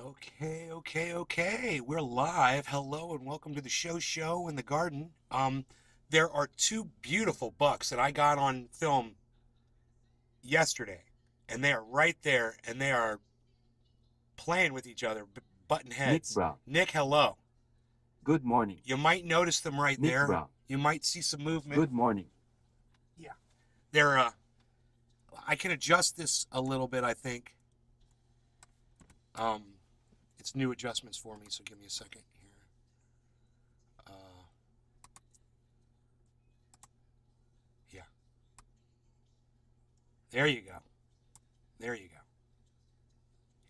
Okay. We're live. Hello and welcome to the show in the garden. There are two beautiful bucks that I got on film yesterday, and they are right there, and they are playing with each other, button Nick heads. Brown. Nick, hello. Good morning. You might notice them right Nick there. Brown. You might see some movement. Good morning. Yeah. They're I can adjust this a little bit, I think. Um, it's new adjustments for me, so give me a second here. Yeah. There you go. There you go.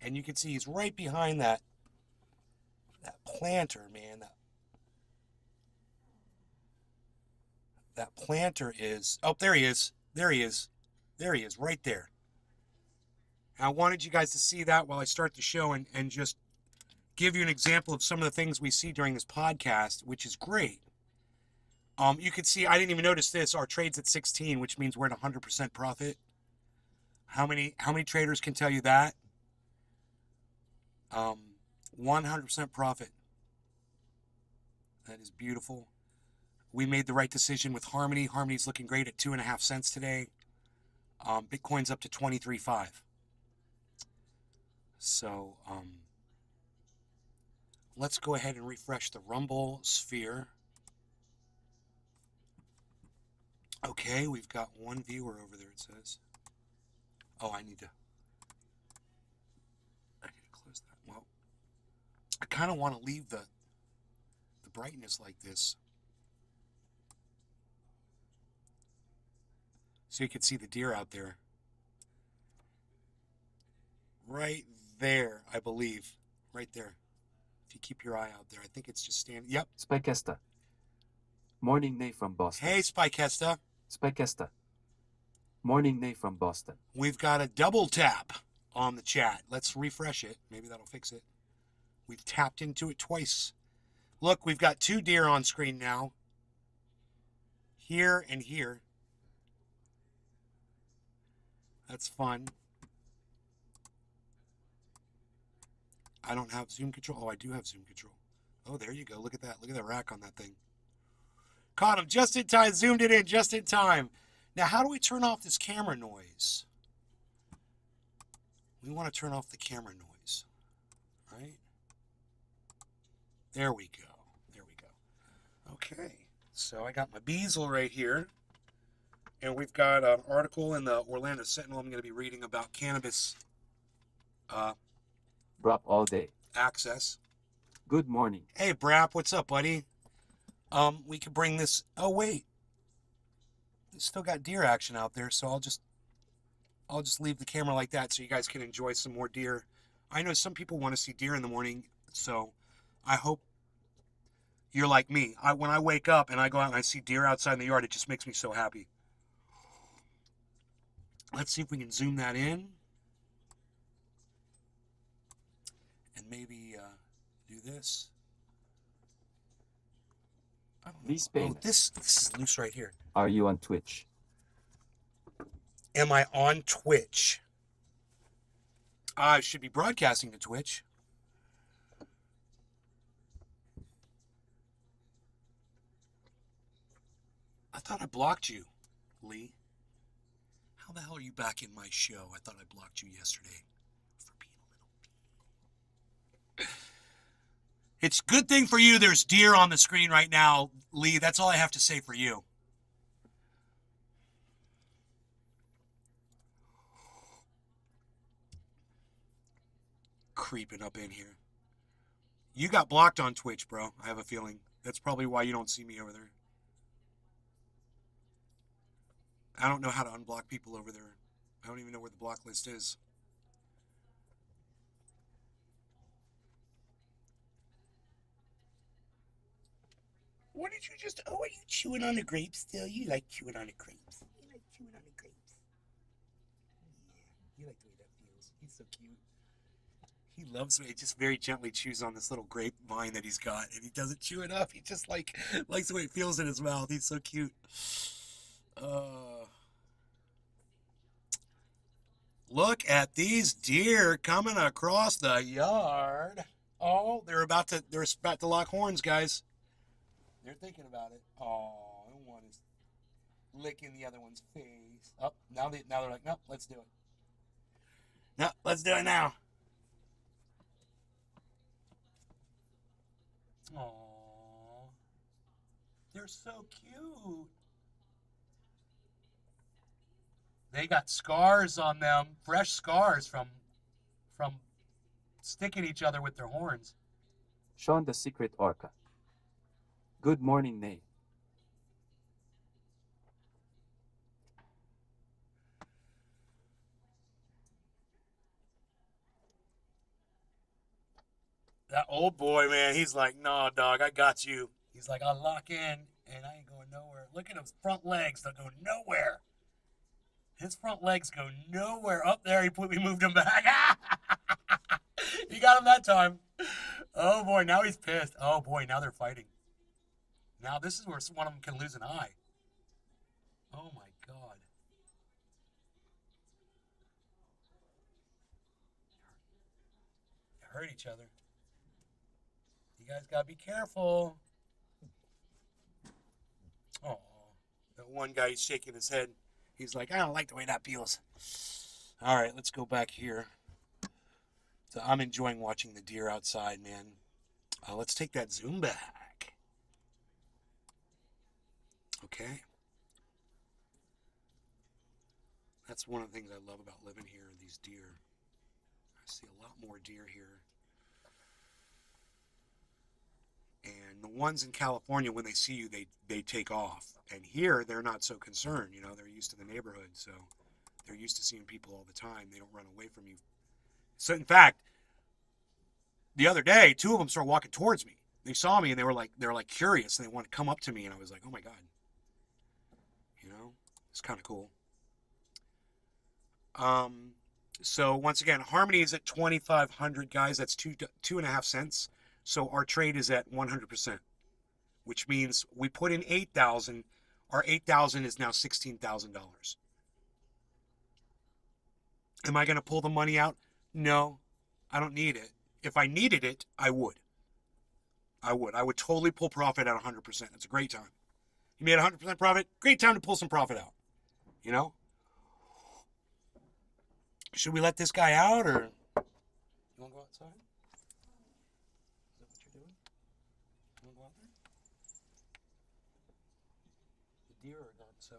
And you can see he's right behind that planter, man. That planter is, oh, there he is. There he is. There he is, right there. And I wanted you guys to see that while I start the show and just give you an example of some of the things we see during this podcast, which is great. You can see, I didn't even notice this, our trade's at 16, which means we're at 100% profit. How many traders can tell you that? 100% profit. That is beautiful. We made the right decision with Harmony. Harmony's looking great at 2.5 cents today. Bitcoin's up to 23.5. So let's go ahead and refresh the Rumble sphere. Okay, we've got one viewer over there, it says. Oh, I need to close that. Well, I kind of want to leave the brightness like this, so you can see the deer out there. Right there, I believe. Right there. If you keep your eye out there. I think it's just standing. Yep. Spykesta. Morning Nate from Boston. Hey, Spykesta. Spykesta. Morning Nate from Boston. We've got a double tap on the chat. Let's refresh it. Maybe that'll fix it. We've tapped into it twice. Look, we've got two deer on screen now. Here and here. That's fun. I don't have zoom control. Oh, I do have zoom control. Oh, there you go. Look at that. Look at that rack on that thing. Caught him just in time. Zoomed it in just in time. Now, how do we turn off this camera noise? We want to turn off the camera noise. Right? There we go. There we go. Okay. So I got my bezel right here. And we've got an article in the Orlando Sentinel I'm going to be reading about cannabis Brap all day. access. Good morning. Hey, Brap, what's up, buddy? We could bring this. Oh, wait. Still got deer action out there, so I'll just leave the camera like that so you guys can enjoy some more deer. I know some people want to see deer in the morning, so I hope you're like me. When I wake up and I go out and I see deer outside in the yard, it just makes me so happy. Let's see if we can zoom that in. And maybe do this. Oh, this is loose right here. Are you on Twitch? Am I on Twitch? I should be broadcasting to Twitch. I thought I blocked you, Lee. How the hell are you back in my show? I thought I blocked you yesterday for being a little... It's a good thing for you there's deer on the screen right now, Lee. That's all I have to say for you. Creeping up in here. You got blocked on Twitch, bro. I have a feeling. That's probably why you don't see me over there. I don't know how to unblock people over there. I don't even know where the block list is. What did you just... Oh, are you chewing on the grapes still? You like chewing on the grapes. You like chewing on the grapes. Yeah, you like the way that feels. He's so cute. He loves me. He just very gently chews on this little grapevine that he's got, and he doesn't chew it up. He just likes the way it feels in his mouth. He's so cute. Look at these deer coming across the yard. Oh, they're about to lock horns, guys. They're thinking about it. Oh, one is licking the other one's face. Oh, now they're like, no, let's do it. No, let's do it now. Oh, they're so cute. They got scars on them, fresh scars from sticking each other with their horns. Sean the secret orca. Good morning, Nate. That old boy, man, he's like, nah, dog, I got you. He's like, I'll lock in and I ain't going nowhere. Look at his front legs, they'll go nowhere. His front legs go nowhere. Up there, we moved him back. He got him that time. Oh boy, now he's pissed. Oh boy, now they're fighting. Now this is where one of them can lose an eye. Oh my God. They hurt each other. You guys gotta be careful. Oh, that one guy, he's shaking his head. He's like, I don't like the way that feels. All right, let's go back here. So I'm enjoying watching the deer outside, man. Let's take that zoom back. Okay. That's one of the things I love about living here, these deer. I see a lot more deer here. And the ones in California, when they see you, they take off. And here, they're not so concerned. You know, they're used to the neighborhood, so they're used to seeing people all the time. They don't run away from you. So, in fact, the other day, two of them started walking towards me. They saw me, and they were like curious, and they wanted to come up to me, and I was like, oh my God. You know, it's kind of cool. So once again, Harmony is at 2,500, guys. That's 2.5 cents. So our trade is at 100%, which means we put in 8,000. Our 8,000 is now $16,000. Am I going to pull the money out? No, I don't need it. If I needed it, I would. I would totally pull profit at 100%. It's a great time. You made 100% profit? Great time to pull some profit out. You know? Should we let this guy out, or you want to go outside? Is that what you're doing? You want to go out there? The deer are gone, so.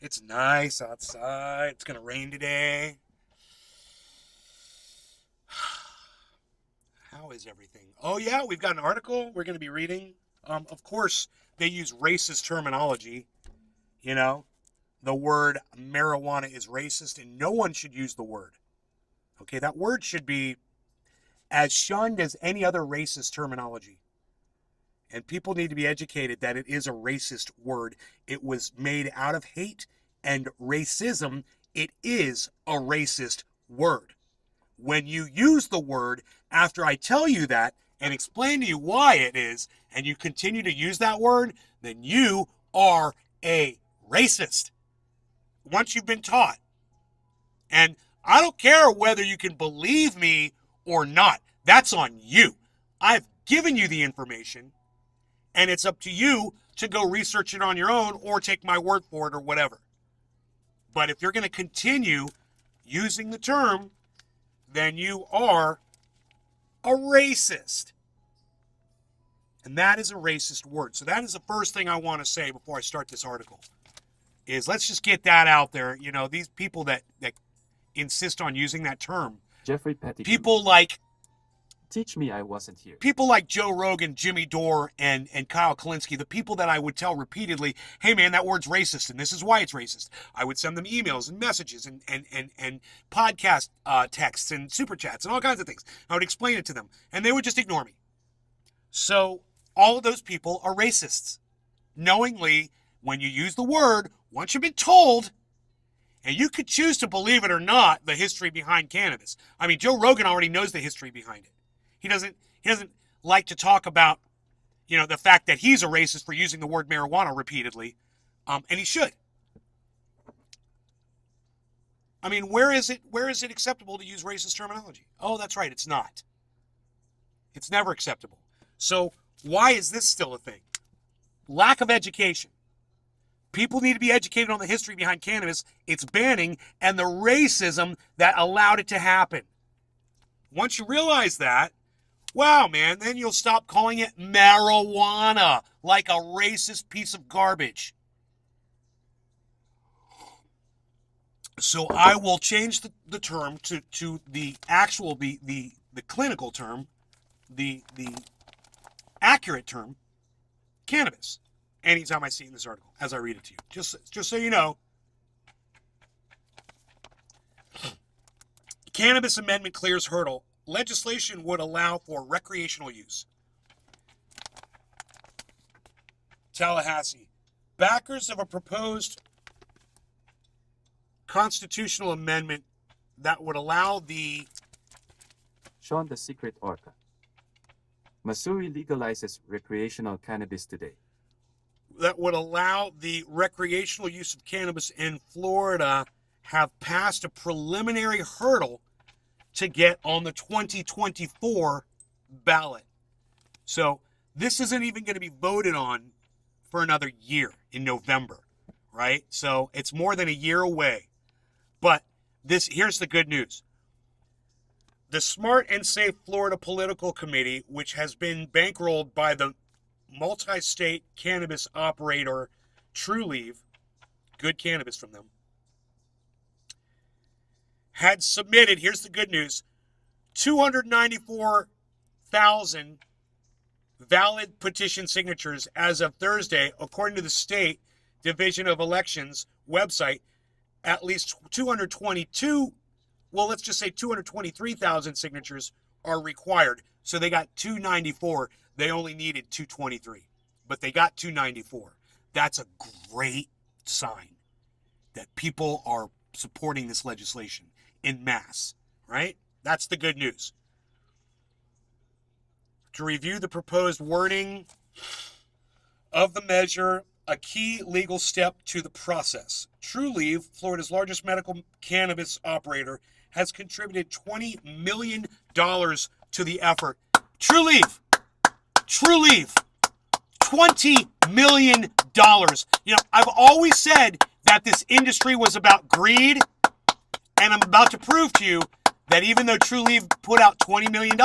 It's nice outside. It's going to rain today. How is everything? Oh, yeah, we've got an article we're going to be reading. Of course, they use racist terminology. You know, the word marijuana is racist, and no one should use the word. Okay, that word should be as shunned as any other racist terminology. And people need to be educated that it is a racist word. It was made out of hate and racism. It is a racist word. When you use the word after I tell you that and explain to you why it is, and you continue to use that word, then you are a racist. Once you've been taught. And I don't care whether you can believe me or not. That's on you. I've given you the information, and it's up to you to go research it on your own or take my word for it or whatever. But if you're going to continue using the term, then you are a racist. And that is a racist word. So that is the first thing I want to say before I start this article. Is let's just get that out there. You know, these people that insist on using that term. Jeffrey Pettigrew. People like... Teach me I wasn't here. People like Joe Rogan, Jimmy Dore, and Kyle Kalinske, the people that I would tell repeatedly, hey man, that word's racist, and this is why it's racist. I would send them emails and messages and podcast texts and super chats and all kinds of things. I would explain it to them, and they would just ignore me. So all of those people are racists. Knowingly, when you use the word, once you've been told, and you could choose to believe it or not, the history behind cannabis. I mean, Joe Rogan already knows the history behind it. He doesn't like to talk about, you know, the fact that he's a racist for using the word marijuana repeatedly, and he should. I mean, where is it acceptable to use racist terminology? Oh, that's right, it's not. It's never acceptable. So why is this still a thing? Lack of education. People need to be educated on the history behind cannabis, its banning, and the racism that allowed it to happen. Once you realize that, wow, man, then you'll stop calling it marijuana like a racist piece of garbage. So I will change the term to the actual, the clinical term, the accurate term, cannabis. Anytime I see it in this article, as I read it to you. Just so you know. Cannabis amendment clears hurdle. Legislation would allow for recreational use. Tallahassee. Backers of a proposed constitutional amendment that would allow the... Sean the Secret Orca. Missouri legalizes recreational cannabis today. That would allow the recreational use of cannabis in Florida have passed a preliminary hurdle to get on the 2024 ballot. So this isn't even going to be voted on for another year in November, right? So it's more than a year away. But here's the good news. The Smart and Safe Florida Political Committee, which has been bankrolled by the multi-state cannabis operator Trulieve, good cannabis from them, had submitted, here's the good news, 294,000 valid petition signatures as of Thursday, according to the State Division of Elections website. At least 223,000 signatures are required. So they got 294. They only needed 223, but they got 294. That's a great sign that people are supporting this legislation in mass, right? That's the good news. To review the proposed wording of the measure, a key legal step to the process. Trulieve, Florida's largest medical cannabis operator, has contributed $20 million to the effort. Trulieve, $20 million. You know, I've always said that this industry was about greed, and I'm about to prove to you that even though Trulieve put out $20 million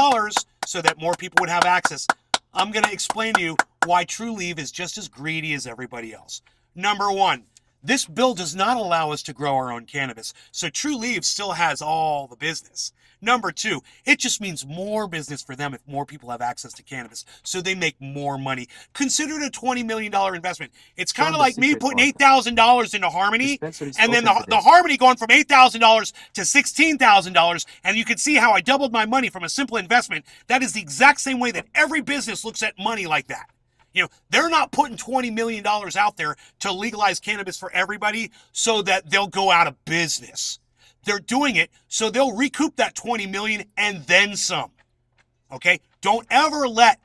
so that more people would have access, I'm going to explain to you why Trulieve is just as greedy as everybody else. Number one, this bill does not allow us to grow our own cannabis, so Trulieve still has all the business. Number two, it just means more business for them if more people have access to cannabis, so they make more money. Consider it a $20 million investment. It's kind of like me putting $8,000 into Harmony, and then the Harmony going from $8,000 to $16,000, and you can see how I doubled my money from a simple investment. That is the exact same way that every business looks at money like that. You know, they're not putting $20 million out there to legalize cannabis for everybody so that they'll go out of business. They're doing it so they'll recoup that $20 million and then some. Okay? Don't ever let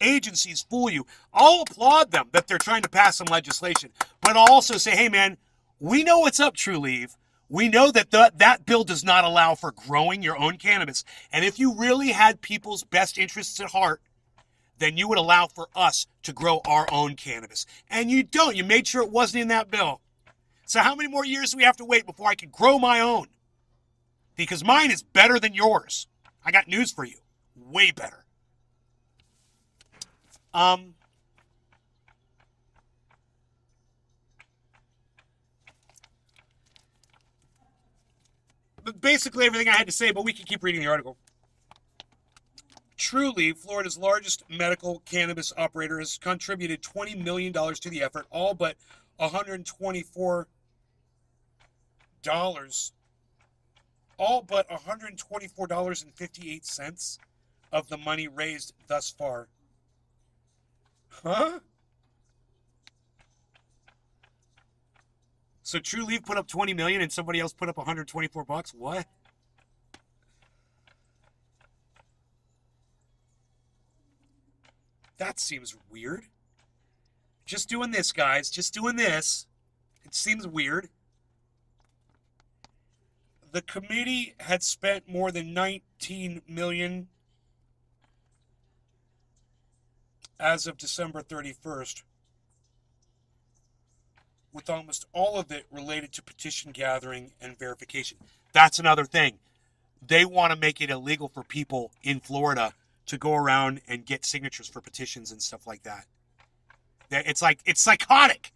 agencies fool you. I'll applaud them that they're trying to pass some legislation, but I'll also say, hey man, we know what's up, Trulieve. We know that that bill does not allow for growing your own cannabis. And if you really had people's best interests at heart, then you would allow for us to grow our own cannabis. And you don't. You made sure it wasn't in that bill. So how many more years do we have to wait before I can grow my own? Because mine is better than yours. I got news for you. Way better. But basically everything I had to say, but we can keep reading the article. Trulieve, Florida's largest medical cannabis operator, has contributed $20 million to the effort, all but $124 $124.58 of the money raised thus far. Huh? So Trulieve put up $20 million and somebody else put up $124? What? That seems weird. Just doing this, guys. Just doing this. It seems weird. The committee had spent more than $19 million as of December 31st, with almost all of it related to petition gathering and verification. That's another thing. They want to make it illegal for people in Florida to go around and get signatures for petitions and stuff like that. It's psychotic.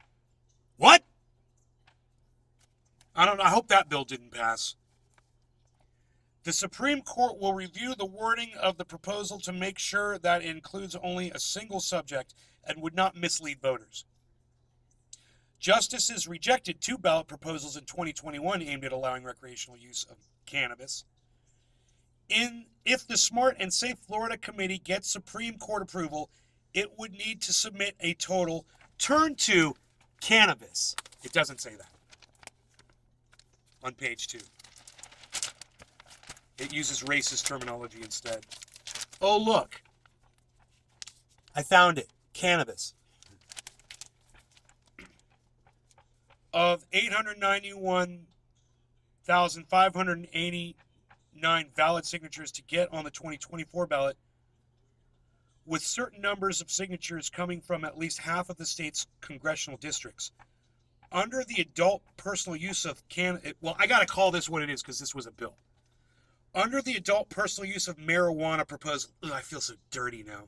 What? I don't know. I hope that bill didn't pass. The Supreme Court will review the wording of the proposal to make sure that it includes only a single subject and would not mislead voters. Justices rejected 2 ballot proposals in 2021 aimed at allowing recreational use of cannabis. If the Smart and Safe Florida Committee gets Supreme Court approval, it would need to submit a total. Turn to Cannabis. It doesn't say that on page 2. It uses racist terminology instead. Oh, look. I found it. Cannabis. Of 891,589 valid signatures to get on the 2024 ballot, with certain numbers of signatures coming from at least half of the state's congressional districts. Under the adult personal use of well, I got to call this what it is because this was a bill. Under the adult personal use of marijuana proposal, I feel so dirty now.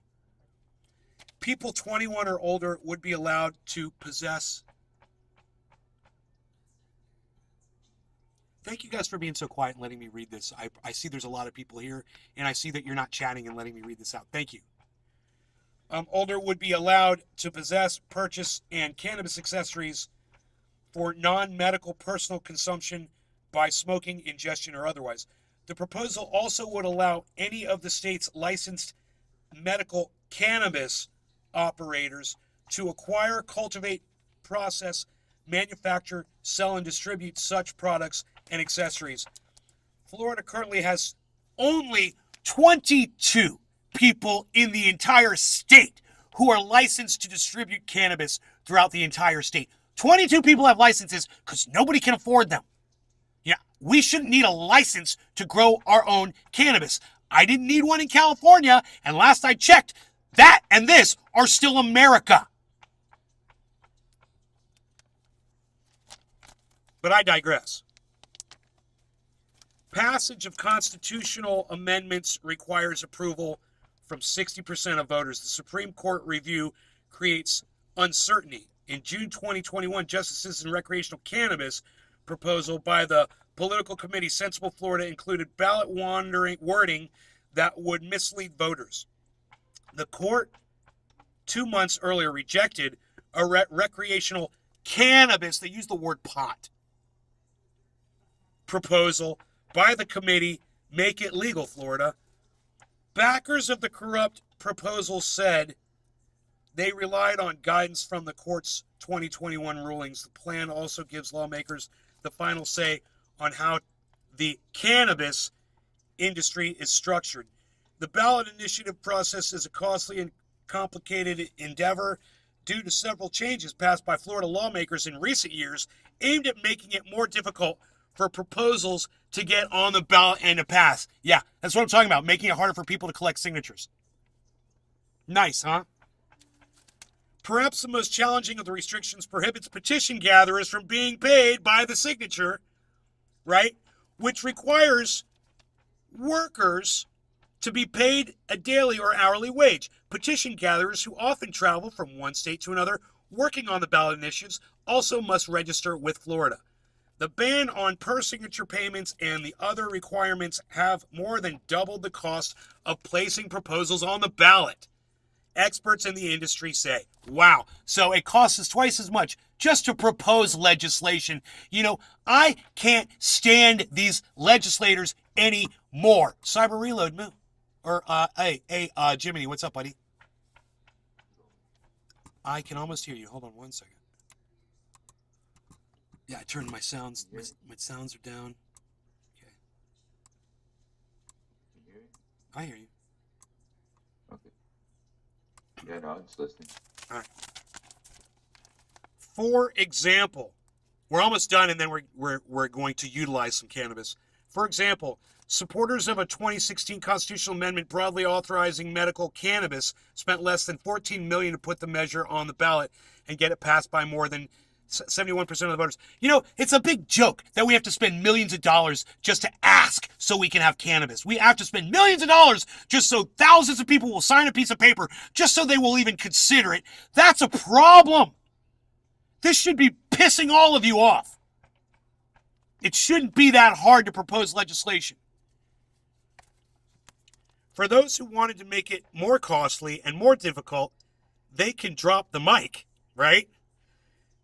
People 21 or older would be allowed to possess. Thank you guys for being so quiet and letting me read this. I see there's a lot of people here, and I see that you're not chatting and letting me read this out. Thank you. Older would be allowed to possess, purchase, and cannabis accessories for non-medical personal consumption by smoking, ingestion, or otherwise. The proposal also would allow any of the state's licensed medical cannabis operators to acquire, cultivate, process, manufacture, sell, and distribute such products and accessories. Florida currently has only 22 people in the entire state who are licensed to distribute cannabis throughout the entire state. 22 people have licenses because nobody can afford them. Yeah, we shouldn't need a license to grow our own cannabis. I didn't need one in California, and last I checked, that and this are still America. But I digress. Passage of constitutional amendments requires approval from 60% of voters. The Supreme Court review creates uncertainty. In June 2021, Justices in Recreational Cannabis proposal by the political committee Sensible Florida included ballot wording that would mislead voters. The court 2 months earlier rejected a recreational cannabis, they use the word pot, proposal by the committee, Make It Legal Florida. Backers of the corrupt proposal said they relied on guidance from the court's 2021 rulings. The plan also gives lawmakers the final say on how the cannabis industry is structured. The ballot initiative process is a costly and complicated endeavor due to several changes passed by Florida lawmakers in recent years aimed at making it more difficult for proposals to get on the ballot and to pass. Yeah, that's what I'm talking about, making it harder for people to collect signatures. Nice, huh? Perhaps the most challenging of the restrictions prohibits petition gatherers from being paid by the signature, right? Which requires workers to be paid a daily or hourly wage. Petition gatherers who often travel from one state to another working on the ballot initiatives also must register with Florida. The ban on per-signature payments and the other requirements have more than doubled the cost of placing proposals on the ballot. Experts in the industry say, wow, so it costs us twice as much just to propose legislation. You know, I can't stand these legislators anymore. Cyber Reload, moo. Or, hey, Jiminy, what's up, buddy? I can almost hear you. Hold on one second. Yeah, I turned my sounds. My sounds are down. Okay. Can you hear me? I hear you. Okay. Yeah, no, I'm just listening. All right. For example, we're almost done, and then we're going to utilize some cannabis. For example, supporters of a 2016 constitutional amendment broadly authorizing medical cannabis spent less than $14 million to put the measure on the ballot and get it passed by more than 71% of the voters. You know, it's a big joke that we have to spend millions of dollars just to ask so we can have cannabis. We have to spend millions of dollars just so thousands of people will sign a piece of paper just so they will even consider it. That's a problem. This should be pissing all of you off. It shouldn't be that hard to propose legislation. For those who wanted to make it more costly and more difficult, they can drop the mic, right?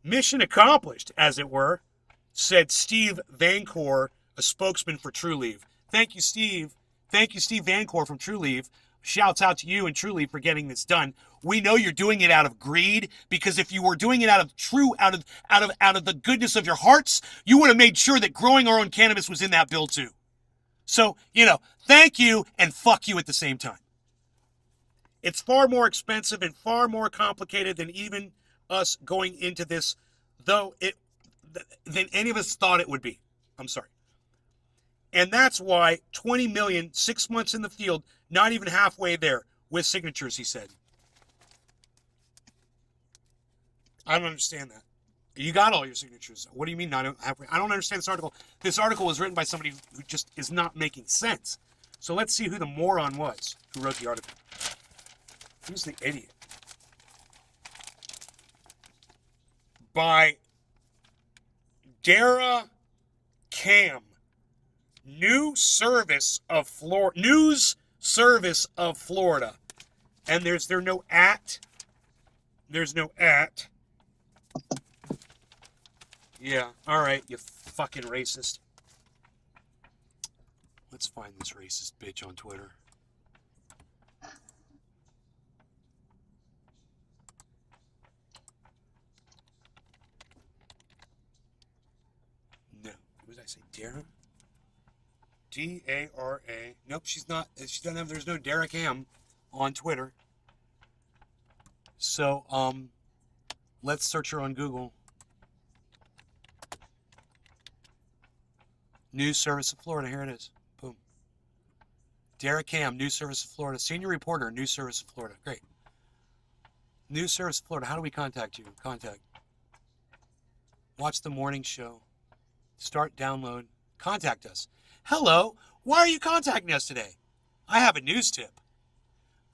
Mission accomplished, as it were, said Steve Vancore, a spokesman for TrueLeave. Thank you, Steve. Thank you, Steve Vancore from TrueLeave. Shouts out to you and TrueLeave for getting this done. We know you're doing it out of greed, because if you were doing it out of the goodness of your hearts, you would have made sure that growing our own cannabis was in that bill too. So, thank you and fuck you at the same time. It's far more expensive and far more complicated than even us going into this, than any of us thought it would be. I'm sorry. And that's why 20 million, 6 months in the field, not even halfway there with signatures, he said. I don't understand that. You got all your signatures. What do you mean not halfway? I don't understand this article. This article was written by somebody who just is not making sense. So let's see who the moron was who wrote the article. Who's the idiot? By Dara Cam, News Service of Florida. And there's no at. There's no at. Yeah, all right, you fucking racist. Let's find this racist bitch on Twitter. No. What did I say? Dara? D-A-R-A. Nope, she's not. She doesn't have. There's no Dara Cam on Twitter. So, let's search her on Google. News Service of Florida. Here it is. Boom. Dara Cam, News Service of Florida. Senior reporter, News Service of Florida. Great. News Service of Florida. How do we contact you? Contact. Watch the morning show. Start, download. Contact us. Hello. Why are you contacting us today? I have a news tip.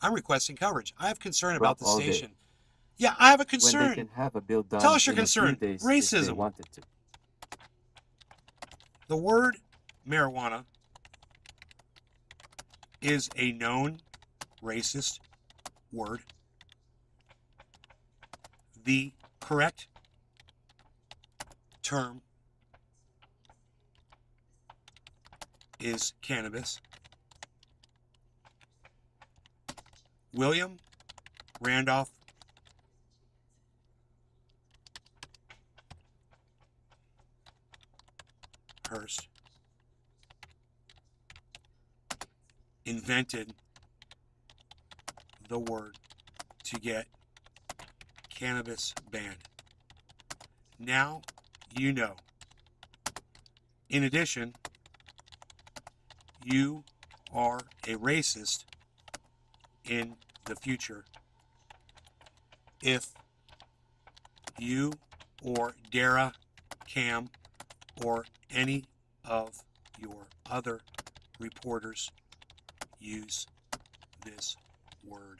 I'm requesting coverage. I have concern about the station. Yeah, I have a concern. When they can have a bill done Tell us your in a few concern. days Racism. if they wanted to. The word marijuana is a known racist word. The correct term is cannabis. William Randolph Hearst invented the word to get cannabis banned. Now you know. In addition, you are a racist in the future if you or Dara Cam or any of your other reporters use this word.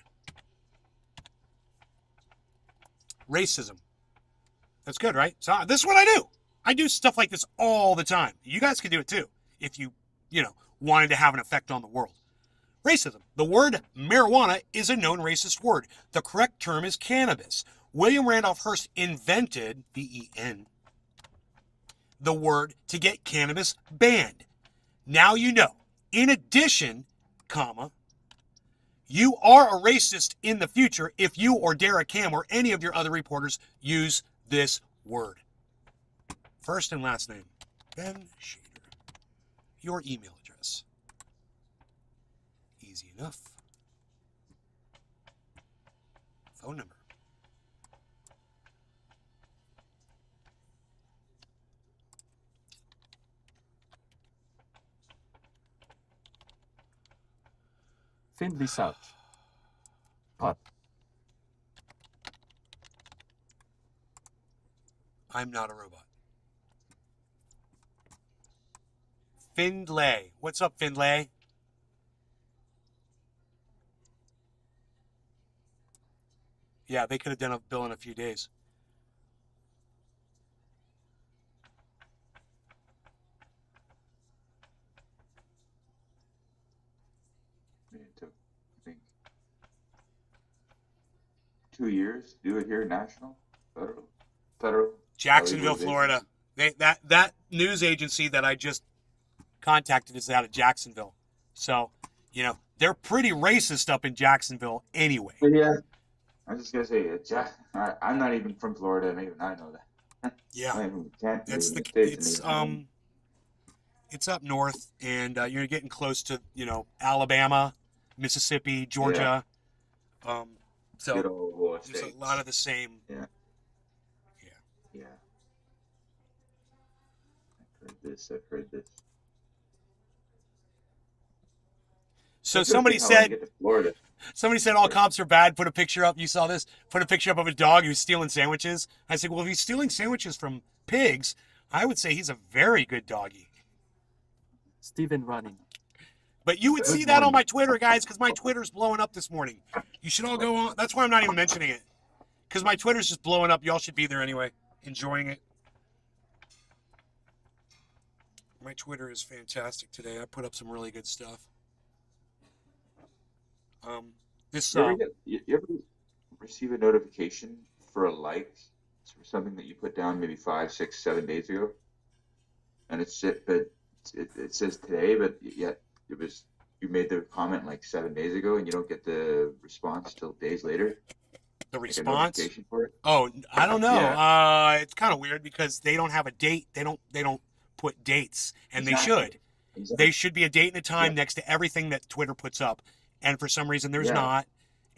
Racism. That's good, right? So this is what I do. I do stuff like this all the time. You guys can do it too if you wanted to have an effect on the world. Racism. The word marijuana is a known racist word. The correct term is cannabis. William Randolph Hearst invented, V-E-N, the word to get cannabis banned. Now you know. In addition, comma, you are a racist in the future if you or Dara Cam or any of your other reporters use this word. First and last name, Ben Shader. Your email address. Easy enough. Phone number. Findlay South. Pot. I'm not a robot. Findlay. What's up, Findlay? Yeah, they could have done a bill in a few days. It took, I think, 2 years to do it here, national, federal Jacksonville, legalization. Florida. That news agency that I just contacted is out of Jacksonville. So, they're pretty racist up in Jacksonville anyway. But yeah, I was just gonna say, I'm not even from Florida, and even I know that. Yeah. I even can't live It's in the the States. it's and even it's up north, and you're getting close to Alabama, Mississippi, Georgia. good So old there's States. a lot of the same. Yeah. Yeah. Yeah. I've heard this. So That's gonna take how long to get to Florida. somebody said all cops are bad. Put a picture up. You saw this? Put a picture up of a dog who's stealing sandwiches. I said, well, if he's stealing sandwiches from pigs, I would say he's a very good doggy. Stephen Running. But you would Good see that on morning. my Twitter, guys, because my Twitter's blowing up this morning. You should all go on. That's why I'm not even mentioning it, because my Twitter's just blowing up. Y'all should be there anyway, enjoying it. My Twitter is fantastic today. I put up some really good stuff. This You ever receive a notification for a like for something that you put down maybe 5, 6, 7 days ago, and it says today, but yet you made the comment like 7 days ago, and you don't get the response till days later. the Like a response. notification for it. Oh, I don't know. Yeah. It's kind of weird because they don't have a date. They don't put dates, and they Exactly. should. Exactly. They should be a date and a time Yeah. next to everything that Twitter puts up, and for some reason there's Yeah. not,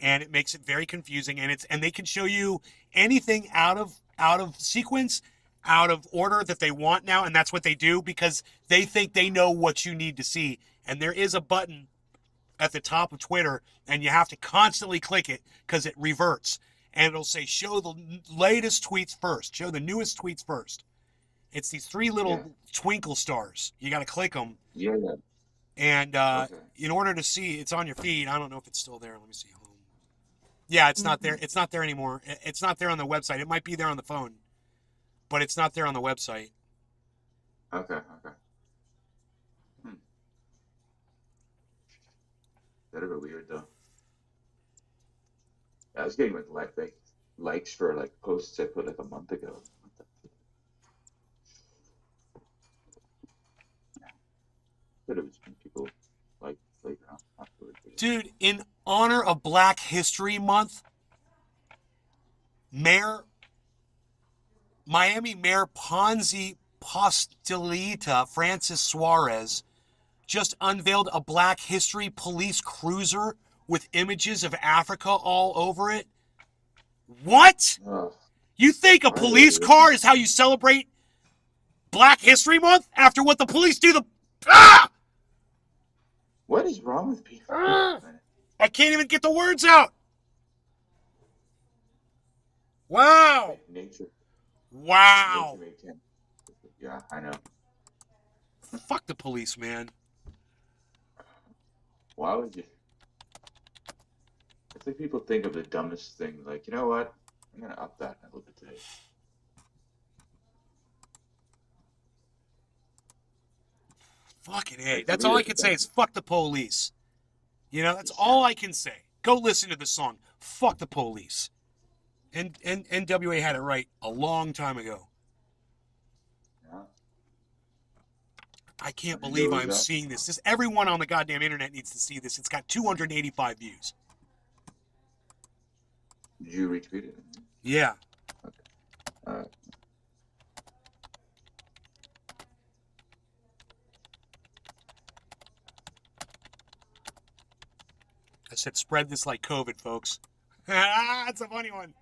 and it makes it very confusing. And they can show you anything out of sequence, out of order that they want now, and that's what they do because they think they know what you need to see. And there is a button at the top of Twitter, and you have to constantly click it because it reverts, and it'll say show the latest tweets first, show the newest tweets first. It's these three little twinkle stars. You got to click them. Yeah. And Okay. in order to see, it's on your feed. I don't know if it's still there. Let me see. Home. Yeah, it's not there. It's not there anymore. It's not there on the website. It might be there on the phone, but it's not there on the website. Okay. That a bit weird though. I was getting like likes for like posts I put like a month ago. But it was when people like playground afterwards. Dude, in honor of Black History Month, Miami Mayor Ponzi Postulita Francis Suarez just unveiled a Black History police cruiser with images of Africa all over it. What? Oh, You think a Why police would you? car is how you celebrate Black History Month after what the police do? Ah! what is wrong with people? I can't even get the words out. Wow. Nature. Wow. Nature makes him. Yeah, I know. Fuck the police, man. Why would you? It's like people think of the dumbest thing. Like, you know what? I'm gonna up that a little bit today. Fucking A. Like, That's to me, all I that's can the say thing. is fuck the police. That's all I can say. Go listen to the song. Fuck the police. And NWA had it right a long time ago. Yeah. I can't When it believe goes I'm up. seeing this. Everyone on the goddamn internet needs to see this. It's got 285 views. Did you retweet it? Yeah. Uh, I said spread this like COVID, folks. That's a funny one.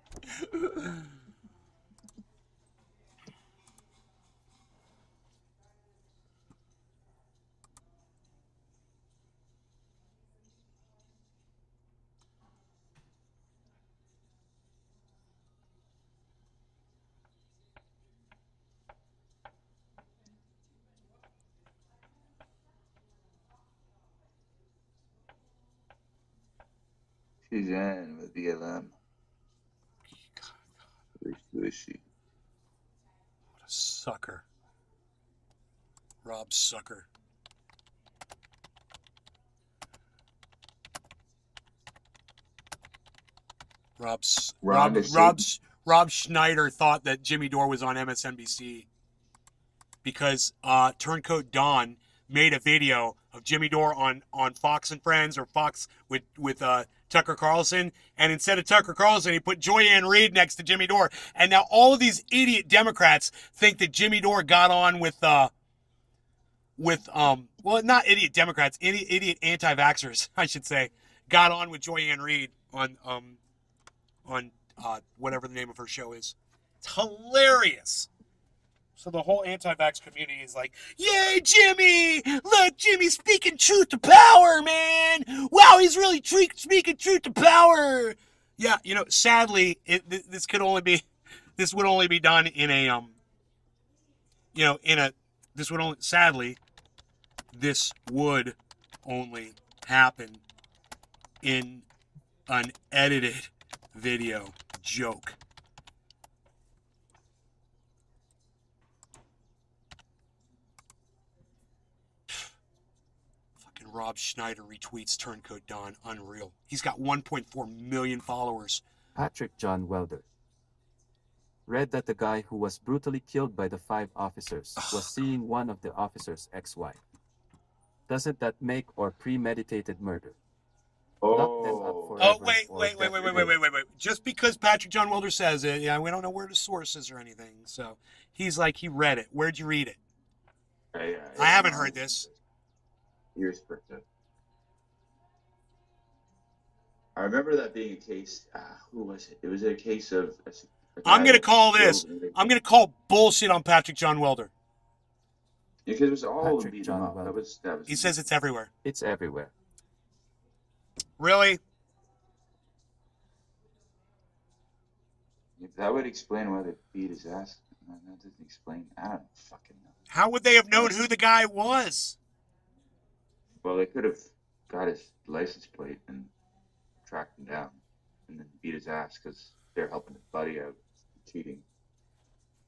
She's in with the Illhan. Who is she? What a sucker. Rob Sucker. Rob Schneider thought that Jimmy Dore was on MSNBC because Turncoat Don made a video of Jimmy Dore on Fox and Friends or Fox with Tucker Carlson, and instead of Tucker Carlson, he put Joy-Ann Reid next to Jimmy Dore, and now all of these idiot Democrats think that Jimmy Dore got on with well, not idiot Democrats, idiot anti-vaxxers, I should say, got on with Joy-Ann Reid on whatever the name of her show is. It's hilarious. So the whole anti-vax community is like, yay, Jimmy! Look, Jimmy's speaking truth to power, man! Wow, he's really speaking truth to power! Yeah, you know, sadly, this would only be done in a, sadly, this would only happen in an edited video joke. Fucking Rob Schneider retweets Turncoat Don. Unreal. He's got 1.4 million followers. Patrick John Welder. Read that the guy who was brutally killed by the 5 officers was seeing one of the officers' ex-wife. Doesn't that make or premeditated murder? Lock them up forever. Wait. Just because Patrick John Welder says it, yeah, we don't know where the source is or anything. So he's like, he read it. Where'd you read it? I haven't heard this. Here's perspective. I remember that being a case. Who was it? It was a case of. I'm gonna call this. I'm gonna call bullshit on Patrick John Welder. Because it was all Patrick beat John him up. Welder. That was. He says it's everywhere. It's everywhere. Really? If that would explain why they beat his ass. That doesn't explain. I don't fucking know. How would they have known who the guy was? Well, they could have got his license plate and tracked him down, and then beat his ass because they're helping his buddy out cheating.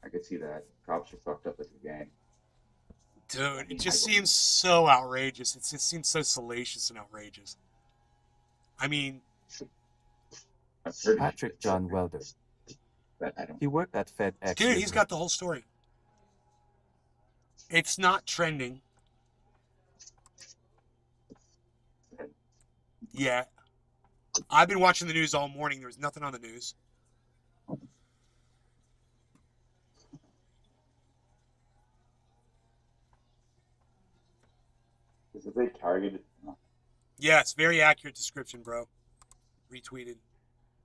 I could see that. Cops are fucked up as a gang. Dude, it just seems so outrageous. It just seems so salacious and outrageous. I mean, Patrick John Welder. But I don't. He worked at FedEx. dude, he's got the whole story. It's not trending. Yeah. I've been watching the news all morning. There was nothing on the news. Is it very targeted? Yes, very accurate description, bro. Retweeted.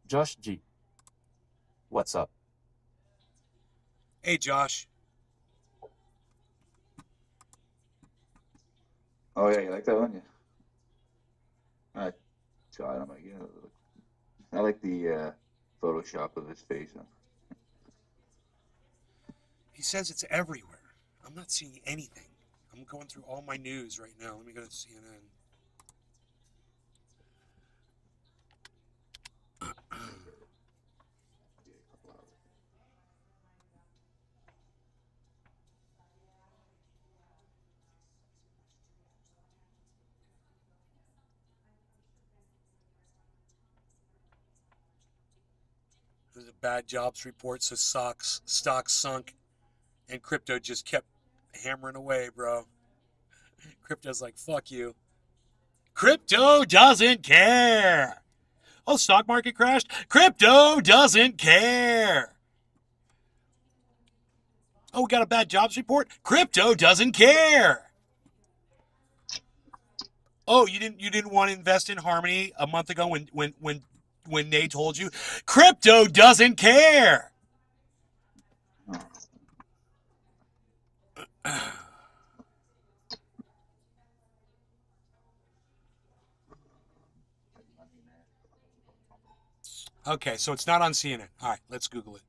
Josh G. What's up? Hey, Josh. Oh yeah, you like that one? Yeah. God, I'm like, you know, I like the Photoshop of his face. He says it's everywhere. I'm not seeing anything. I'm going through all my news right now. Let me go to CNN. There's a bad jobs report, so stocks sunk, and crypto just kept hammering away, bro. Crypto's like, fuck you. Crypto doesn't care. Oh, stock market crashed? Crypto doesn't care. Oh, we got a bad jobs report? Crypto doesn't care. Oh, you didn't want to invest in Harmony a month ago when they told you? Crypto doesn't care. Okay, so it's not on CNN. All right, let's Google it.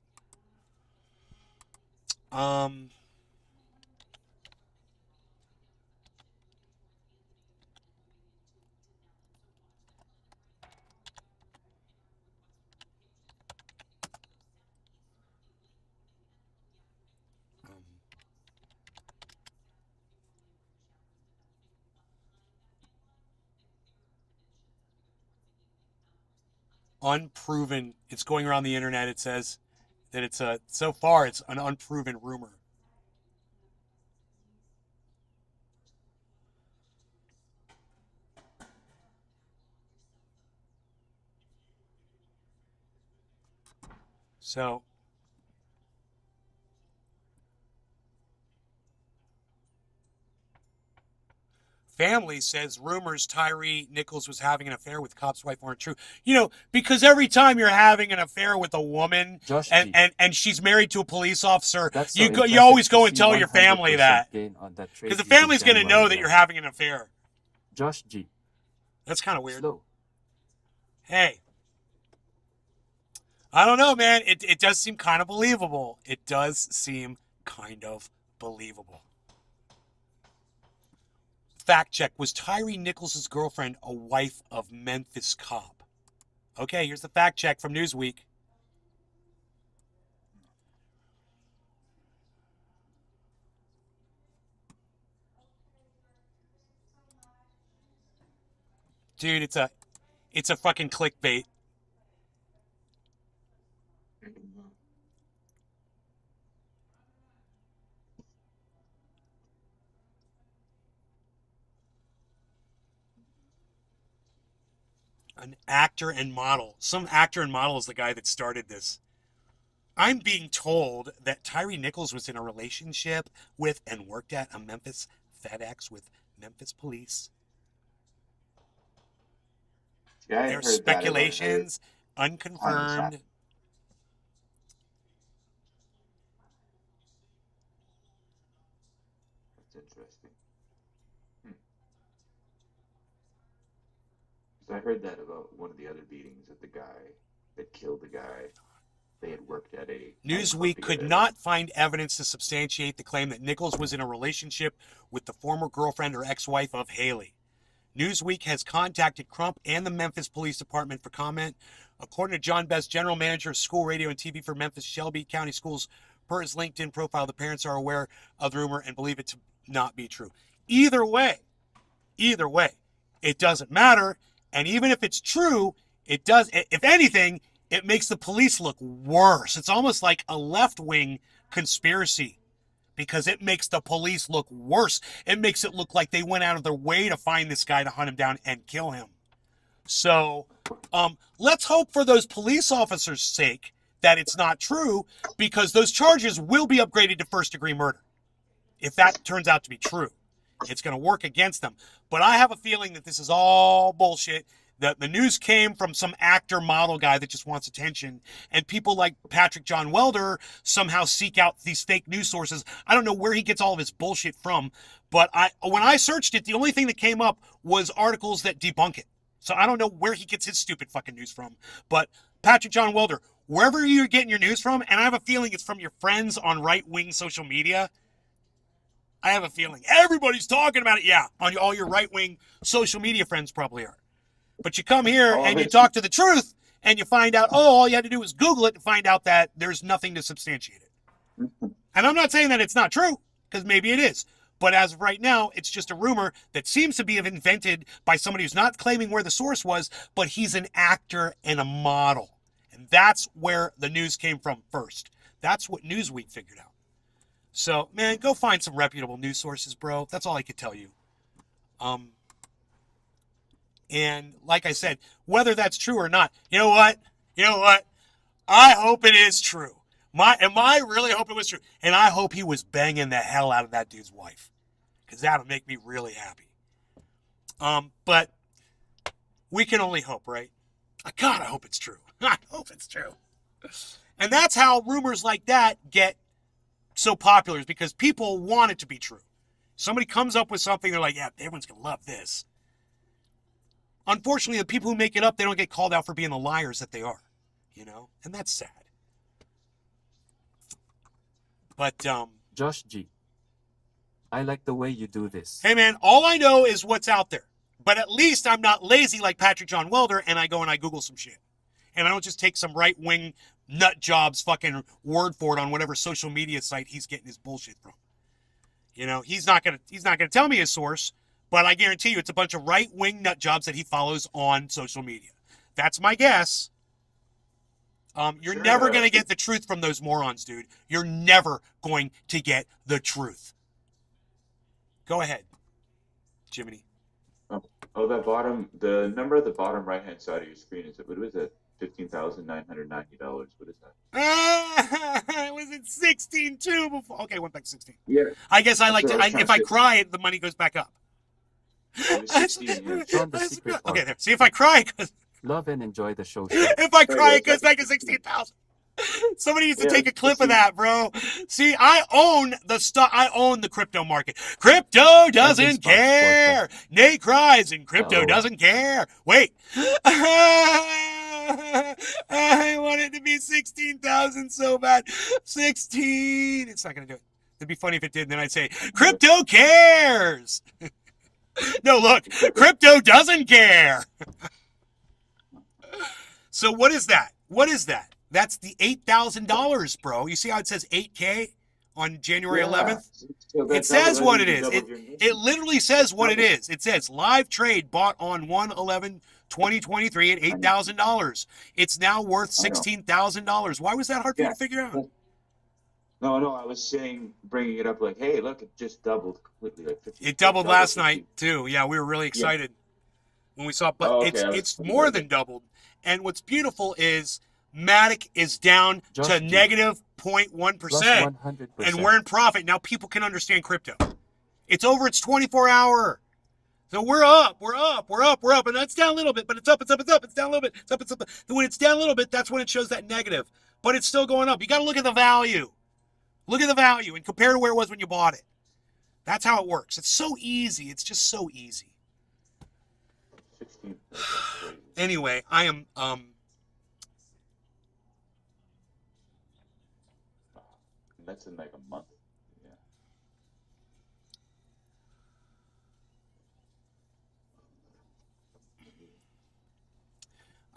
unproven. It's going around the internet. It says that it's so far it's an unproven rumor. So family says rumors Tyree Nichols was having an affair with cop's wife aren't true. You know, because every time you're having an affair with a woman Josh and, G. and she's married to a police officer, That's so you impressive always to go and see tell your family 100% that. gain on that trade Because the using family's going to know January that you're 11th. having an affair. Josh G. That's kind of weird. Slow. Hey. I don't know, man. It does seem kind of believable. It does seem kind of believable. Fact check. Was Tyree Nichols' girlfriend a wife of Memphis cop? Okay, here's the fact check from Newsweek. Dude, it's a fucking clickbait. An actor and model. Some actor and model is the guy that started this. I'm being told that Tyree Nichols was in a relationship with and worked at a Memphis FedEx with Memphis police. Yeah, I There's heard that about speculations, another unconfirmed. shot. That's interesting. So I heard that about one of the other beatings that the guy that killed the guy, they had worked at a Newsweek could together. not find evidence to substantiate the claim that Nichols was in a relationship with the former girlfriend or ex-wife of Haley. Newsweek has contacted Crump and the Memphis Police Department for comment. According to John Best, general manager of school radio and TV for Memphis Shelby County Schools, per his LinkedIn profile, the parents are aware of the rumor and believe it to not be true. Either way, it doesn't matter. And even if it's true, it does, if anything, it makes the police look worse. It's almost like a left-wing conspiracy because it makes the police look worse. It makes it look like they went out of their way to find this guy, to hunt him down and kill him. So let's hope for those police officers' sake that it's not true, because those charges will be upgraded to first-degree murder if that turns out to be true. It's going to work against them. But I have a feeling that this is all bullshit. The news came from some actor model guy that just wants attention. And people like Patrick John Welder somehow seek out these fake news sources. I don't know where he gets all of his bullshit from. But when I searched it, the only thing that came up was articles that debunk it. So I don't know where he gets his stupid fucking news from. But Patrick John Welder, wherever you're getting your news from, and I have a feeling it's from your friends on right-wing social media, I have a feeling everybody's talking about it. Yeah, on all your right-wing social media friends probably are. But you come here and you talk to the truth and you find out, all you had to do was Google it to find out that there's nothing to substantiate it. And I'm not saying that it's not true, because maybe it is. But as of right now, it's just a rumor that seems to be invented by somebody who's not claiming where the source was, but he's an actor and a model. And that's where the news came from first. That's what Newsweek figured out. So, man, go find some reputable news sources, bro. That's all I could tell you. And like I said, whether that's true or not, you know what? I hope it is true. I really hope it was true. And I hope he was banging the hell out of that dude's wife, because that'll make me really happy. But we can only hope, right? God, I hope it's true. I hope it's true. And that's how rumors like that get so popular, is because people want it to be true. Somebody comes up with something, they're like, yeah, everyone's going to love this. Unfortunately, the people who make it up, they don't get called out for being the liars that they are, and that's sad. But, Josh G. I like the way you do this. hey man, all I know is what's out there. But at least I'm not lazy like Patrick John Welder, and I go and I Google some shit. And I don't just take some right-wing nut job's fucking word for it on whatever social media site he's getting his bullshit from. He's not gonna tell me his source, but I guarantee you it's a bunch of right-wing nut jobs that he follows on social media. That's my guess. You're Sure, never going to get the truth from those morons, dude. You're never going to get the truth. Go ahead, Jiminy. Oh, the number at the bottom right hand side of your screen what was it? $15,990. What is that? Was it 16 too before? Okay, went back to 16. Yeah, I guess I that's like what I to. was trying If to I say. cry, the money goes back up. It was 16. Yeah. Sean the Secret Okay, Orca. there. See, if I cry, Love and enjoy the show. if I There cry, you it go. goes back to 16,000. Somebody needs to Yeah, take a clip of 16. that, bro. See, I own the stock. I own the crypto market. Crypto doesn't Sparks care. Nate cries, and crypto LOL. doesn't care. Wait. I want it to be 16,000 so bad. 16. It's not gonna do it. It'd be funny if it did. And then I'd say, crypto cares. No, look, crypto doesn't care. So what is that? What is that? That's the $8,000, bro. You see how it says 8K on January 11th? So It says what it is. It literally says what it is. It says live trade bought on 1/11/2023 at $8,000. It's now worth $16,000. Why was that hard for you to figure out? No, I was saying, bringing it up like, hey, look, it just doubled completely. Like 50, It doubled doubled last 50. night too. Yeah, we were really excited when we saw it. But Oh, okay, it's more than doubled. And what's beautiful is Matic is down Just to G. negative Plus 0.1%. 100%. And we're in profit. Now people can understand crypto. It's over its 24-hour. So we're up. And that's down a little bit, but it's up. It's down a little bit. It's up. When it's down a little bit, that's when it shows that negative. But it's still going up. You got to look at the value. Look at the value and compare to where it was when you bought it. That's how it works. It's so easy. It's just so easy. 16. Anyway, I am That's in like a month.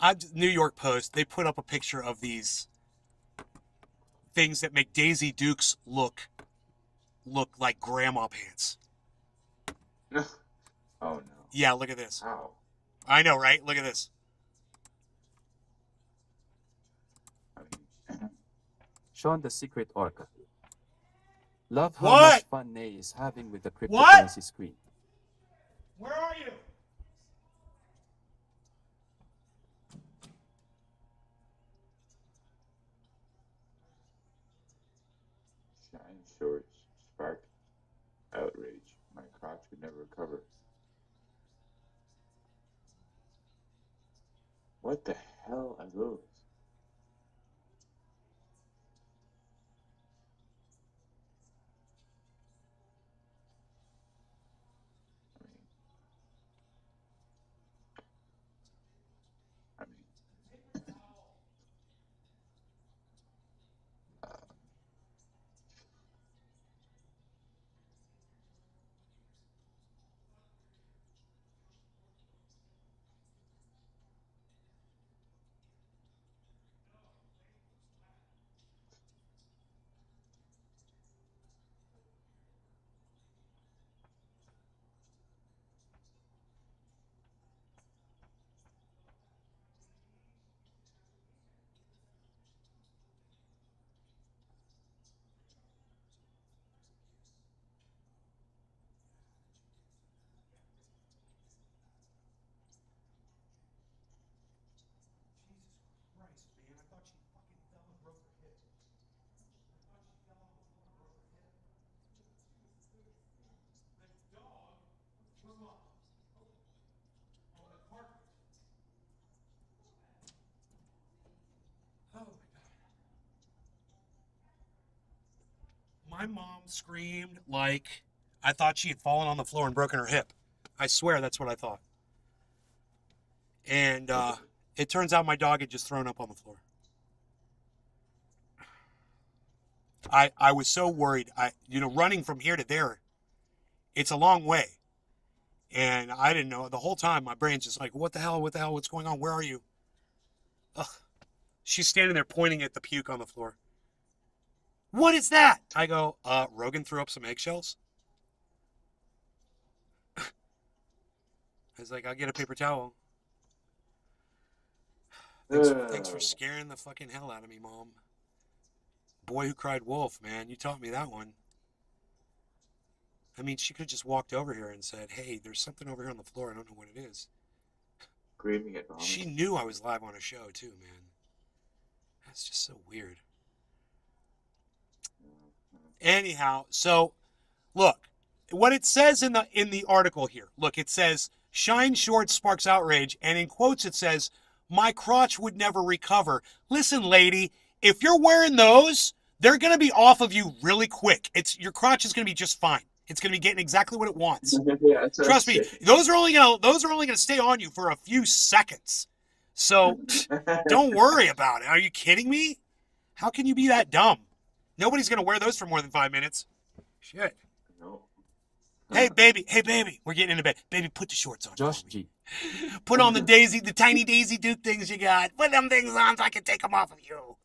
Yeah. New York Post, they put up a picture of these things that make Daisy Dukes look like grandma pants. Oh no. Yeah, look at this. How? I know, right? Look at this. I mean, Sean the Secret Orca. Love how What? much fun Nay is having with the What? cryptocurrency screen. Where are you? shine shorts sparked outrage. My crotch could never recover. What the hell are those? I mean, Christ, man. I thought she fucking fell and broke her hip. The dog threw up on the carpet. Oh my god. My mom screamed like I thought she had fallen on the floor and broken her hip. I swear that's what I thought. And it turns out my dog had just thrown up on the floor. I was so worried. Running from here to there, it's a long way. And I didn't know. The whole time, my brain's just like, what the hell? What the hell? What's going on? Where are you? Ugh. She's standing there pointing at the puke on the floor. What is that? I go, Rogan threw up some eggshells. I was like, I'll get a paper towel. Thanks for scaring the fucking hell out of me, Mom. Boy Who Cried Wolf, man. You taught me that one. I mean, she could have just walked over here and said, hey, there's something over here on the floor. I don't know what it is. Screaming at vomit. She knew I was live on a show, too, man. That's just so weird. Anyhow, so, look. What it says in the article here. Look, it says, Shine Shorts sparks outrage. And in quotes, it says, my crotch would never recover. Listen, lady, if you're wearing those, they're going to be off of you really quick. Your crotch is going to be just fine. It's going to be getting exactly what it wants. Yeah, Trust me, those are only going to stay on you for a few seconds. So don't worry about it. Are you kidding me? How can you be that dumb? Nobody's going to wear those for more than 5 minutes. Shit. No. Hey baby, we're getting into bed. Baby, put the shorts on. Josh G. Put on the tiny Daisy Duke things you got. Put them things on so I can take them off of you.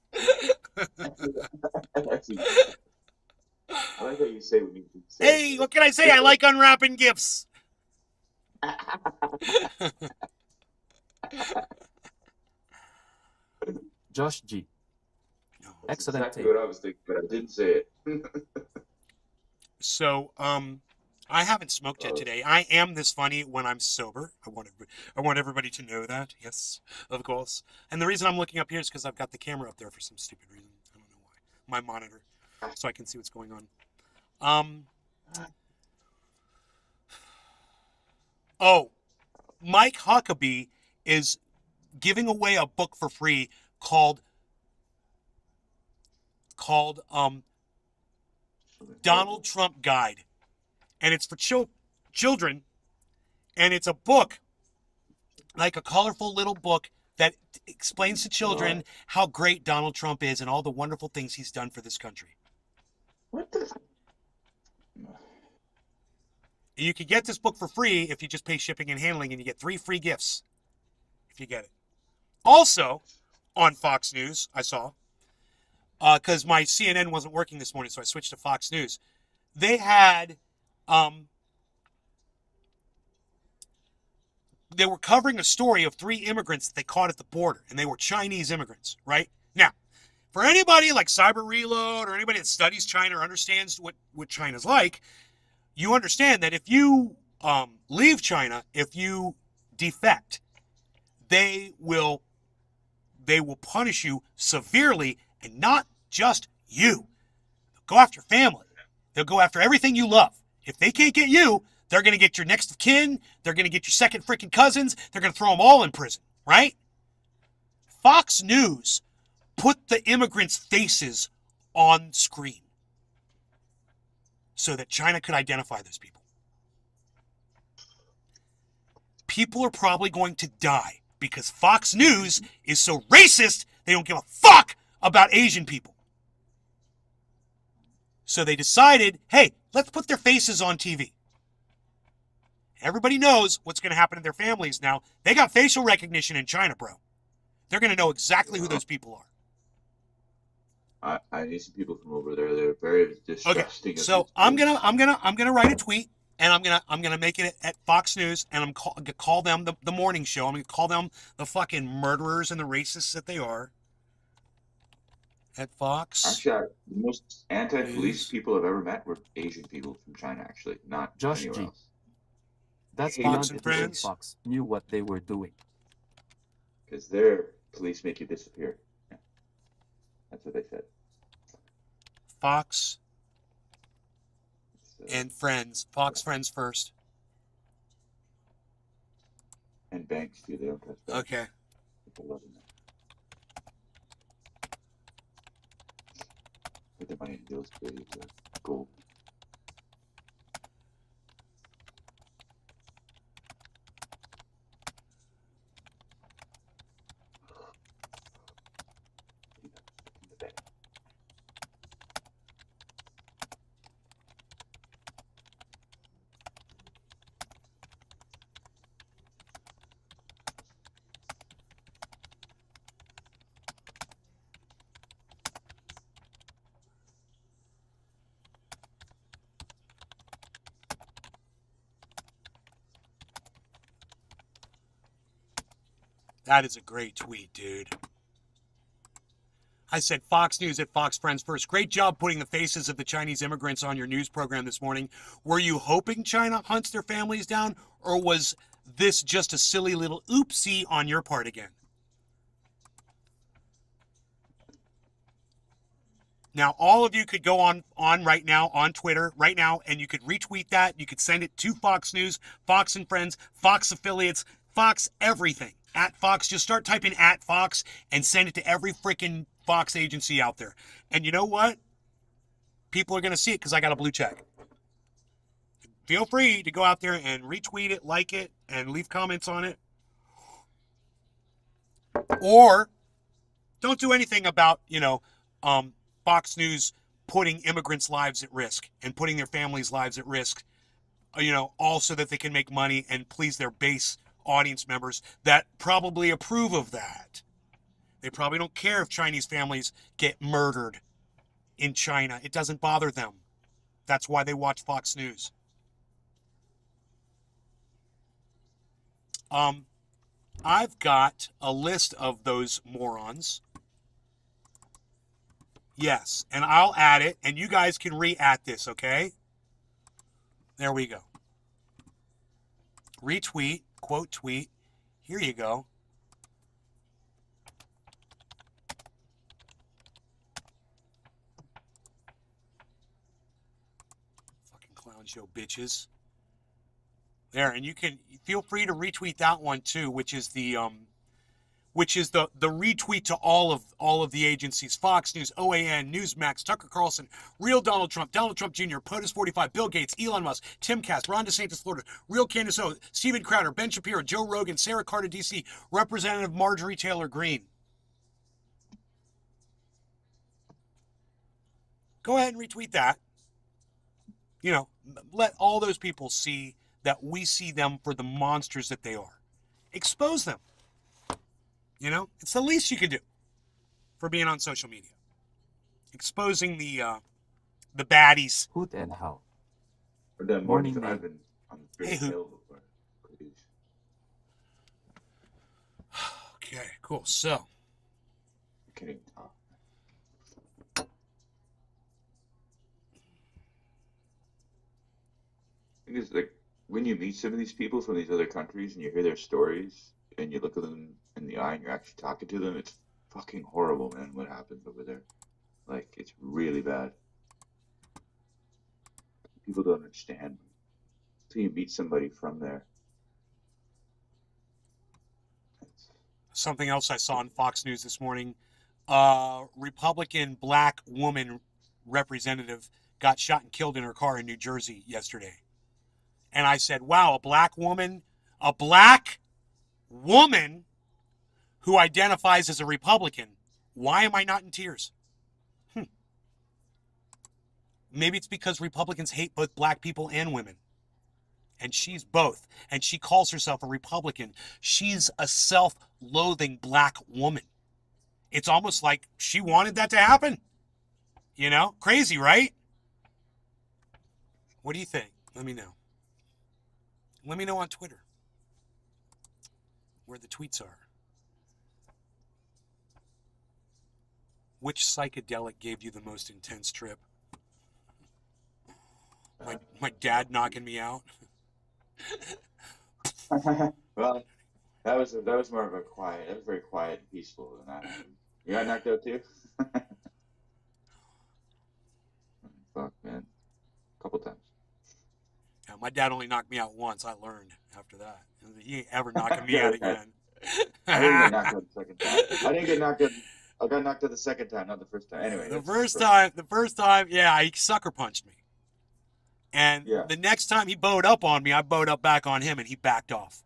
I like how you say what you say. Hey, what can I say? I like unwrapping gifts. Josh G. No. That's Excellent exactly take. what I was thinking, but I didn't say it. So, I haven't smoked yet today. I am this funny when I'm sober. I want everybody to know that. Yes, of course. And the reason I'm looking up here is because I've got the camera up there for some stupid reason. I don't know why. My monitor, so I can see what's going on. Oh, Mike Huckabee is giving away a book for free called Donald Trump Guide. And it's for children, and it's a book, like a colorful little book that explains to children how great Donald Trump is and all the wonderful things he's done for this country. What the? You could get this book for free if you just pay shipping and handling, and you get 3 free gifts if you get it. Also, on Fox News, I saw, because my CNN wasn't working this morning, so I switched to Fox News. They had... they were covering a story of 3 immigrants that they caught at the border, and they were Chinese immigrants, right? Now, for anybody like Cyber Reload or anybody that studies China or understands what China's like, you understand that if you leave China, if you defect, they will punish you severely, and not just you. They'll go after your family. They'll go after everything you love. If they can't get you, they're going to get your next of kin. They're going to get your second freaking cousins. They're going to throw them all in prison, right? Fox News put the immigrants' faces on screen so that China could identify those people. People are probably going to die because Fox News is so racist, they don't give a fuck about Asian people. So they decided, hey, let's put their faces on TV. Everybody knows what's going to happen to their families now. They got facial recognition in China, bro. They're going to know exactly who those people are. I need some people from over there. They're very disgusting. Okay, so I'm gonna write a tweet, and I'm gonna make it at Fox News, and I'm gonna call them the morning show. I'm gonna call them the fucking murderers and the racists that they are. At Fox. Actually, the most anti-police News. people I've ever met were Asian people from China. Actually, not Josh anywhere G. else. That's Hey, beyond Fox and it. Even Friends. Fox knew what they were doing. Because their police make you disappear. Yeah. That's what they said. Fox So, and Friends. Fox Friends first. and banks too. They don't touch banks. Okay. People love them. Put their money in those gold. That is a great tweet, dude. I said Fox News at Fox Friends First. Great job putting the faces of the Chinese immigrants on your news program this morning. Were you hoping China hunts their families down, or was this just a silly little oopsie on your part again? Now, all of you could go on right now, on Twitter, right now, and you could retweet that. You could send it to Fox News, Fox and Friends, Fox affiliates, Fox everything. At Fox, just start typing at Fox and send it to every freaking Fox agency out there. And you know what? People are going to see it because I got a blue check. Feel free to go out there and retweet it, like it, and leave comments on it. Or don't do anything about, Fox News putting immigrants' lives at risk and putting their families' lives at risk, all so that they can make money and please their base audience members that probably approve of that. They probably don't care if Chinese families get murdered in China. It doesn't bother them. That's why they watch Fox News. I've got a list of those morons. Yes, and I'll add it, and you guys can re-at this, okay? There we go. Retweet, quote tweet. Here you go. Fucking clown show bitches. There, and you can feel free to retweet that one too, which is the retweet to all of the agencies: Fox News, OAN, Newsmax, Tucker Carlson, Real Donald Trump Jr., POTUS 45, Bill Gates, Elon Musk, Tim Kass, Ron DeSantis, Florida, Real Candace O, Steven Crowder, Ben Shapiro, Joe Rogan, Sarah Carter, DC, Representative Marjorie Taylor Greene. Go ahead and retweet that. Let all those people see that we see them for the monsters that they are. Expose them. It's the least you can do for being on social media. Exposing the baddies. Hoot and how. Morning, Morning, I've been on the Hey, Great Hoot. Hill before. Please. Okay, cool. So, I can't even talk. I think it's like when you meet some of these people from these other countries and you hear their stories and you look at them in the eye and you're actually talking to them, it's fucking horrible, man, what happens over there. Like, it's really bad. People don't understand until you meet somebody from there. something else I saw on Fox News this morning. Republican black woman representative got shot and killed in her car in New Jersey yesterday. And I said, wow, a black woman who identifies as a Republican. Why am I not in tears? Maybe it's because Republicans hate both black people and women. And she's both. And she calls herself a Republican. She's a self-loathing black woman. It's almost like she wanted that to happen. You know? Crazy, right? What do you think? Let me know. Let me know on Twitter where the tweets are. Which psychedelic gave you the most intense trip? My dad knocking me out. Well, that was more of a quiet. That was very quiet and peaceful than that happened. You got knocked out too? Fuck, man. A couple times. Yeah, my dad only knocked me out once. I learned after that. He ain't ever knocking me out again. I didn't get knocked out the second time. I didn't get knocked out. I got knocked out the second time, not the first time. Anyway. The first time, yeah, he sucker punched me. And Yeah. the next time he bowed up on me, I bowed up back on him, and he backed off.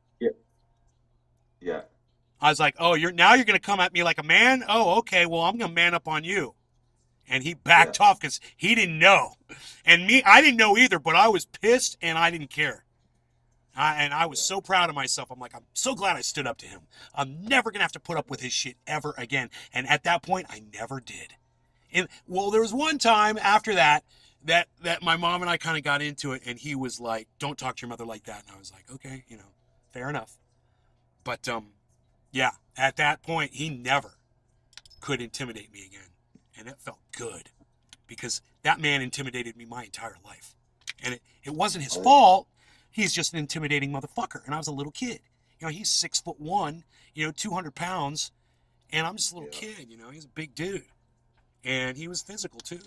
Yeah. I was like, "Oh, you're going to come at me like a man? Oh, okay. Well, I'm going to man up on you." And he backed off because he didn't know, and I didn't know either. But I was pissed, and I didn't care. And I was so proud of myself. I'm like, I'm so glad I stood up to him. I'm never going to have to put up with his shit ever again. And at that point, I never did. And well, there was one time after that my mom and I kind of got into it, and he was like, "Don't talk to your mother like that." And I was like, "Okay, fair enough." But Yeah, at that point, he never could intimidate me again. And it felt good because that man intimidated me my entire life. And it wasn't his fault. He's just an intimidating motherfucker. And I was a little kid. You know, he's 6'1", 200 pounds. And I'm just a little kid, he's a big dude. And he was physical too,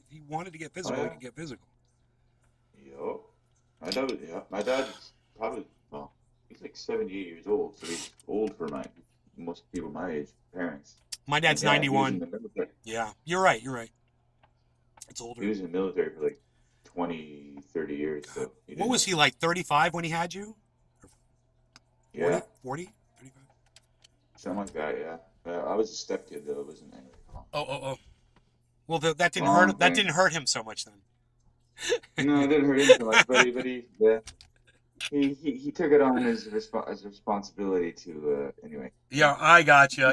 he wanted to get physical, he could get physical. Yo. My dad's probably, well, he's like 78 years old, so he's old for most people my age, parents. My dad's Yeah, he was in 91. the military. Yeah, you're right. It's older. He was in the military for like 20, 30 years. God. So what was he, like 35 when he had you? 40? Yeah. 40? 35? Something like that, yeah. I was a stepkid though. It wasn't anything wrong. Oh. Well, that didn't hurt. That didn't hurt him so much then. No, it didn't hurt him so much, but he took it on as responsibility to anyway. Yeah, I got you.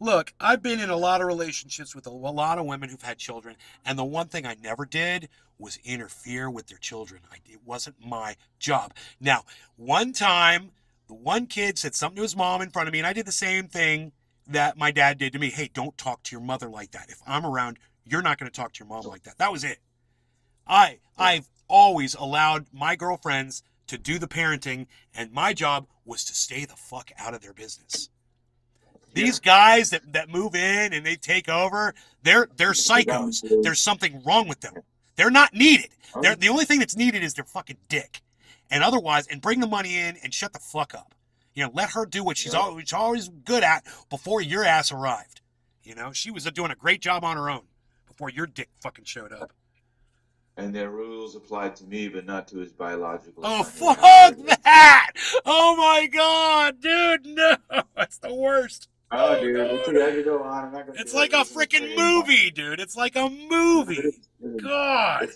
Look, I've been in a lot of relationships with a lot of women who've had children, and the one thing I never did was interfere with their children. It wasn't my job. Now, one time, the one kid said something to his mom in front of me, and I did the same thing that my dad did to me. Hey, don't talk to your mother like that. If I'm around, you're not going to talk to your mom like that. That was it. I've always allowed my girlfriends to do the parenting, and my job was to stay the fuck out of their business. These guys that move in and they take over, they're psychos. There's something wrong with them. They're not needed. The only thing that's needed is their fucking dick. And otherwise, and bring the money in and shut the fuck up. Let her do what she's always good at before your ass arrived. She was doing a great job on her own before your dick fucking showed up. And their rules applied to me, but not to his biological son. Oh, fuck that! Oh my god, dude, no! That's the worst. Oh, dude, it's like, go on. I'm not gonna it's like a freaking movie, dude. It's like a movie. God.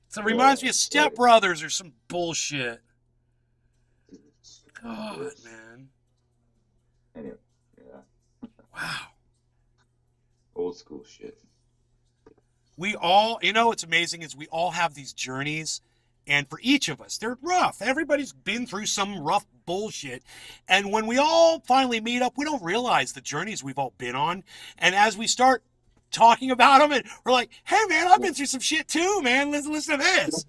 So it reminds me of Step Brothers or some bullshit. God, man. Anyway, yeah. Wow. Old school shit. We all, what's amazing is we all have these journeys, and for each of us, they're rough. Everybody's been through some rough bullshit. And when we all finally meet up, we don't realize the journeys we've all been on. And as we start talking about them, and we're like, hey, man, I've been through some shit too, man. Listen to this.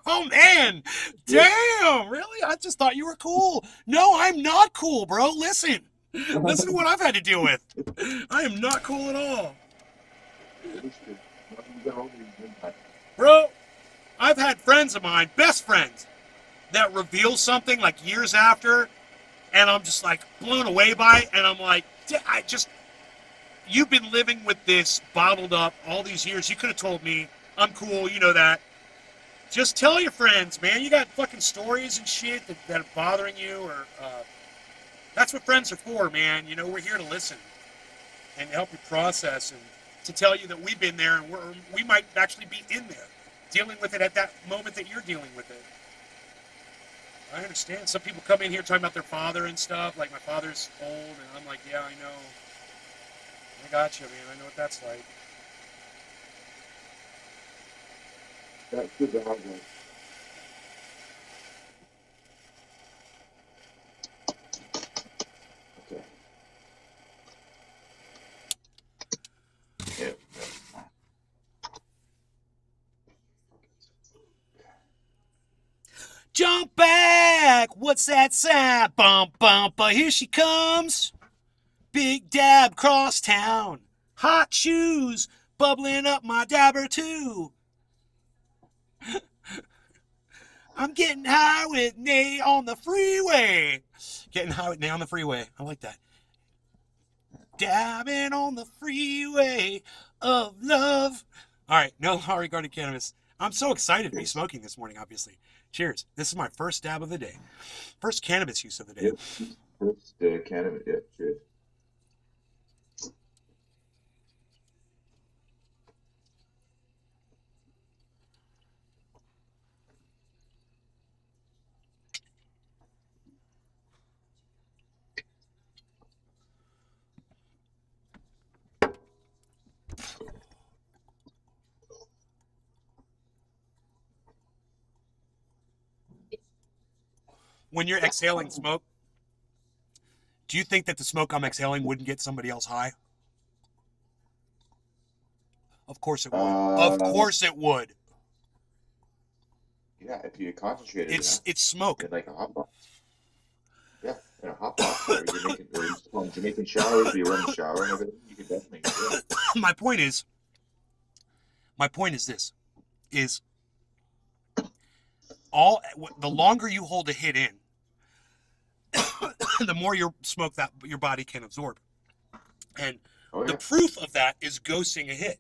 Oh, man. Damn, really? I just thought you were cool. No, I'm not cool, bro. Listen to what I've had to deal with. I am not cool at all. Bro, I've had friends of mine, best friends, that reveal something like years after, and I'm just like blown away by it, and I'm like, you've been living with this bottled up all these years. You could have told me, I'm cool, you know that. Just tell your friends, man. You got fucking stories and shit that are bothering you, or that's what friends are for, man. We're here to listen and help you process and to tell you that we've been there and we might actually be in there, dealing with it at that moment that you're dealing with it. I understand. Some people come in here talking about their father and stuff, like my father's old, and I'm like, yeah, I know. I got you, man. I know what that's like. That's good to have one. Okay. Yeah. Jump back! What's that sound? Bump, bump, here she comes. Big dab cross town. Hot shoes, bubbling up my dabber too. I'm getting high with Nay on the freeway. Getting high with Nay on the freeway. I like that. Dabbing on the freeway of love. All right, no law regarding cannabis. I'm so excited to be smoking this morning, obviously. Cheers. This is my first dab of the day. First cannabis use of the day. Yep. First cannabis, yeah, cheers. when you're exhaling smoke, do you think that the smoke I'm exhaling wouldn't get somebody else high? Of course it would. Of course it would. Yeah, if you concentrated enough, It's smoke. like a hot box. Yeah, in a hot box, or you're making, or you're making showers, where you run the shower and everything. You can definitely do it. My point is this: is the longer you hold a hit in, the more your smoke that your body can absorb. And the proof of that is ghosting a hit.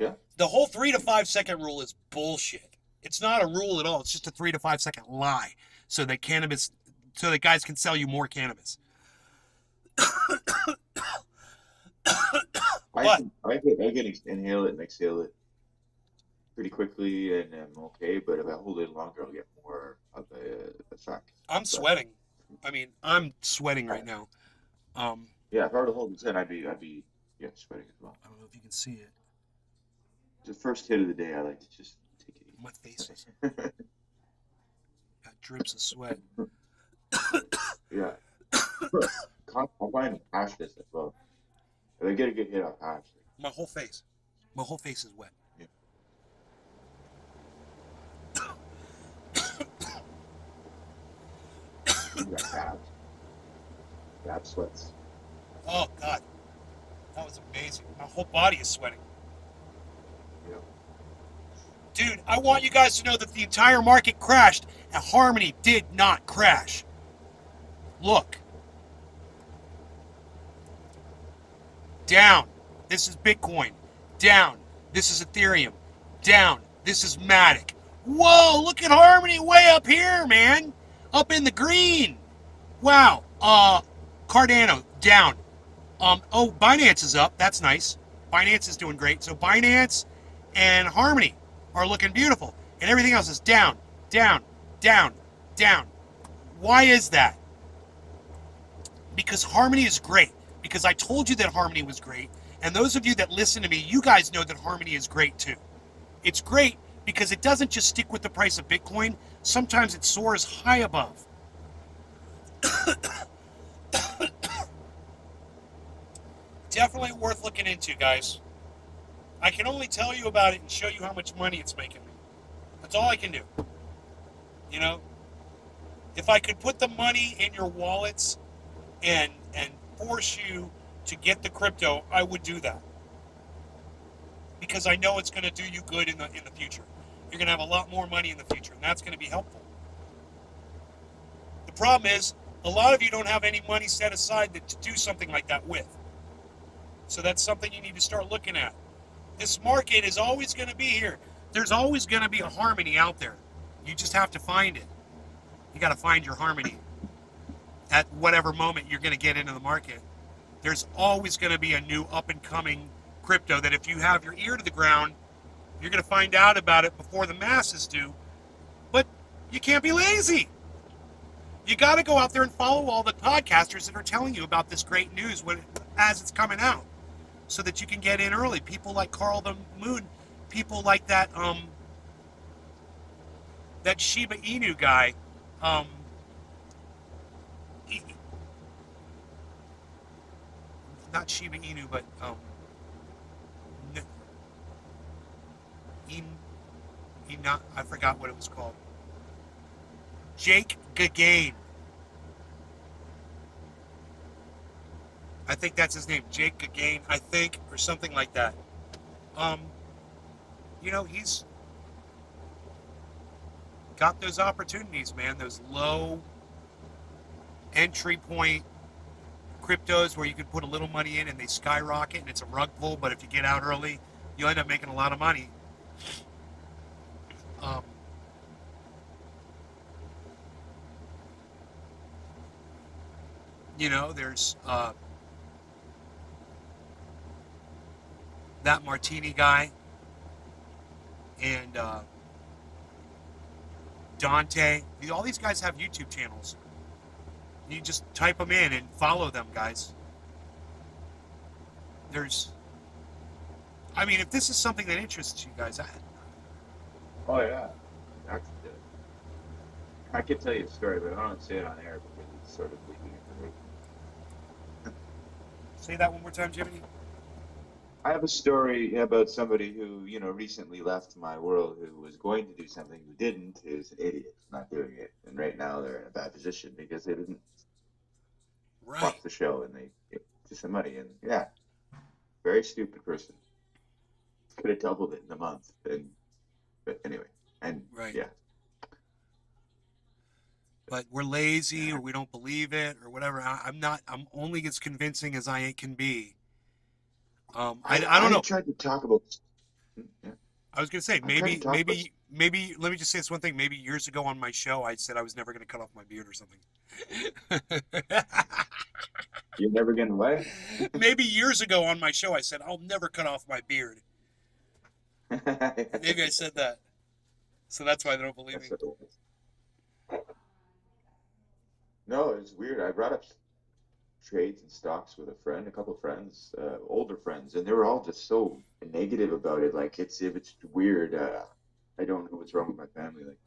Yeah. The whole 3 to 5 second rule is bullshit. It's not a rule at all. It's just a 3 to 5 second lie so that guys can sell you more cannabis. I can inhale it and exhale it pretty quickly, and I'm okay. But if I hold it longer, I'll get more of the effect. I'm sweating. I mean, I'm sweating right now. Yeah, if I were to hold this in, I'd be sweating as well. I don't know if you can see it. The first hit of the day, I like to just take it easy. My face is got drips of sweat. Yeah. I'm finding hash this as well. If I get a good hit off hash. My whole face is wet. Yeah. You got Dab sweats. Oh God, that was amazing. My whole body is sweating. Yeah. Dude, I want you guys to know that the entire market crashed and Harmony did not crash. Look. Down. This is Bitcoin. Down. This is Ethereum. Down. This is Matic. Whoa, look at Harmony way up here, man. Up in the green. Wow. Cardano, down. Binance is up. That's nice. Binance is doing great. So Binance and Harmony are looking beautiful. And everything else is down, down, down, down. Why is that? Because Harmony is great. Because I told you that Harmony was great. And those of you that listen to me, you guys know that Harmony is great too. It's great because it doesn't just stick with the price of Bitcoin. Sometimes it soars high above. Definitely worth looking into, guys. I can only tell you about it and show you how much money it's making me. That's all I can do. You know? If I could put the money in your wallets and force you to get the crypto, I would do that. Because I know it's going to do you good in the future. You're going to have a lot more money in the future, and that's going to be helpful. The problem is, a lot of you don't have any money set aside to do something like that with. So that's something you need to start looking at. This market is always going to be here. There's always going to be a Harmony out there. You just have to find it. You got to find your Harmony at whatever moment you're going to get into the market. There's always going to be a new up-and-coming crypto that if you have your ear to the ground, you're going to find out about it before the masses do. But you can't be lazy. You got to go out there and follow all the podcasters that are telling you about this great news as it's coming out, so that you can get in early. People like Carl the Moon, people like that Shiba Inu guy. Not Shiba Inu, but I forgot what it was called. Jake Gagain. I think that's his name, Jake Gagain, I think, or something like that. You know, he's got those opportunities, man, those low entry point cryptos where you can put a little money in and they skyrocket and it's a rug pull, but if you get out early, you'll end up making a lot of money. You know, there's that Martini guy and Dante. All these guys have YouTube channels. You just type them in and follow them, guys. I mean, if this is something that interests you guys, Oh yeah, that's I could tell you a story, but I don't say it on air because it's sort of leaking information. Say that one more time, Jimmy. I have a story about somebody who, recently left my world who was going to do something who didn't, who's an idiot, not doing it. And right now they're in a bad position because they didn't Right. watch the show and they get some money. And yeah, very stupid person. Could have doubled it in a month. But anyway, and Right. yeah. But we're lazy or we don't believe it or whatever. I'm only as convincing as I can be. I don't know. I tried to talk about. Yeah. I was gonna say I tried to talk about. maybe let me just say this one thing. Maybe years ago on my show I said I was never gonna cut off my beard or something. You're never getting away. Maybe years ago on my show I said I'll never cut off my beard. Maybe I said that. So that's why they don't believe me. That's what it was. No, it's weird. I brought up trades and stocks with a couple of friends, older friends, and they were all just so negative about it. Like it's weird. I don't know what's wrong with my family. Like,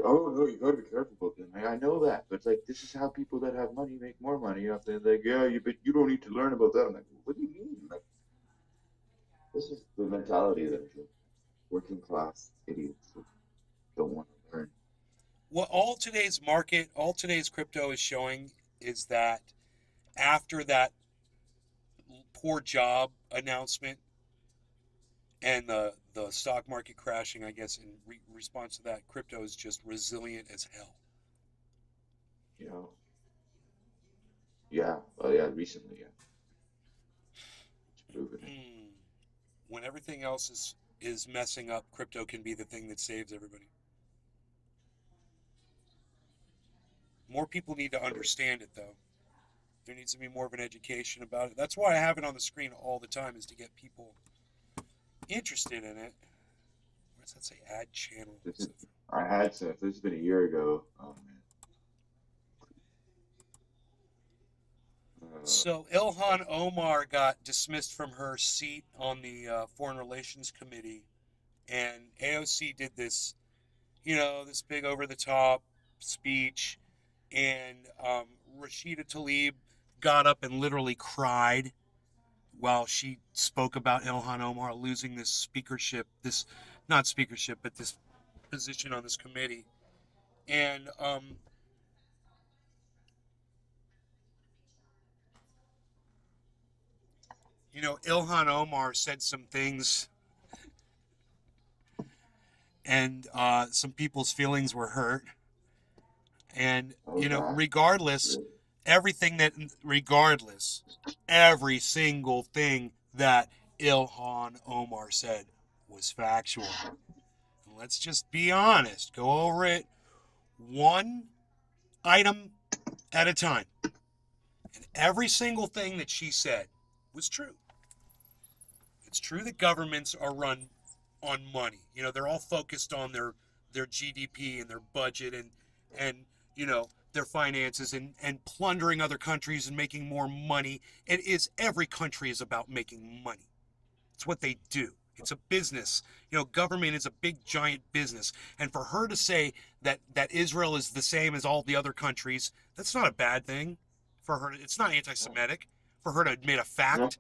oh no, you gotta be careful about them. I know that, but like this is how people that have money make more money. They're like, yeah, but you don't need to learn about that. I'm like, what do you mean? Like, this is the mentality that working class idiots don't want to learn. What all today's crypto is showing is that after that poor job announcement and the stock market crashing, I guess in response to that, crypto is just resilient as hell. Yeah. Oh yeah, recently, yeah. It's proven it. When everything else is messing up, crypto can be the thing that saves everybody. More people need to understand it, though. There needs to be more of an education about it. That's why I have it on the screen all the time, is to get people interested in it. Where does that say add channel? I had some. This has been a year ago. Oh man. So Illhan Omar got dismissed from her seat on the Foreign Relations Committee, and AOC did this, this big over-the-top speech, and Rashida Tlaib got up and literally cried while she spoke about Illhan Omar losing this position on this committee. And Illhan Omar said some things, and some people's feelings were hurt. And regardless, every single thing that Illhan Omar said was factual. And let's just be honest. Go over it one item at a time. And every single thing that she said was true. It's true that governments are run on money. They're all focused on their GDP and their budget and their finances and plundering other countries and making more money. Every country is about making money. It's what they do. It's a business. Government is a big, giant business. And for her to say that Israel is the same as all the other countries, that's not a bad thing for her. It's not anti-Semitic for her to admit a fact.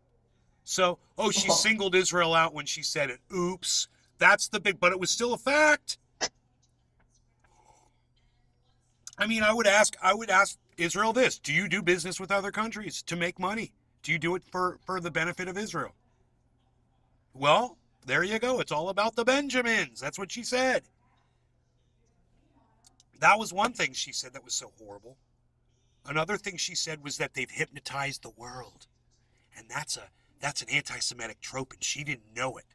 So, she singled Israel out when she said it. Oops. That's but it was still a fact. I mean, I would ask Israel this: do you do business with other countries to make money? Do you do it for the benefit of Israel? Well, there you go. It's all about the Benjamins. That's what she said. That was one thing she said that was so horrible. Another thing she said was that they've hypnotized the world. And that's an anti-Semitic trope, and she didn't know it.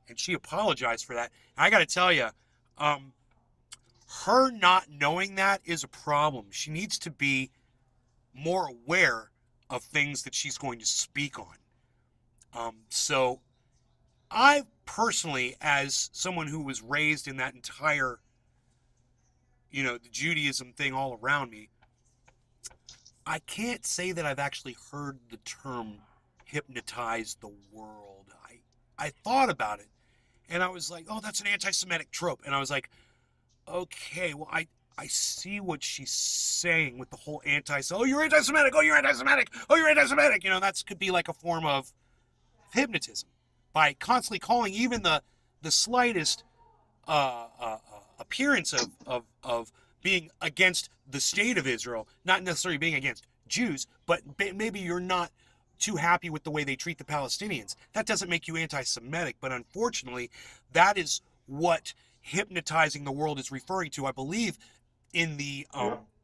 And she apologized for that. I got to tell you, her not knowing that is a problem. She needs to be more aware of things that she's going to speak on. So I personally, as someone who was raised in that entire, the Judaism thing all around me, I can't say that I've actually heard the term hypnotize the world. I thought about it, and I was like, oh, that's an anti-Semitic trope. And I was like, okay, well, I see what she's saying with the whole oh, you're anti-Semitic, oh, you're anti-Semitic, oh, you're anti-Semitic. That could be like a form of hypnotism by constantly calling even the slightest appearance of being against the state of Israel, not necessarily being against Jews, but maybe you're not too happy with the way they treat the Palestinians. That doesn't make you anti-Semitic, but unfortunately, that is what hypnotizing the world is referring to. I believe in the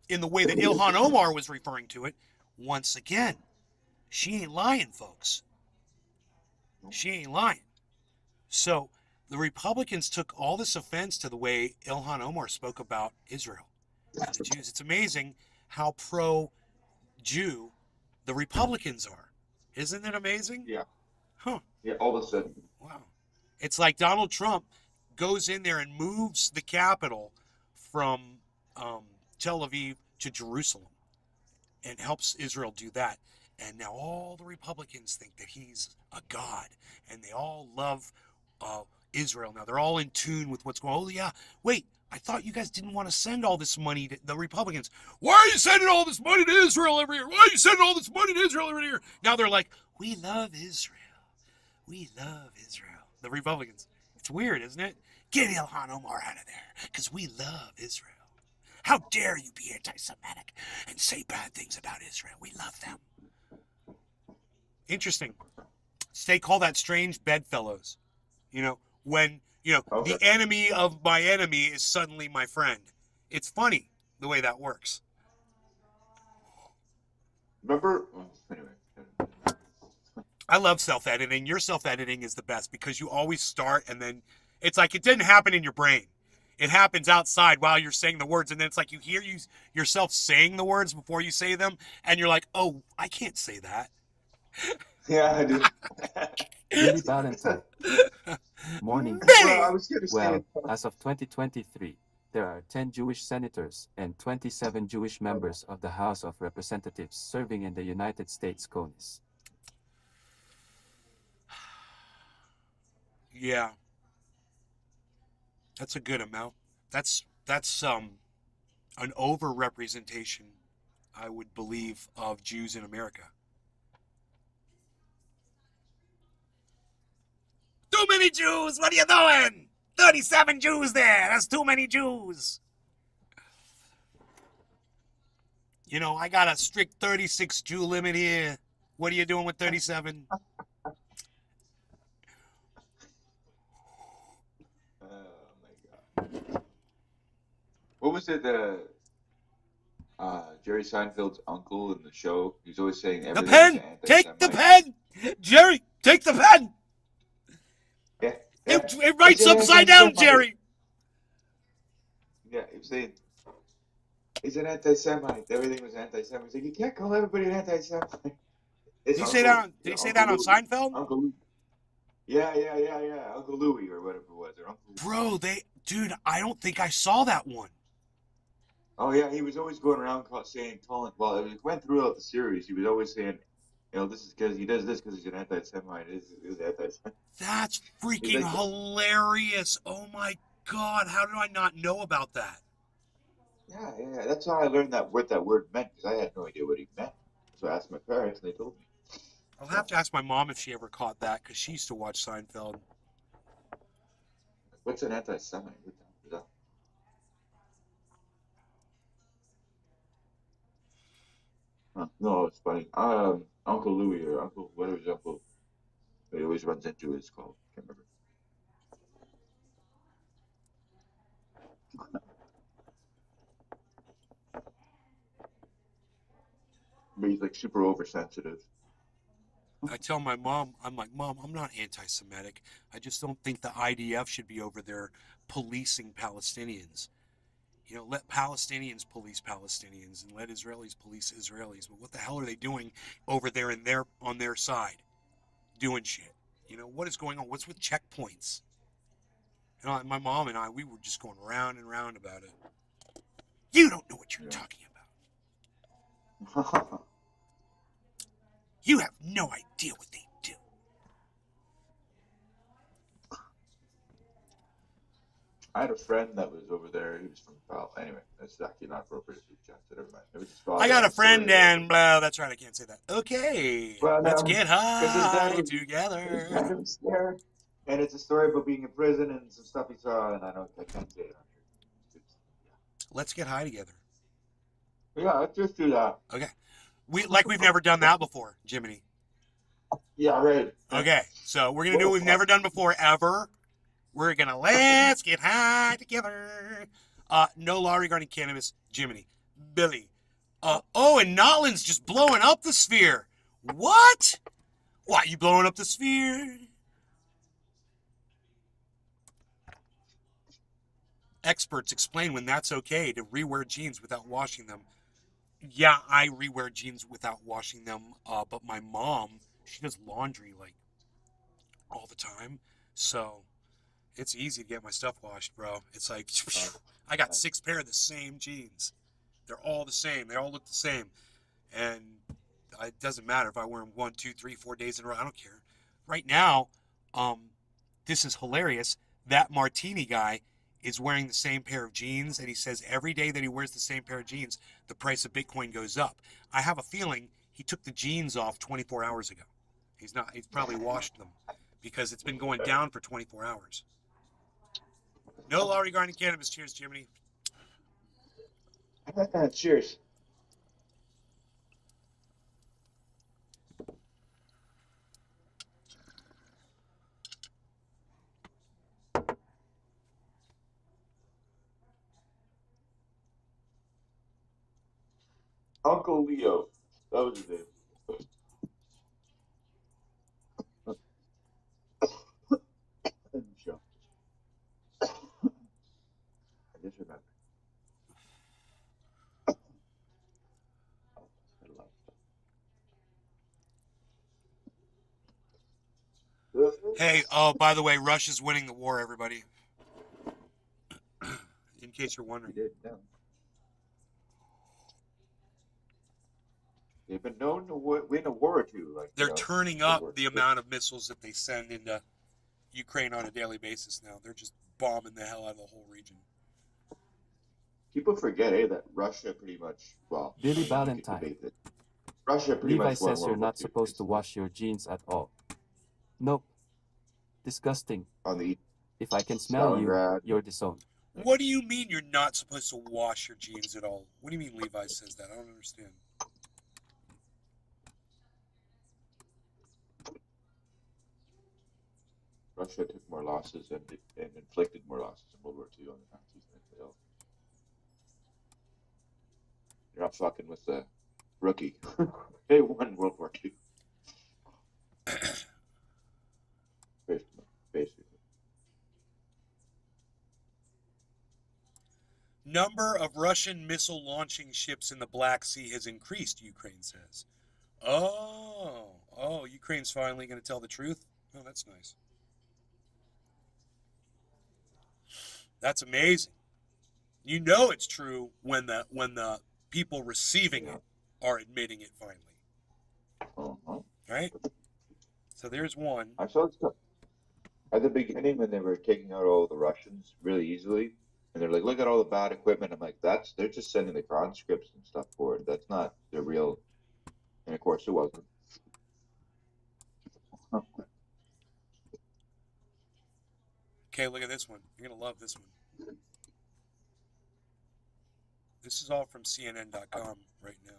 way that Illhan Omar was referring to it. Once again, she ain't lying, folks. She ain't lying. So the Republicans took all this offense to the way Ilhan Omar spoke about Israel and the Jews. It's amazing how pro-Jew the Republicans are. Isn't it amazing? Yeah. Huh. Yeah, all of a sudden. Wow. It's like Donald Trump goes in there and moves the capital from Tel Aviv to Jerusalem and helps Israel do that. And now all the Republicans think that he's a god, and they all love Israel. Now they're all in tune with what's going on. Oh, yeah. Wait, I thought you guys didn't want to send all this money to the Republicans. Why are you sending all this money to Israel every year? Why are you sending all this money to Israel every year? Now they're like, we love Israel. We love Israel. The Republicans. It's weird, isn't it? Get Ilhan Omar out of there, because we love Israel. How dare you be anti-Semitic and say bad things about Israel? We love them. Interesting. They call that strange bedfellows. When, Okay. the enemy of my enemy is suddenly my friend. It's funny the way that works. Remember? Well, anyway. I love self-editing. Your self-editing is the best because you always start and then it's like it didn't happen in your brain. It happens outside while you're saying the words, and then it's like you hear yourself saying the words before you say them, and you're like, oh, I can't say that. Yeah, I do. Billy Valentine. Morning. Well, I was going to say, Well, as of 2023, there are 10 Jewish senators and 27 Jewish members of the House of Representatives serving in the United States Congress. Yeah. That's a good amount. That's an overrepresentation, I would believe, of Jews in America. Too many Jews! What are you doing? 37 Jews there! That's too many Jews! I got a strict 36 Jew limit here. What are you doing with 37? oh my God. What was it? Jerry Seinfeld's uncle in the show. He's always saying The everything pen! is anti-Semite. Take the pen! Jerry, take the pen! Yeah. It writes It's upside down, anti-Semite. Jerry! Yeah, he was saying he's an anti-Semite. Everything was anti-Semite. He's like, you can't call everybody an anti-Semite. Did he say that on Louis. Seinfeld? Uncle Louis. Yeah. Uncle Louis or whatever it was. Or Uncle Bro, dude, I don't think I saw that one. Oh yeah, he was always going around calling. Well, it went throughout the series. He was always saying, this is because he does this because he's an anti-Semite. He's anti-Semite. That's freaking hilarious. Oh my God, how did I not know about that? Yeah. That's how I learned what that word meant because I had no idea what he meant. So I asked my parents, and they told me. I'll have to ask my mom if she ever caught that because she used to watch Seinfeld. What's an anti-Semite? What the hell is that? Huh. No, it's funny. Uncle Louis or Uncle whatever his uncle he always runs into is called. Can't remember. But he's like super oversensitive. I tell my mom, I'm like, Mom, I'm not anti-Semitic. I just don't think the IDF should be over there policing Palestinians. Let Palestinians police Palestinians and let Israelis police Israelis. But what the hell are they doing over there on their side? Doing shit. What is going on? What's with checkpoints? My mom and I, we were just going round and round about it. You don't know what you're talking about. You have no idea what they do. I had a friend that was over there. He was from anyway, that's actually not appropriate to chat. So never mind. It was his father. I got a friend story about- and blah. That's right. I can't say that. Okay, Well, let's no, get 'cause his dad high was- together. His dad was there, and it's a story about being in prison and some stuff he saw, and I can't say it on here. Let's get high together. Yeah, let's just do that. Okay. We've never done that before, Jiminy. Yeah, right. Okay, so we're gonna do what we've never done before ever. We're gonna let's get high together. No law regarding cannabis, Jiminy, Billy. Oh, and Notland's just blowing up the sphere. What? Why you blowing up the sphere? Experts explain when that's okay to rewear jeans without washing them. Yeah, I rewear jeans without washing them, but my mom, she does laundry like all the time, so it's easy to get my stuff washed, bro. It's like I got 6 pair of the same jeans. They're all the same. They all look the same, and it doesn't matter if I wear them 1, 2, 3, 4 days in a row. I don't care. Right now, this is hilarious. That Martini guy is wearing the same pair of jeans, and he says every day that he wears the same pair of jeans, the price of Bitcoin goes up. I have a feeling he took the jeans off 24 hours ago. He's probably washed them because it's been going down for 24 hours. No law regarding cannabis. Cheers, Jiminy. Cheers. Uncle Leo. That was his name. Sure. I just remember. Hey, oh, by the way, Russia's winning the war, everybody. In case you're wondering. He did, yeah. They've been known to win a war or two. Like They're turning World up War the II. amount of missiles that they send into Ukraine on a daily basis now. They're just bombing the hell out of the whole region. People forget, that Russia pretty much, well, Billy you can Valentine. debate it. Russia pretty Levi much won says World you're War not II, supposed to basically. wash your jeans at all. Nope. Disgusting. On the If I can smell you, Stalingrad. you're disowned. What do you mean you're not supposed to wash your jeans at all? What do you mean Levi says that? I don't understand. Russia took more losses and inflicted more losses in World War II on the Nazis than anybody else. You're not fucking with the rookie. They won World War II. Basically. Number of Russian missile launching ships in the Black Sea has increased, Ukraine says. Oh, Ukraine's finally going to tell the truth? Oh, that's nice. That's amazing. You know it's true when the people receiving it are admitting it finally. Uh-huh. Right? So there's one. I saw stuff at the beginning when they were taking out all the Russians really easily, and they're like, "Look at all the bad equipment." I'm like, they're just sending the conscripts and stuff forward. That's not the real." And of course, it wasn't. Okay, look at this one. You're going to love this one. This is all from CNN.com right now.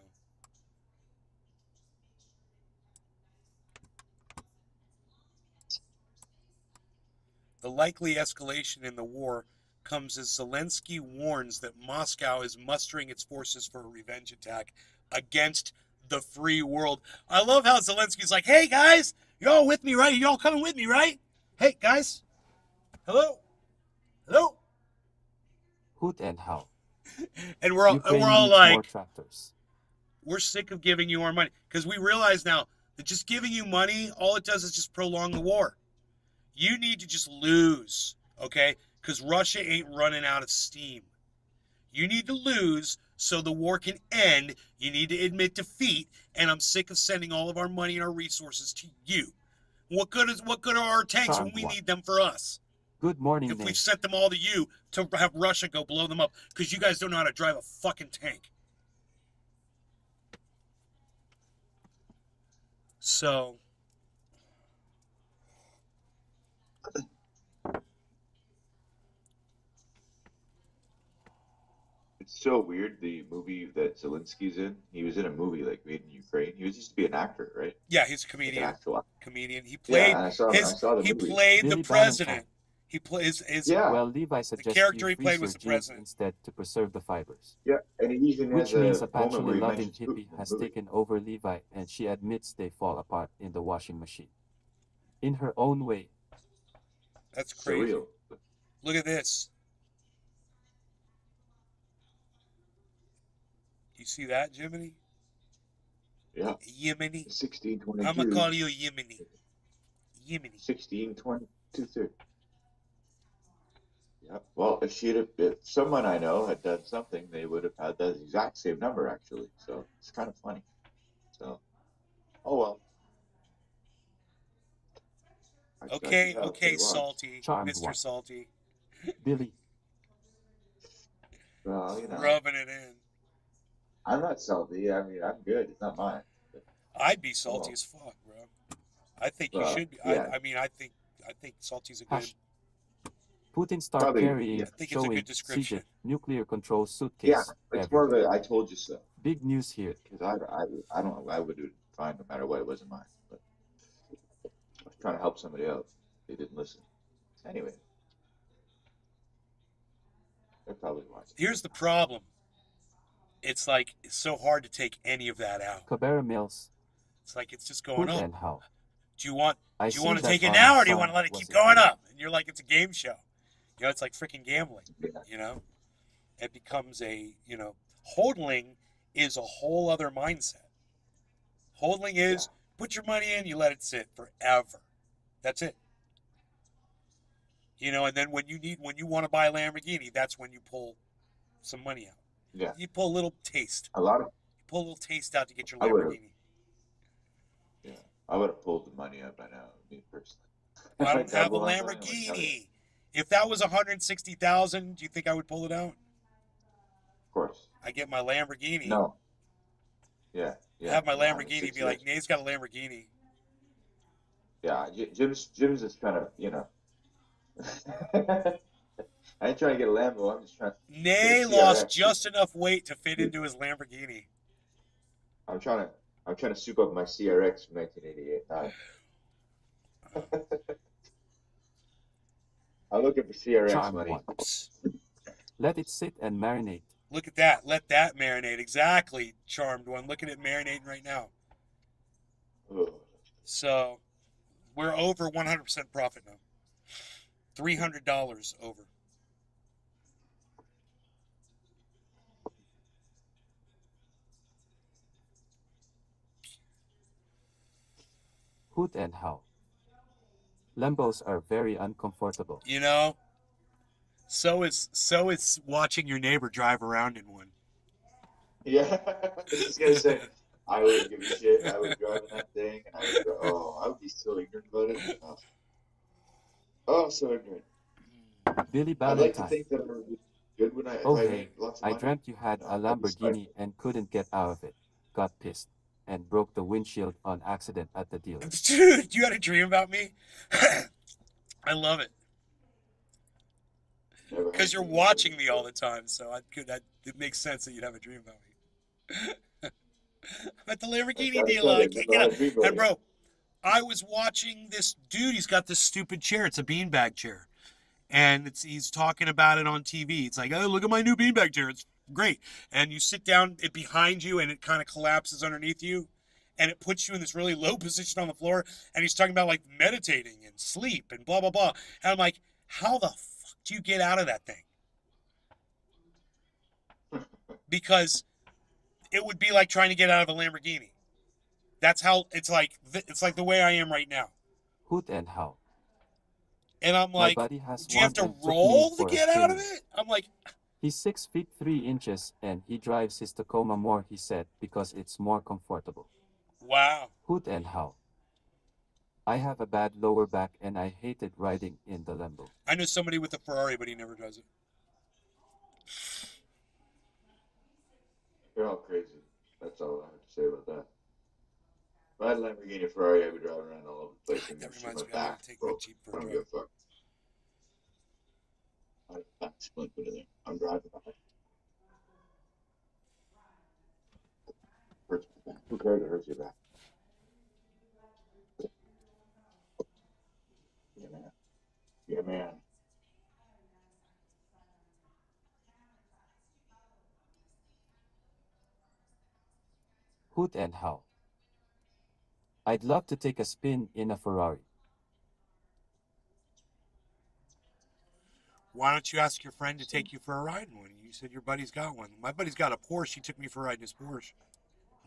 The likely escalation in the war comes as Zelensky warns that Moscow is mustering its forces for a revenge attack against the free world. I love how Zelensky's like, "Hey guys, you all with me, right? You all coming with me, right? Hey guys, hello, hello." Hoot and how. And we're all Ukraine like, needs more tractors. we're sick of giving you our money because we realize now that just giving you money, all it does is just prolong the war. You need to just lose, okay? Because Russia ain't running out of steam. You need to lose so the war can end. You need to admit defeat, and I'm sick of sending all of our money and our resources to you. What good are our tanks when we need them for us? Good morning, if Nate. we've sent them all to you to have Russia go blow them up because you guys don't know how to drive a fucking tank. So, It's so weird. The movie that Zelensky's in, he was in a movie like made in Ukraine. He was used to be an actor, right? yeah, he's a Like an comedian. actual. Comedian. He Yeah, played and I saw the he movie. played the Billy president. Valentine. He plays his Yeah, Well, Levi the suggests character you he freeze played your was the genes president. instead to preserve the fibers. yeah, and he even Which has means a a moment where he passionately loving mentions Putin hippie in the has movie. taken over Levi and she admits they fall apart in the washing machine. In her own way. That's crazy. Surreal. Look at this. You see that, Jiminy? Yeah, Yemeni. I'm 1622. gonna call you a Yemeni. Yemeni. 1622. Yeah. Well, if someone I know had done something, they would have had that exact same number actually. So it's kind of funny. So, oh well. Okay, Yeah, okay, watch. Salty, Charmed Mr. one. Salty, Billy. Well, rubbing it in. I'm not salty. I mean, I'm good. It's not mine. But, I'd be salty well. as fuck, bro. I think you should be. Yeah. I mean, I think Salty's a good. Hash. Putin start Probably, carrying, yeah. I think it's a showing good description. seated nuclear control suitcase. Yeah, it's more of everywhere. a I told you so. Big news here. Because I don't I would do it fine no matter what. It wasn't mine. But I was trying to help somebody else. They didn't listen. Anyway, they're probably watching. Here's the problem. It's like it's so hard to take any of that out. Cabrera Mills. It's like it's just going Who up. and how? Do you want I to see take that it on now, or do you song want to let it was keep a going deal. up? And you're like, it's a game show. You know, it's like freaking gambling. Yeah. You know, it becomes hodling is a whole other mindset. Hodling is put your money in, you let it sit forever. That's it. You know, and then when you want to buy a Lamborghini, that's when you pull some money out. Yeah. You pull a little taste. A lot of You pull a little taste out to get your I would've- Lamborghini. yeah. I would have pulled the money up by now, me personally. I don't have a Double my money, I'm gonna tell you. Lamborghini. If that was 160,000, do you think I would pull it out? Of course. I get my Lamborghini. No. Yeah. Yeah. Have my no, Lamborghini. Be like, 160. Nate's got a Lamborghini. Yeah. Jim's is kind of I ain't trying to get a Lambo. I'm just trying. Nay Get a lost CRX. just enough weight to fit into his Lamborghini. I'm trying to soup up my CRX from 1988. I'm looking for CRX Charmed money. one. Let it sit and marinate. Look at that. Let that marinate. Exactly, Charmed one. Look at it marinating right now. Ugh. So we're over 100% profit now. $300 over. Who and how? Lambos are very uncomfortable. You know, so is watching your neighbor drive around in one. Yeah, I was just gonna say, I wouldn't give a shit. I would drive in that thing, and I would be so ignorant about it. Oh, so ignorant. Billy I'd like to Valentine. think that I'm good when Oh if I hey, make lots of I money. dreamt you had a I'd be Lamborghini and couldn't get out of it. Got pissed and broke the windshield on accident at the dealer. Dude, you had a dream about me? I love it. Never had Because you're dreams watching about me it. all the time, so it makes sense that you'd have a dream about me. I'm at the Lamborghini That's dealer. funny, I I've can't never get had out. a dream about And it. bro, I was watching this dude. He's got this stupid chair. It's a beanbag chair, and he's talking about it on TV. It's like, oh, look at my new beanbag chair. It's great. And you sit down, it behind you, and it kind of collapses underneath you, and it puts you in this really low position on the floor. And he's talking about like meditating and sleep and blah blah blah. And I'm like, how the fuck do you get out of that thing? Because it would be like trying to get out of a Lamborghini. That's how it's like the way I am right now. Who and how? And I'm My like, buddy has do you have one to and took me roll to for a get out of spin. it? I'm like, He's 6 feet 3 inches and he drives his Tacoma more, he said, because it's more comfortable. wow. Who and how? I have a bad lower back and I hated riding in the Lambo. I know somebody with a Ferrari, but he never does it. You're all crazy. That's all I have to say about that. If I had a Lamborghini or Ferrari, I'd be driving around all over the place and That shit reminds my me, I want back to take my broke. Jeep I for a don't drive. give a fuck. I have a back splint put in there. I'm driving back. Hurts my back. Who cares? It hurts your back. Yeah, man. Yeah, man. Hoot and how. I'd love to take a spin in a Ferrari. Why don't you ask your friend to take you for a ride in one? You said your buddy's got one. My buddy's got a Porsche. He took me for a ride in his Porsche.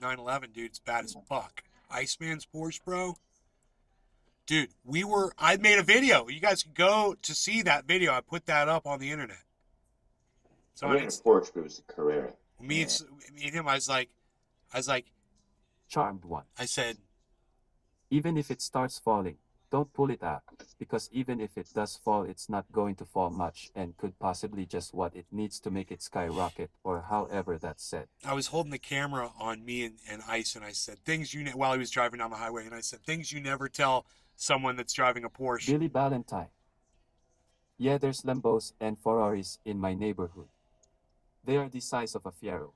911, dude. It's bad as fuck. Iceman's Porsche, bro. Dude, I made a video. You guys can go to see that video. I put that up on the internet. I ran a Porsche, but it was the Carrera. Me and him, I was like, Charmed one. I said, Even if it starts falling, don't pull it out, because even if it does fall, it's not going to fall much and could possibly just what it needs to make it skyrocket, or however that's said. I was holding the camera on me and Ice, and I said, while he was driving down the highway, and I said, things you never tell someone that's driving a Porsche. Billy Valentine. Yeah, there's Lambos and Ferraris in my neighborhood. They are the size of a Fiero.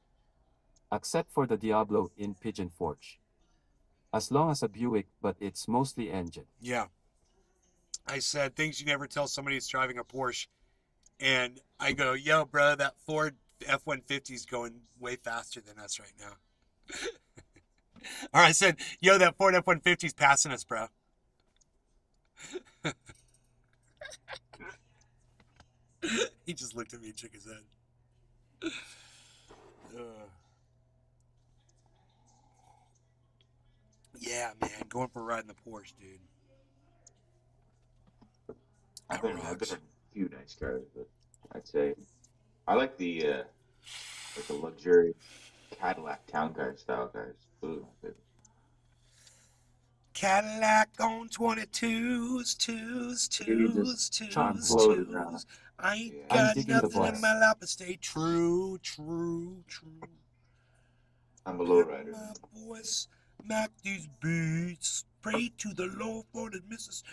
Except for the Diablo in Pigeon Forge. As long as a Buick, but it's mostly engine. Yeah. I said, things you never tell somebody that's driving a Porsche. And I go, yo, bro, that Ford F-150 is going way faster than us right now. Or I said, yo, that Ford F-150 is passing us, bro. He just looked at me and shook his head. Yeah, man, going for a ride in the Porsche, dude. I've been in a few nice cars, but I'd say I like the luxurious Cadillac town car style cars. Those are my favorite. Cadillac on 22s, Charm floating around. twos. I ain't Yeah. I'm got digging the nothing in voice. my lap but stay true. I'm a lowrider. My voice, Mac these beats. Pray to the Lord for the Mississippi.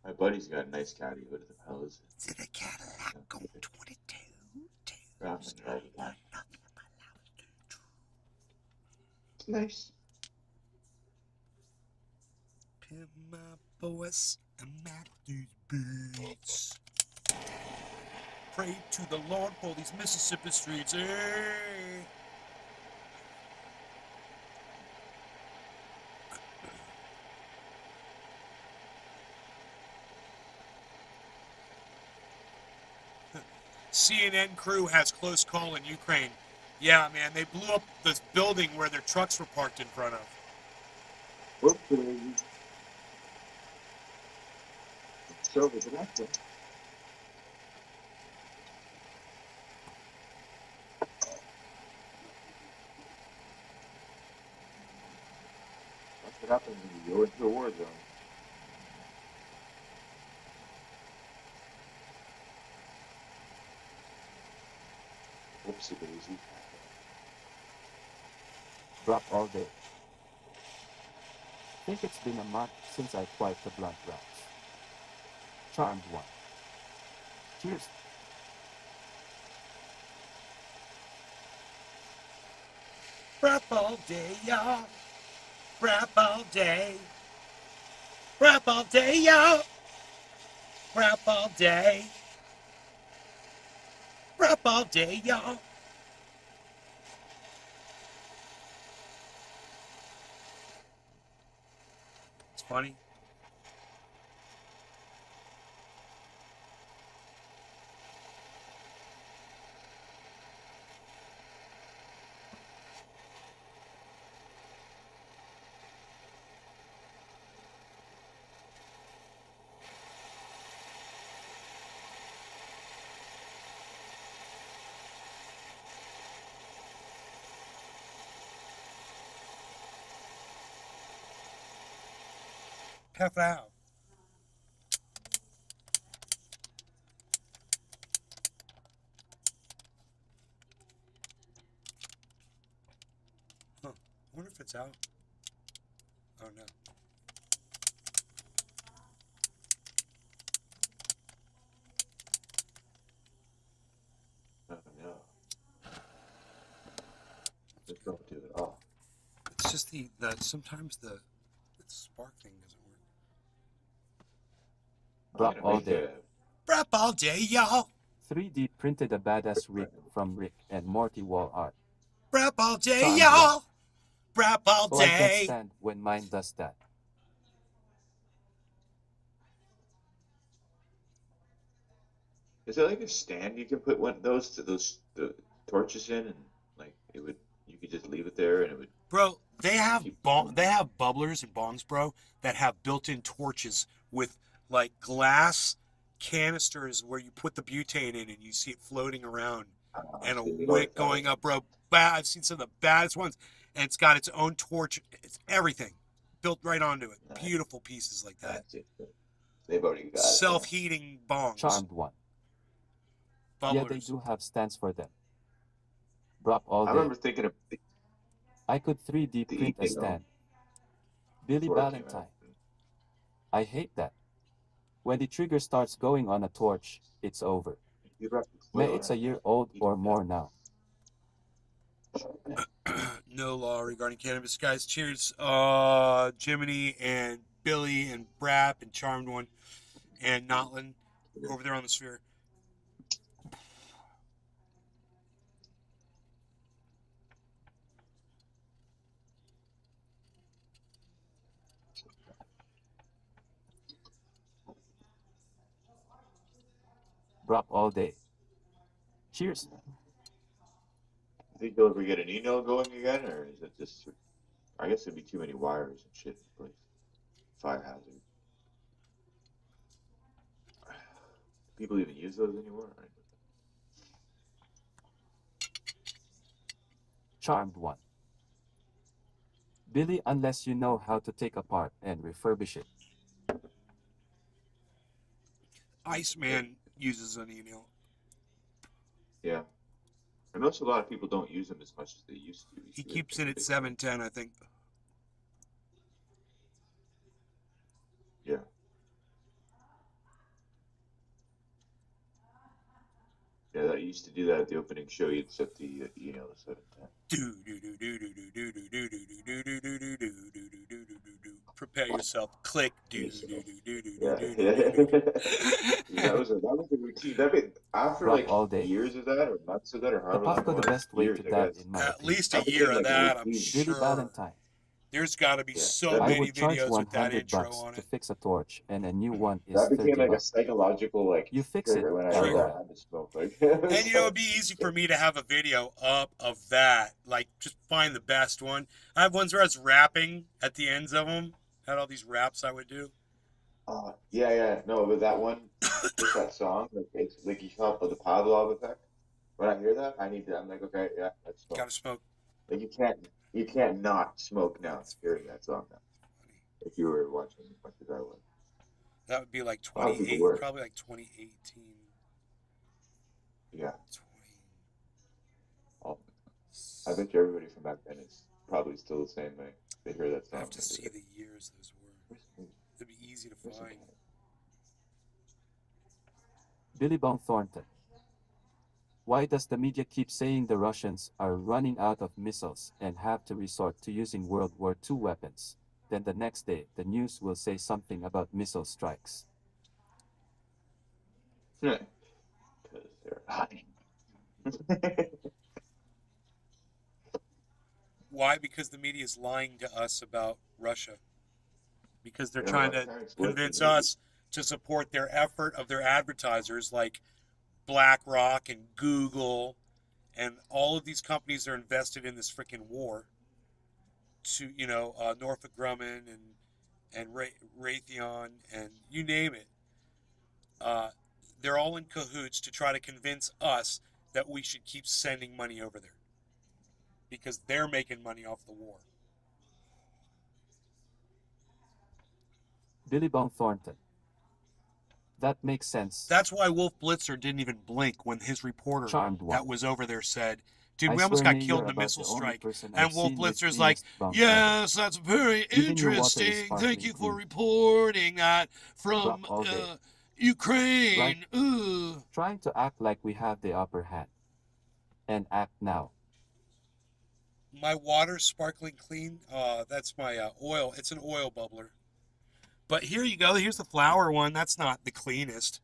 My buddy's got a nice caddy. What the hell is it? Is it a Cadillac on 22 twos? Right. I got nothing in my lap but stay true. It's nice. Pimp my voice and Mac these beats. Pray to the Lord for these Mississippi streets. Hey. CNN crew has close call in Ukraine. Yeah, man, they blew up this building where their trucks were parked in front of. Whoops. So the director. That's what happens when you go into a war zone. Whoopsie daisy. Drop all day. Think it's been a month since I swiped the blunt routes. Charmed one. Cheers. Rap all day, y'all. Rap all day. Rap all day, y'all. Rap all day. Rap all day, y'all. It's funny. Kafau. Huh. I wonder if it's out. Oh no. Oh no. Just don't do it all. It's just the sometimes the spark thing doesn't work. Drop Can't all make day. Rap all day, y'all. 3D printed a badass rig from Rick and Morty wall art. Rap all day, Charmed y'all. Rap all Oh, I can't day. stand when mine does that. Is there like a stand you can put one of those to the torches in, and like you could just leave it there and it would Bro, they have keep they have bubblers and bongs, bro, that have built-in torches with like glass canisters where you put the butane in and you see it floating around and a wick going up, bro. I've seen some of the baddest ones, and it's got its own torch. It's everything built right onto it. Nice. Beautiful pieces like that. That's it. They've already got it. Self-heating bongs, Charmed one. bubblers. Yeah, they do have stands for them. Drop all I day. remember thinking of I could 3D the print a email stand. Billy before it came Valentine. out. I hate that. When the trigger starts going on a torch, it's over. You wrap the May foil it's a around year it. old or more now. No law regarding cannabis, guys. Cheers, Jiminy and Billy and Brap and Charmed One and Notlin over there on the sphere. Drop all day. Cheers. Think you'll ever get an email going again, or is it just? I guess there'd be too many wires and shit in the place. Fire hazard. People even use those anymore? Charmed one. Billy, unless you know how to take apart and refurbish it. Iceman uses an email. Yeah. I notice a lot of people don't use them as much as they used to. He keeps it at 710, I think. Yeah. Yeah, that used to do that at the opening show. You'd set the email to 710. Prepare yourself. Click. Yeah. That was a routine. After Drop like all day. years of that, or months of that, or The however long it Paco the was, best way years, to I dab, guess. in my At opinion. least a That year became of like a that, I'm routine. Billy sure. Valentine. There's got to be Yeah. so That I many would charge videos with that $100 intro on to it. fix a torch, and a new one is That became 30 like a bucks. psychological You fix it, trigger when I and heard Trigger. that. I had to smoke like. And you know, it'd be easy for me to have a video up of that. Like, just find the best one. I have ones where I was rapping at the ends of them. Had all these raps I would do. Yeah. No, but that one, just that song, like it's like you come up with the Pavlov effect. When I hear that, I'm like, okay, yeah, let's smoke. Gotta smoke. Like you can't not smoke now hearing that song now. If you were watching as much as I was. That would be like A lot of people 28, were. probably like 2018. Yeah. 20. I bet you everybody from back then is probably still the same way. They hear that I song. have to see the years those were. It'd be easy to find. Billy Bong Thornton. Why does the media keep saying the Russians are running out of missiles and have to resort to using World War II weapons? Then the next day, the news will say something about missile strikes. Because they're hiding. Why? Because the media is lying to us about Russia. Because they're Yeah, trying my to parents worked in convince the Navy. us to support their effort of their advertisers like BlackRock and Google and all of these companies are invested in this freaking war to, Northrop Grumman and Raytheon and you name it. They're all in cahoots to try to convince us that we should keep sending money over there because they're making money off the war. Billy Bong Thornton. That makes sense. That's why Wolf Blitzer didn't even blink when his reporter Charmed one. that was over there said, dude, I we almost swear, got May, killed you're in a about missile the only strike. person And I've Wolf seen with Blitzer's like, cleanest bong yes, that's very Even your water is interesting. Thank sparkling you for clean. reporting that from Drop all day. Ukraine. Trying to act like we have the upper hand. And act now. My water's sparkling clean. That's my oil. It's an oil bubbler. But here you go. Here's the flower one. That's not the cleanest.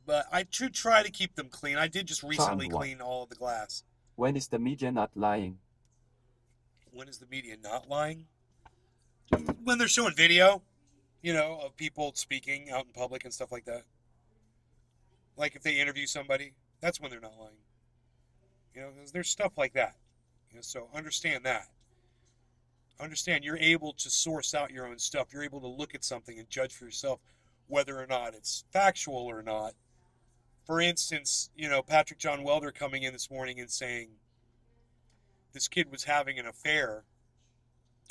But I should try to keep them clean. I did just recently Charmed one. clean all of the glass. When is the media not lying? When is the media not lying? When they're showing video, you know, of people speaking out in public and stuff like that. Like if they interview somebody, that's when they're not lying. You know, there's stuff like that. You know, so understand that. Understand you're able to source out your own stuff. You're able to look at something and judge for yourself whether or not it's factual or not. For instance, you know, Patrick John Welder coming in this morning and saying this kid was having an affair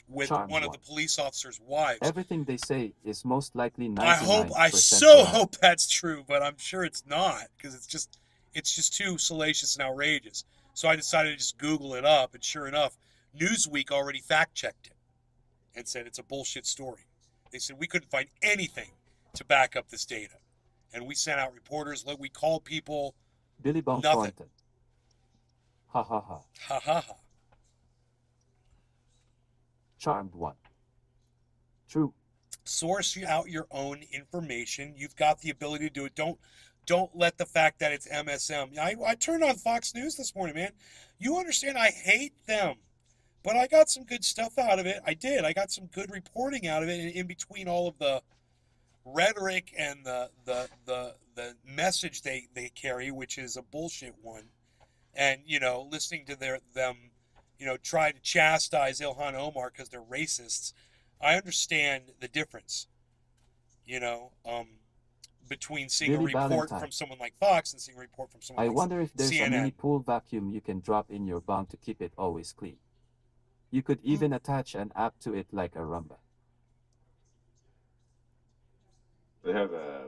with Charmed one of one. the police officers' wives. Everything they say is most likely 99% I so lie. hope that's true, but I'm sure it's not because it's just too salacious and outrageous. So I decided to just Google it up, and sure enough, Newsweek already fact-checked it and said it's a bullshit story. They said we couldn't find anything to back up this data. And we sent out reporters, we called people, Billy Bong nothing. Thornton. Ha ha ha. Ha ha ha. Charmed one. True. Source out your own information. You've got the ability to do it. Don't let the fact that it's MSM. I turned on Fox News this morning, man. You understand I hate them. But I got some good stuff out of it. I did. I got some good reporting out of it in between all of the rhetoric and the message they carry, which is a bullshit one. And, you know, listening to them, you know, try to chastise Illhan Omar because they're racists. I understand the difference, you know, between seeing Billy a report Valentine. from someone like Fox and seeing a report from someone I like wonder if there's a CNN. mini pool vacuum you can drop in your bong to keep it always clean. You could even attach an app to it like a Rumba. They have a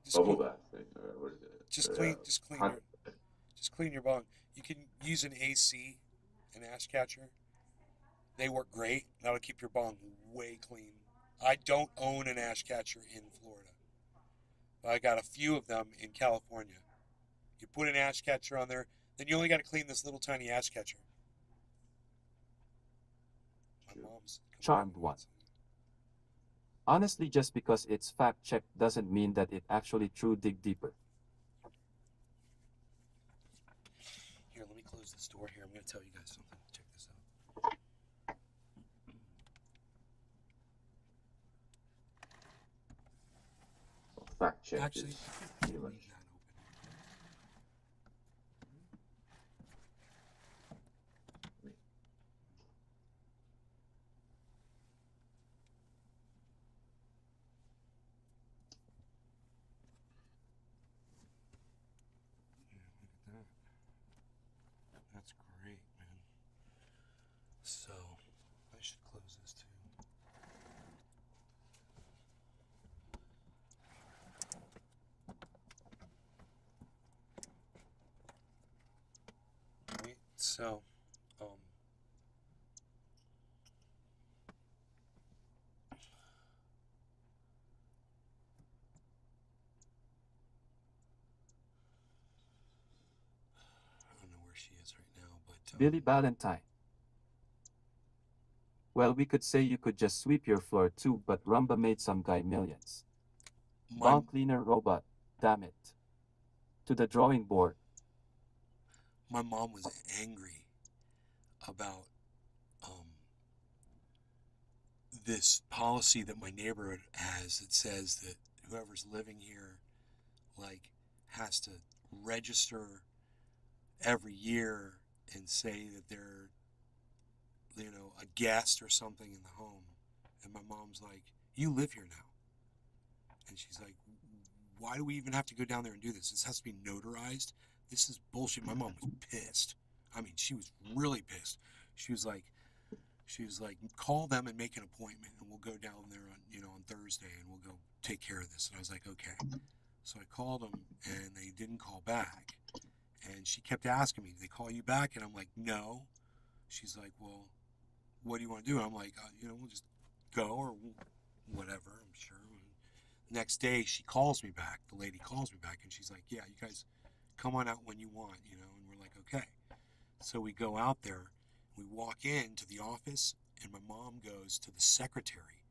Just bubble clean, bath thing, or what is it? just clean your bong. You can use an AC, an ash catcher. They work great. That'll keep your bong way clean. I don't own an ash catcher in Florida, but I got a few of them in California. You put an ash catcher on there, then you only got to clean this little tiny ash catcher. My mom's Charmed one. Honestly, just because it's fact-checked doesn't mean that it actually true. Dig deeper. Here, let me close this door here. I'm going to tell you guys something. Check this out. Fact check. Actually, is I pretty can much. leave that open. Yeah, look at that. That's great, man. So, I should close this too. Right, so, I don't know where she is right now, but Billy Valentine. Well, we could say you could just sweep your floor too, but Rumba made some guy millions. my Bong cleaner robot. Damn it. To the drawing board. my mom was angry about this policy that my neighborhood has that says that whoever's living here like has to register every year and say that they're, you know, a guest or something in the home. And my mom's like, you live here now. And she's like, why do we even have to go down there and do this? This has to be notarized. This is bullshit. My mom was pissed. I mean, she was really pissed. She was like, She was like, call them and make an appointment, and we'll go down there on Thursday, and we'll go take care of this. And I was like, okay. So I called them, and they didn't call back. And she kept asking me, did they call you back? And I'm like, no. She's like, well, what do you want to do? And I'm like, we'll just go or whatever, I'm sure. Next day, she calls me back. The lady calls me back, and she's like, yeah, you guys come on out when you want, and we're like, okay. So we go out there, we walk into the office, and my mom goes to the secretary.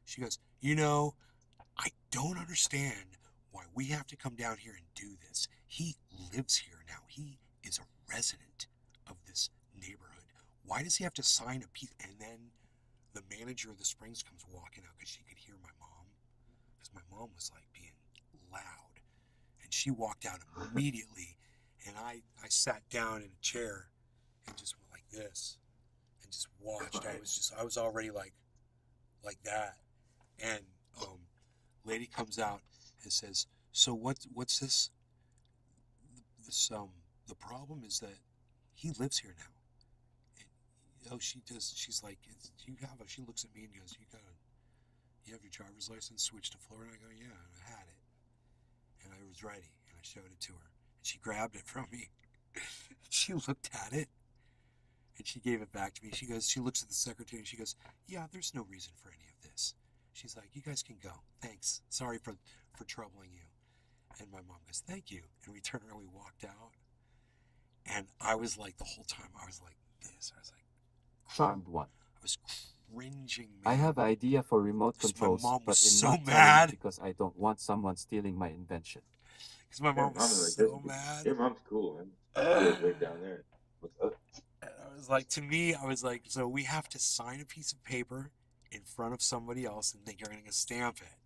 She goes, I don't understand why we have to come down here and do this. He lives here now. He is a resident of this neighborhood. Why does he have to sign a piece? And then the manager of the Springs comes walking out because she could hear my mom. Because my mom was like being loud. And she walked out immediately. And I sat down in a chair and just went like this and just watched. I was already like that. And lady comes out and says, so what's this? The problem is that he lives here now. And, she's like, she looks at me and goes, you have your driver's license switched to Florida? I go, yeah, I had it. And I was ready, and I showed it to her. And she grabbed it from me. She looked at it, and she gave it back to me. She looks at the secretary, and she goes, yeah, there's no reason for any of this. She's like, you guys can go. Thanks. Sorry for troubling you. And my mom goes, thank you. And we turned around, we walked out. And I was like, the whole time, I was like this. I was like, Charmed one. I was cringing, man. I have idea for remote controls, my mom was but in so not mad telling because I don't want someone stealing my invention. Because my mom was so mad. Your mom's cool, man. She lives right down there. What's up? And I was like, to me, I was like, so we have to sign a piece of paper in front of somebody else, and they're going to stamp it.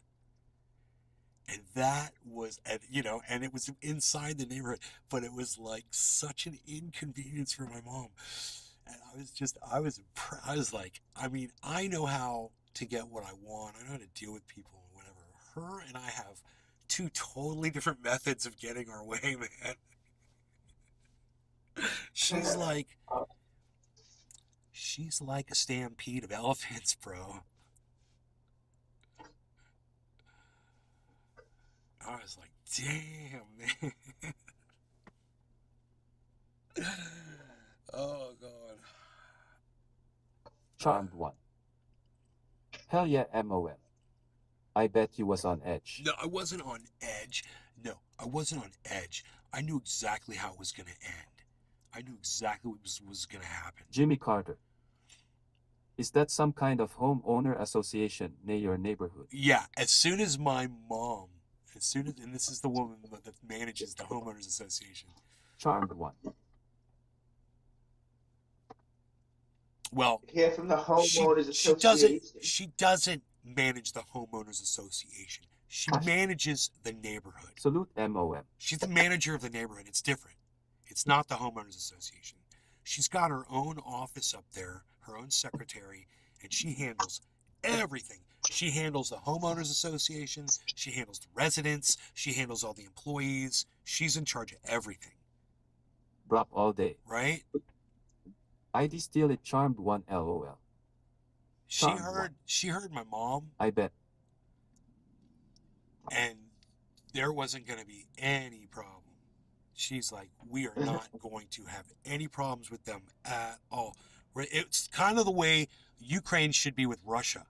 And that was, and it was inside the neighborhood, but it was like such an inconvenience for my mom. And I was like, I know how to get what I want. I know how to deal with people and whatever. Her and I have two totally different methods of getting our way, man. She's like a stampede of elephants, bro. I was like, damn, man. Oh, God. Charmed one. Hell yeah, MOM. I bet you was on edge. No, I wasn't on edge. No, I wasn't on edge. I knew exactly how it was going to end. I knew exactly what was going to happen. Jimmy Carter. Is that some kind of homeowner association near your neighborhood? Yeah, as soon as my mom, and this is the woman that manages the homeowners association. Charmed one. Well, Yeah, from the homeowners association. She doesn't manage the homeowners association. She manages the neighborhood. Salute MOM. She's the manager of the neighborhood. It's different. It's not the homeowners association. She's got her own office up there, her own secretary, and she handles everything. She handles the homeowners association. She handles the residents. She handles all the employees. She's in charge of everything. Brop all day. Right? ID steal it, charmed one, LOL. She heard my mom. I bet. And there wasn't going to be any problem. She's like, we are not going to have any problems with them at all. It's kind of the way Ukraine should be with Russia.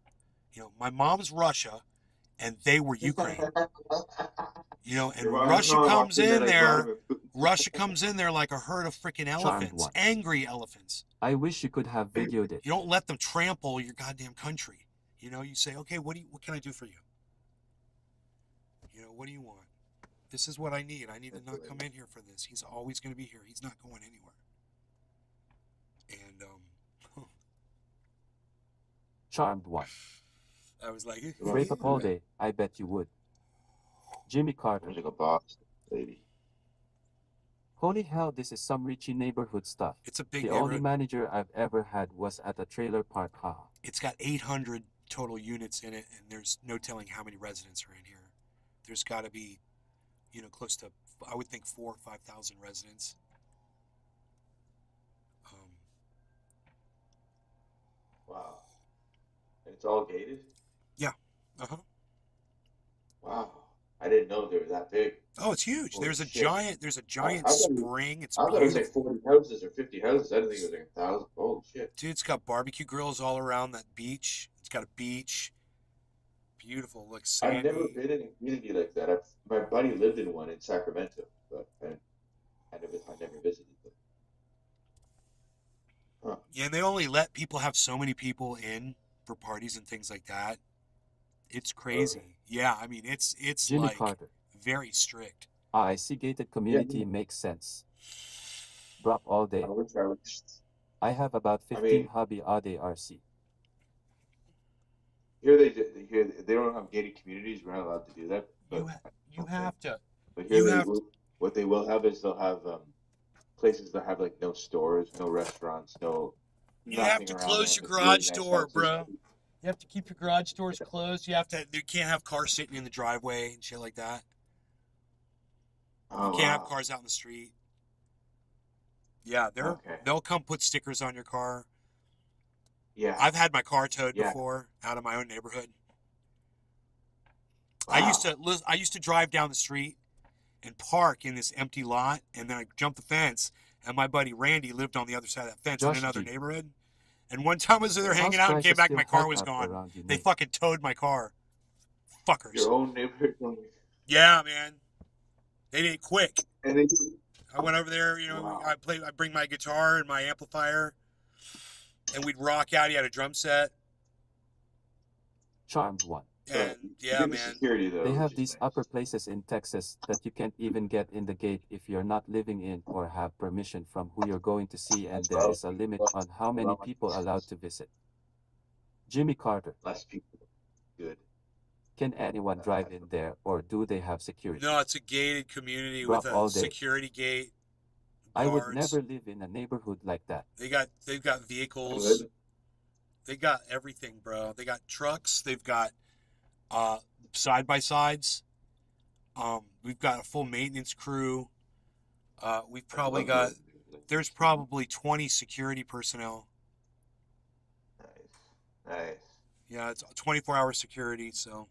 My mom's Russia, and they were Ukraine. And Russia comes in there. Russia comes in there like a herd of freaking elephants, angry elephants. I wish you could have videoed it. You don't let them trample your goddamn country. You say, okay, what can I do for you? What do you want? This is what I need. I need to not come in here for this. He's always going to be here. He's not going anywhere. And Charmed one. I was like, Rape up all day. I bet you would. Jimmy Carter. There's like a box lady. Holy hell, this is some Richie neighborhood stuff. It's a big The neighborhood. only manager I've ever had was at a trailer park. Haha. It's got 800 total units in it, and there's no telling how many residents are in here. There's got to be, close to, I would think, 4,000 or 5,000 residents. It's all gated? Yeah. Uh-huh. Wow. I didn't know they were that big. Oh, it's huge. Holy There's a shit. giant I spring. It's thought it was like beautiful. 40 houses or 50 houses. I didn't think it was like 1,000. Holy shit. Dude, it's got barbecue grills all around that beach. It's got a beach. Beautiful, like I've never sandy. been in a community like that. My buddy lived in one in Sacramento, but I never visited them. Huh. Yeah, and they only let people have so many people in for parties and things like that. It's crazy. Okay. Yeah, I mean it's Jimmy like Carter. very strict. I see gated community makes sense. Drop all day. I wish. I have about I 15 mean, hobby RC. here they don't have gated communities. We're not allowed to do that. But You okay. have to. But here You they have will, what they will have is they'll have places that have like no stores, no restaurants, You have nothing to around close there. your It's really garage nice door, houses. bro. You have to keep your garage doors closed. You can't have cars sitting in the driveway and shit like that. Oh, You can't have wow. cars out in the street. Yeah, Okay. they'll come put stickers on your car. Yeah. I've had my car towed Yeah. before out of my own neighborhood. Wow. I used to drive down the street and park in this empty lot, and then I jumped the fence, and my buddy Randy lived on the other side of that fence in Josh another G. neighborhood. And one time I was there hanging House out and came prices back and still my car hot was up gone. around you, They Nick. fucking towed my car. Fuckers. Your own neighborhood. Yeah, man. They did it quick. And they I went over there, Wow. I bring my guitar and my amplifier, and we'd rock out. He had a drum set. Charmed one. And yeah, good man. security though. They which have is these nice. upper places in Texas that you can't even get in the gate if you're not living in or have permission from who you're going to see, and there is a limit on how many people allowed to visit. Jimmy Carter. Less people. Good. Can anyone drive in there, or do they have security? No, it's a gated community Drop with all a day. security gate. I would Guards. never live in a neighborhood like that. They've got I vehicles. would. They got everything, bro. They got trucks. They've got side by sides. We've got a full maintenance crew. We've probably got. There's probably 20 security personnel. Nice. Yeah, it's 24-hour security. So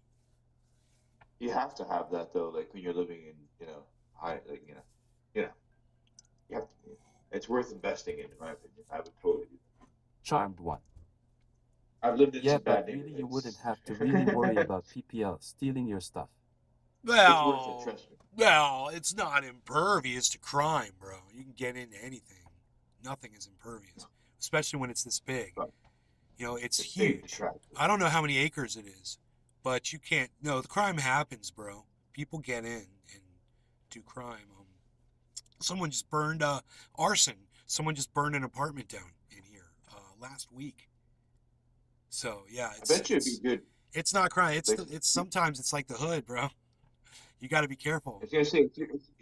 You have to have that though, like when you're living in, high, like you have to. It's worth investing in my opinion. I would totally do that. Charmed one. I've lived in Yeah, some bad but really neighborhoods. you wouldn't have to really worry about PPL stealing your stuff. It's worth well, it, trust me. well, it's not impervious to crime, bro. You can get into anything. Nothing is impervious, especially when it's this big. It's It's big to huge. track. I don't know how many acres it is, but you can't. No, the crime happens, bro. People get in and do crime. Someone just burned arson. Someone just burned an apartment down in here last week. So yeah, I bet you it'd be good. it's not crime. Like- It's sometimes it's like the hood, bro. You got to be careful. I was gonna say, if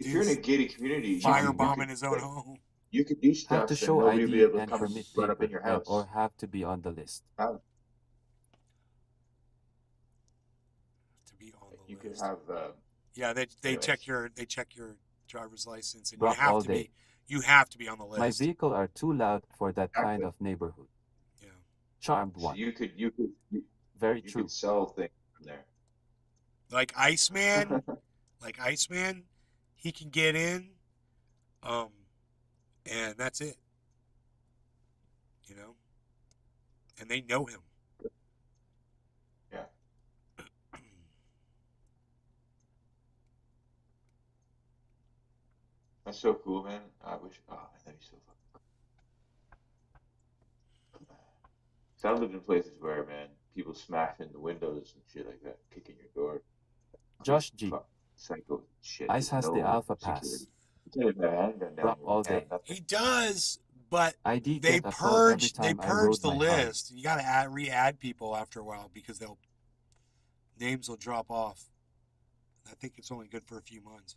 you're in a gated community, you Firebomb could- in his own home. You could do Have stuff to and show nobody will be ID able to and come permit run up in paper, your house. or have to be on the list. To be on the You could list. have. Yeah, they anyways. check your driver's license, and Drop all day. you have to be on the My list. vehicle are too loud for that kind Exactly. of neighborhood. Yeah. Charmed So one. you could Very true. sell things from there. Like Iceman, he can get in, and that's it. And they know him. Yeah. That's so cool, man. I wish. Oh, man, that'd be so fun. So I've lived in places where, man, people smashing the windows and shit like that, kicking your door. Josh G. Fuck, psycho shit. Ice has the Alpha security. Pass. You can't have a handgun down Drop your all hand, day. nothing. He does, but ID they get a call every purge time I the rode my hard. list. You got to re-add people after a while because names will drop off. I think it's only good for a few months.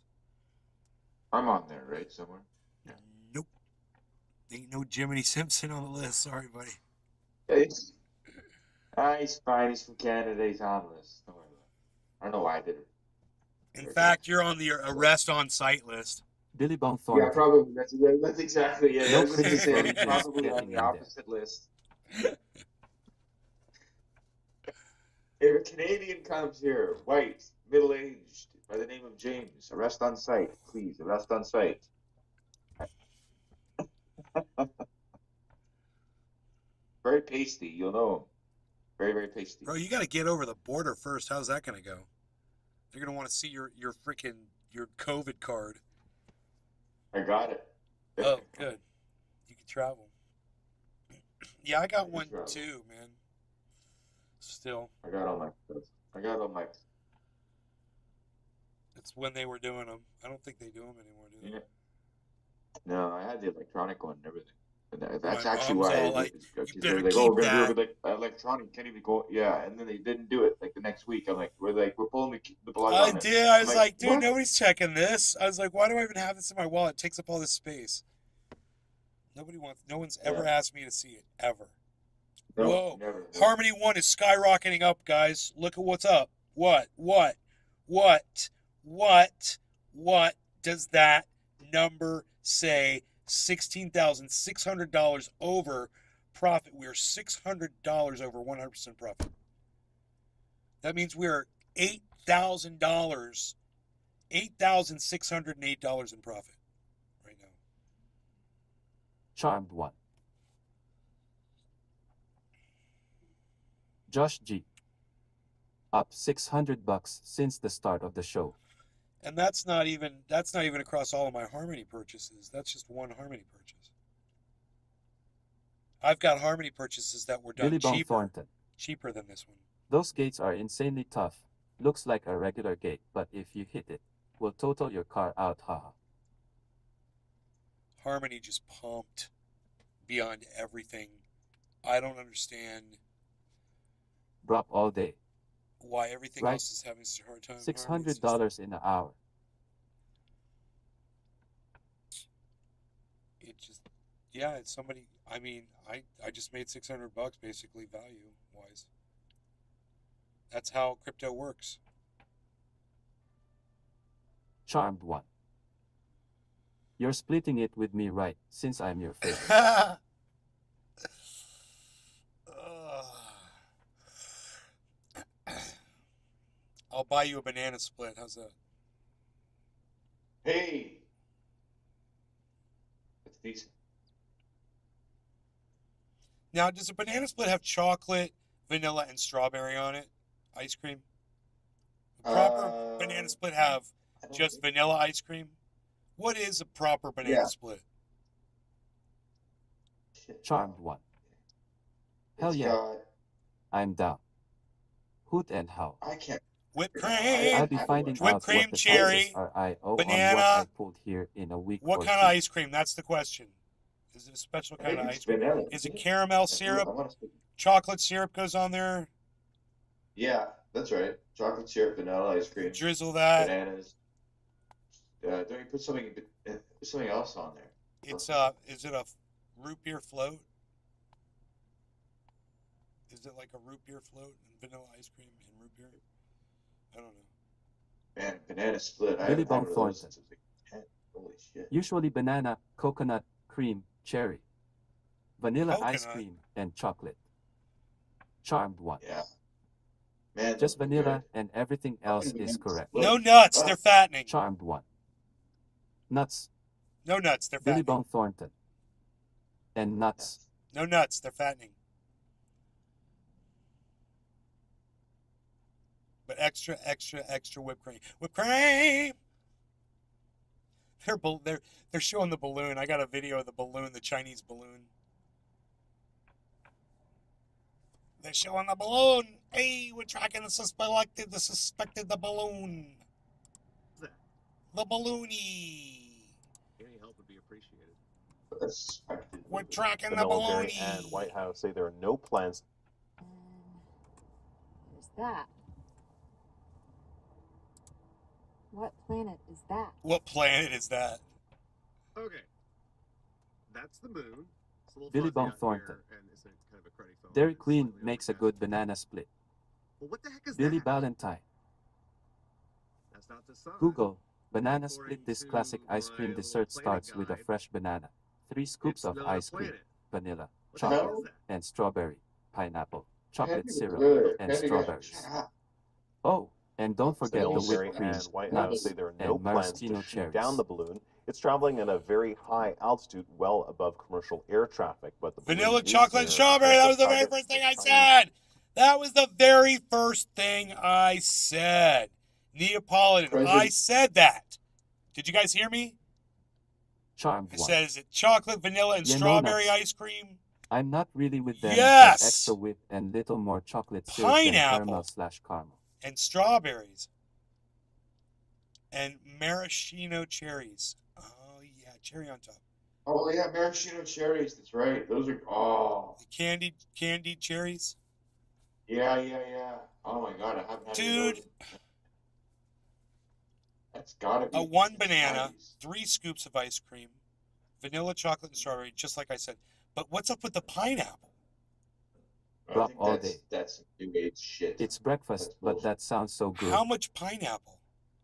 I'm on there, right? Somewhere. Yeah. Nope. Ain't no Jiminy Simpson on the list. Sorry, buddy. He's fine. He's from Canada. He's on the list. Don't worry about it. I don't know why I did it. In fact, you're on the arrest on site list. Billy Bong Yeah, Thornton. probably. That's exactly it. No I was going to say, criticism I'm probably getting on in the there. opposite list. If a Canadian comes here, white, middle-aged, by the name of James, arrest on site, please. Arrest on site. Very pasty, you'll know him. Very, very pasty. Bro, you got to get over the border first. How's that going to go? They're going to want to see your freaking your COVID card. I got it. Oh, good. You can travel. Yeah, I got one travel. too, man. Still, I got all my. it's when they were doing them. I don't think they do them anymore, do they? Yeah. No, I had the electronic one and everything. And that's My actually mom's why all like, they "You were better like, oh, we're keep gonna do that." it with like electronic, can't even go. Yeah, and then they didn't do it like the next week. I'm like, we're pulling the plug I on it. did. I I'm was like, dude, what? nobody's checking this. I was like, why do I even have this in my wallet? It takes up all this space. No one's ever asked me to see it, ever. No, Whoa. never. Harmony 1 is skyrocketing up, guys. Look at what's up. What does that number say? $16,600 over profit. We are $600 over 100% profit. That means we are $8,000, $8,608 in profit right now. Charmed one. Josh G. Up $600 since the start of the show. And that's not even across all of my Harmony purchases. That's just one Harmony purchase. I've got Harmony purchases that were done Billy Bong Thornton. cheaper than this one. Those gates are insanely tough. Looks like a regular gate, but if you hit it, will total your car out, haha. Harmony just pumped beyond everything. I don't understand Drop all day. why everything Right. else is having such a hard time. $600 in an hour. It's somebody. I mean, I just made $600 basically value wise. That's how crypto works. Charmed one. You're splitting it with me, right? Since I'm your favorite. I'll buy you a banana split. How's that? Hey, that's decent. Now, does a banana split have chocolate, vanilla, and strawberry on it? Ice cream? A proper banana split have just vanilla ice cream? What is a proper banana split? Charmed one. Hell yeah. I'm down. Hoot and how. I can't. Whipped I'll cream. be finding Whipped out cream, what the cherry, prices are on what banana. I pulled here in a week What or kind two. of ice cream? That's the question. Is it a special I kind think of it's ice cream? vanilla. Is it caramel syrup? I want to speak. Chocolate syrup goes on there. Yeah, that's right. Chocolate syrup, vanilla ice cream, Drizzle that. bananas. Don't you put something else on there? It's is it a root beer float? Is it like a root beer float and vanilla ice cream and root beer? I don't know. Man, banana split. I Billy haven't had Bong one of those Thornton. since I was like 10. Holy shit. Usually banana, coconut, cream, cherry, vanilla ice Coconut? cream, and chocolate. Charmed one. Yeah. Man, Just those are vanilla good. and everything else is correct. No nuts. They're fattening. Charmed one. Nuts. No nuts. They're Billy fattening. Bong Thornton. And nuts. No nuts. They're fattening. But extra whipped cream. Whipped cream. They're showing the balloon. I got a video of the balloon, the Chinese balloon. They're showing the balloon. Hey, we're tracking the suspected the balloon. The balloony. Any help would be appreciated. That's We're tracking The the military balloony. and White House say there are no plans. What is that? What planet is that? What planet is that? Okay, that's the moon. It's a little Billy fuzzy Bong out Thornton. here, and it's kind of a cruddy phone, Dairy it's Queen slightly makes a overcast. good banana split. Well, what the heck is Billy that? Valentine. That's not the sun. Google. Banana According split. This to classic ice my cream little dessert planet starts with a guide, fresh banana, 3 scoops It's of not a ice cream, planet. vanilla, What the heck chocolate, is that? and strawberry, pineapple, chocolate syrup, and Pentagon, strawberries. shut up. Oh, and don't forget the military whipped cream, and White House nuts, say there are no and plans to maraschino shoot down cherries. the balloon. It's traveling at a very high altitude, well above commercial air traffic. But the balloon Vanilla, is chocolate, and near strawberry. That was the very target first thing for I Chinese. said. That was the very first thing I said. Neapolitan. I President- said that. Did you guys hear me? Charmed I one. said, is it chocolate, vanilla, and Yeah, no strawberry nuts. ice cream? I'm not really with them Yes! for extra whip and little more chocolate syrup than Pineapple. caramel/caramel. And strawberries. And maraschino cherries. Oh, yeah, cherry on top. Oh yeah, maraschino cherries. That's right. Those are The candied cherries. yeah. Oh my god, I haven't had any of Dude. those. That's gotta be A one in the banana, 90s. 3 scoops of ice cream, vanilla, chocolate, and strawberry, just like I said. But what's up with the pineapple? I Rock think all that's day. that's new age shit. It's breakfast, That's but bullshit. that sounds so good. How much pineapple?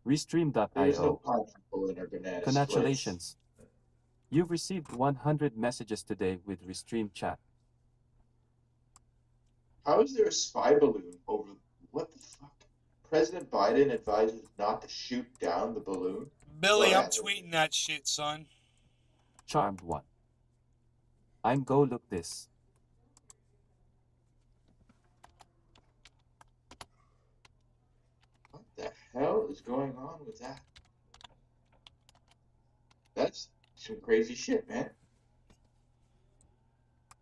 There's no Restream.io. pineapple in our banana splits. Congratulations. You've received 100 messages today with Restream chat. How is there a spy balloon over? What the fuck? President Biden advises not to shoot down the balloon. Billy, Well, I'm tweeting that shit, son. Charmed one. I'm go look this. What the hell is going on with that? That's some crazy shit, man.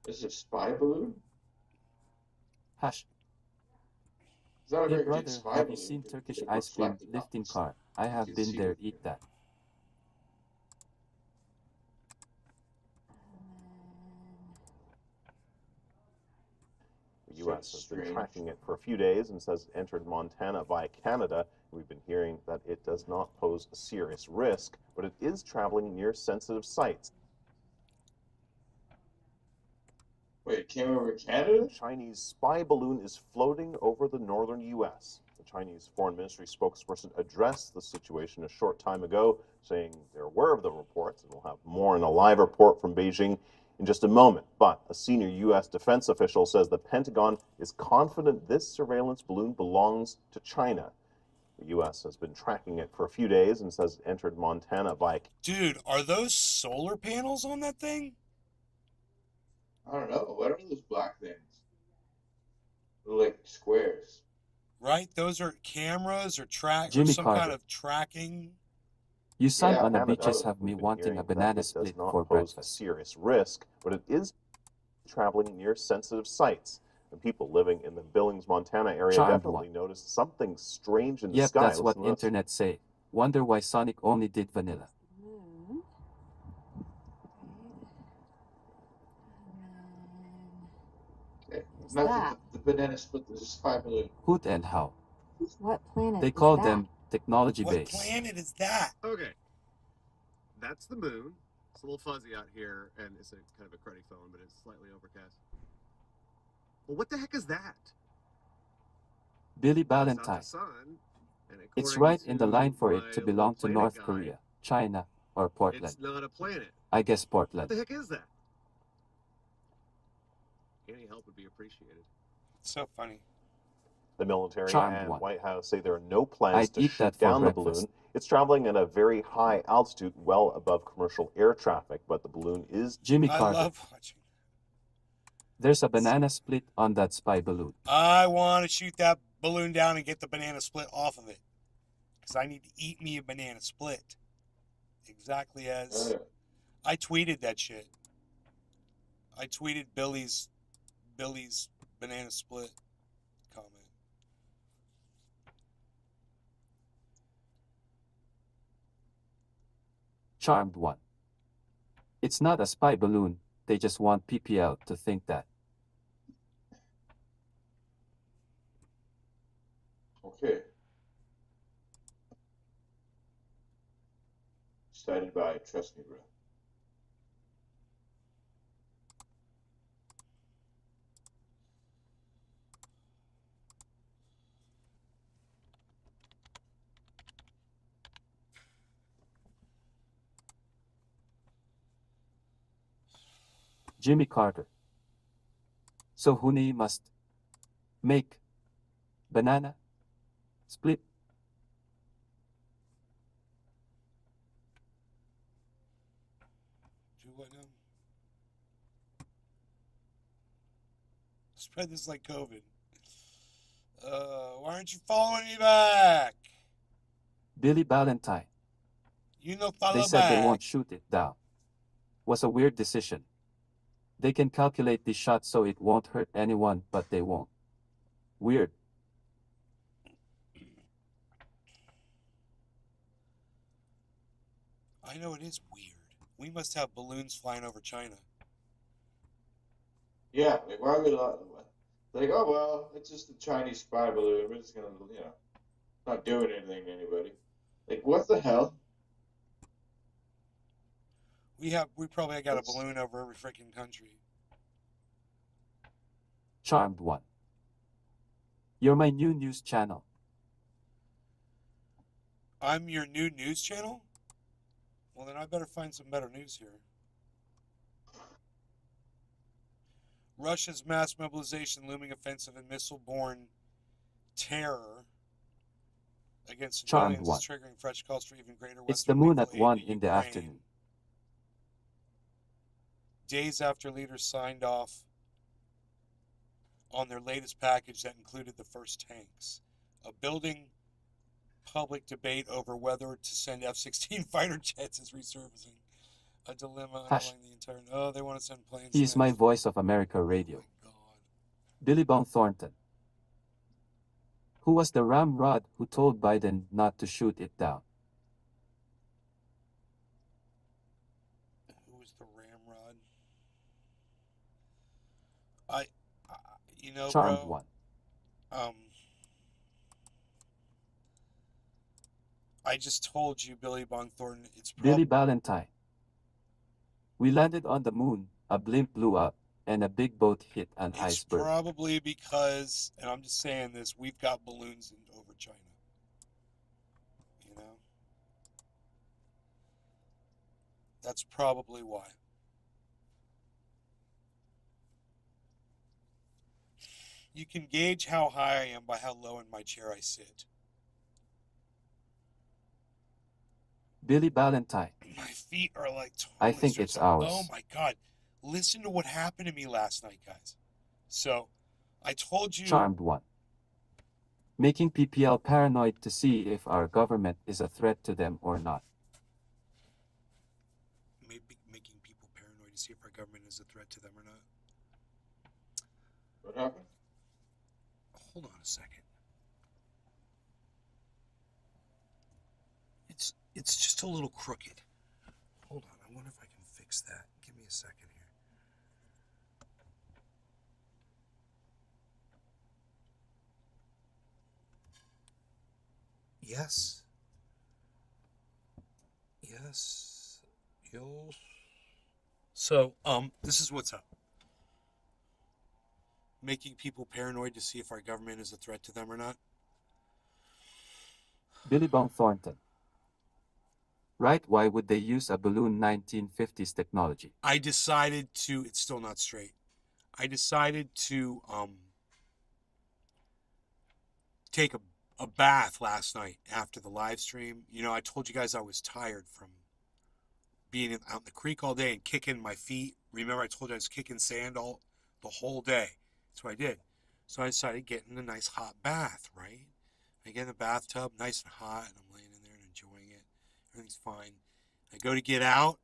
This is a spy balloon? Hash. It's not a Hey very brother, big spy have you balloon. seen because Turkish they're ice cream reflecting lifting off. car? I have can been see there, it. eat that. The U.S. has been Strange. tracking it for a few days and says it entered Montana via Canada. We've been hearing that it does not pose a serious risk, but it is traveling near sensitive sites. Wait, it came over Canada? A Chinese spy balloon is floating over the northern U.S. The Chinese Foreign Ministry spokesperson addressed the situation a short time ago, saying they're aware of the reports and will have more in a live report from Beijing in just a moment. But a senior U.S. defense official says the Pentagon is confident this surveillance balloon belongs to China. The U.S. has been tracking it for a few days and says it entered Montana via. Dude, are those solar panels on that thing? I don't know. What are those black things? They're like squares. Right? Those are cameras or or Jimmy some Carter. kind of tracking. You son Yeah, on the Canada. beaches have me We've been wanting hearing a that banana it does split not for pose a breakfast. serious risk, but it is traveling near sensitive sites. And people living in the Billings, Montana area Charmed definitely one. noticed something strange in the Yep, sky. that's what Listen to this. internet say. Wonder why Sonic only did vanilla. Moon. Okay. There's Not that. the banana split. There's a spy balloon. Hoot and how. What planet They is call that? them technology What base. planet is that? Okay. That's the moon. It's a little fuzzy out here, and it's a kind of a cruddy phone, but it's slightly overcast. Well, what the heck is that? Billy It's not Valentine. the sun. And It's according right in the to line for my it to little belong to planet North guy, Korea, China, or Portland. It's not a planet. I guess What Portland. the heck is that? Any help would be appreciated. So funny. The military Charmed and one. White House say there are no plans I'd to eat shoot that for down the breakfast. balloon. It's traveling at a very high altitude, well above commercial air traffic, but the balloon is. Jimmy I Carter. love watching. There's a banana split on that spy balloon. I want to shoot that balloon down and get the banana split off of it. Because I need to eat me a banana split. Exactly as I tweeted that shit. I tweeted Billy's banana split comment. Charmed one. It's not a spy balloon. They just want PPL to think that. Okay. Started by Trust Me, bro. Jimmy Carter. So Huni must Make. Banana. Split. Do what now? Spread this like COVID. Why aren't you following me back? Billy Valentine. You know, They follow said they back. won't shoot it down. Was a weird decision. They can calculate the shot so it won't hurt anyone, but they won't. Weird. I know it is weird. We must have balloons flying over China. Yeah, like why would like, oh well, it's just a Chinese spy balloon. We're just gonna, not doing anything to anybody. Like what the hell? We probably got a That's- balloon over every freaking country. Charmed one. You're my new news channel. I'm your new news channel? Well, then I better find some better news here. Russia's mass mobilization, looming offensive, and missile-borne terror against Charmed civilians one. is triggering fresh calls for even greater It's the Western moon lethal at aid 1 to in the Ukraine. afternoon. Days after leaders signed off on their latest package that included the first tanks. A building public debate over whether to send F-16 fighter jets is resurfacing. A dilemma Hush. underlying the entire... Oh, they want to send planes He is my next. Voice of America Oh radio. my God. Billy Bone Thornton. Who was the ramrod who told Biden not to shoot it down? Who was the ramrod? I you know, Charmed bro. one. I just told you, Billy Bong Thornton. It's Billy probably Valentine. We landed on the moon, a blimp blew up, and a big boat hit an iceberg. probably because, and I'm just saying this, we've got balloons over China. You know, that's probably why. You can gauge how high I am by how low in my chair I sit. Billy Valentine. My feet are like totally I think stretched it's out. ours. Oh my God. Listen to what happened to me last night, guys. So, I told you. Charmed one. Making PPL paranoid to see if our government is a threat to them or not. Making people paranoid to see if our government is a threat to them or not. What happened? Hold on a second. It's just a little crooked. Hold on. I wonder if I can fix that. Give me a second here. Yes. Yes. Yes. So, this is what's up. Making people paranoid to see if our government is a threat to them or not. Billy Bone Thornton. Right, why would they use a balloon 1950s technology? I decided to, it's still not straight. I decided to take a bath last night after the live stream. You know, I told you guys I was tired from being out in the creek all day and kicking my feet. Remember, I told you I was kicking sand the whole day. That's what I did. So I decided to get in a nice hot bath, right? I get in the bathtub, nice and hot, and I'm laying in there and enjoying it. Everything's fine. I go to get out,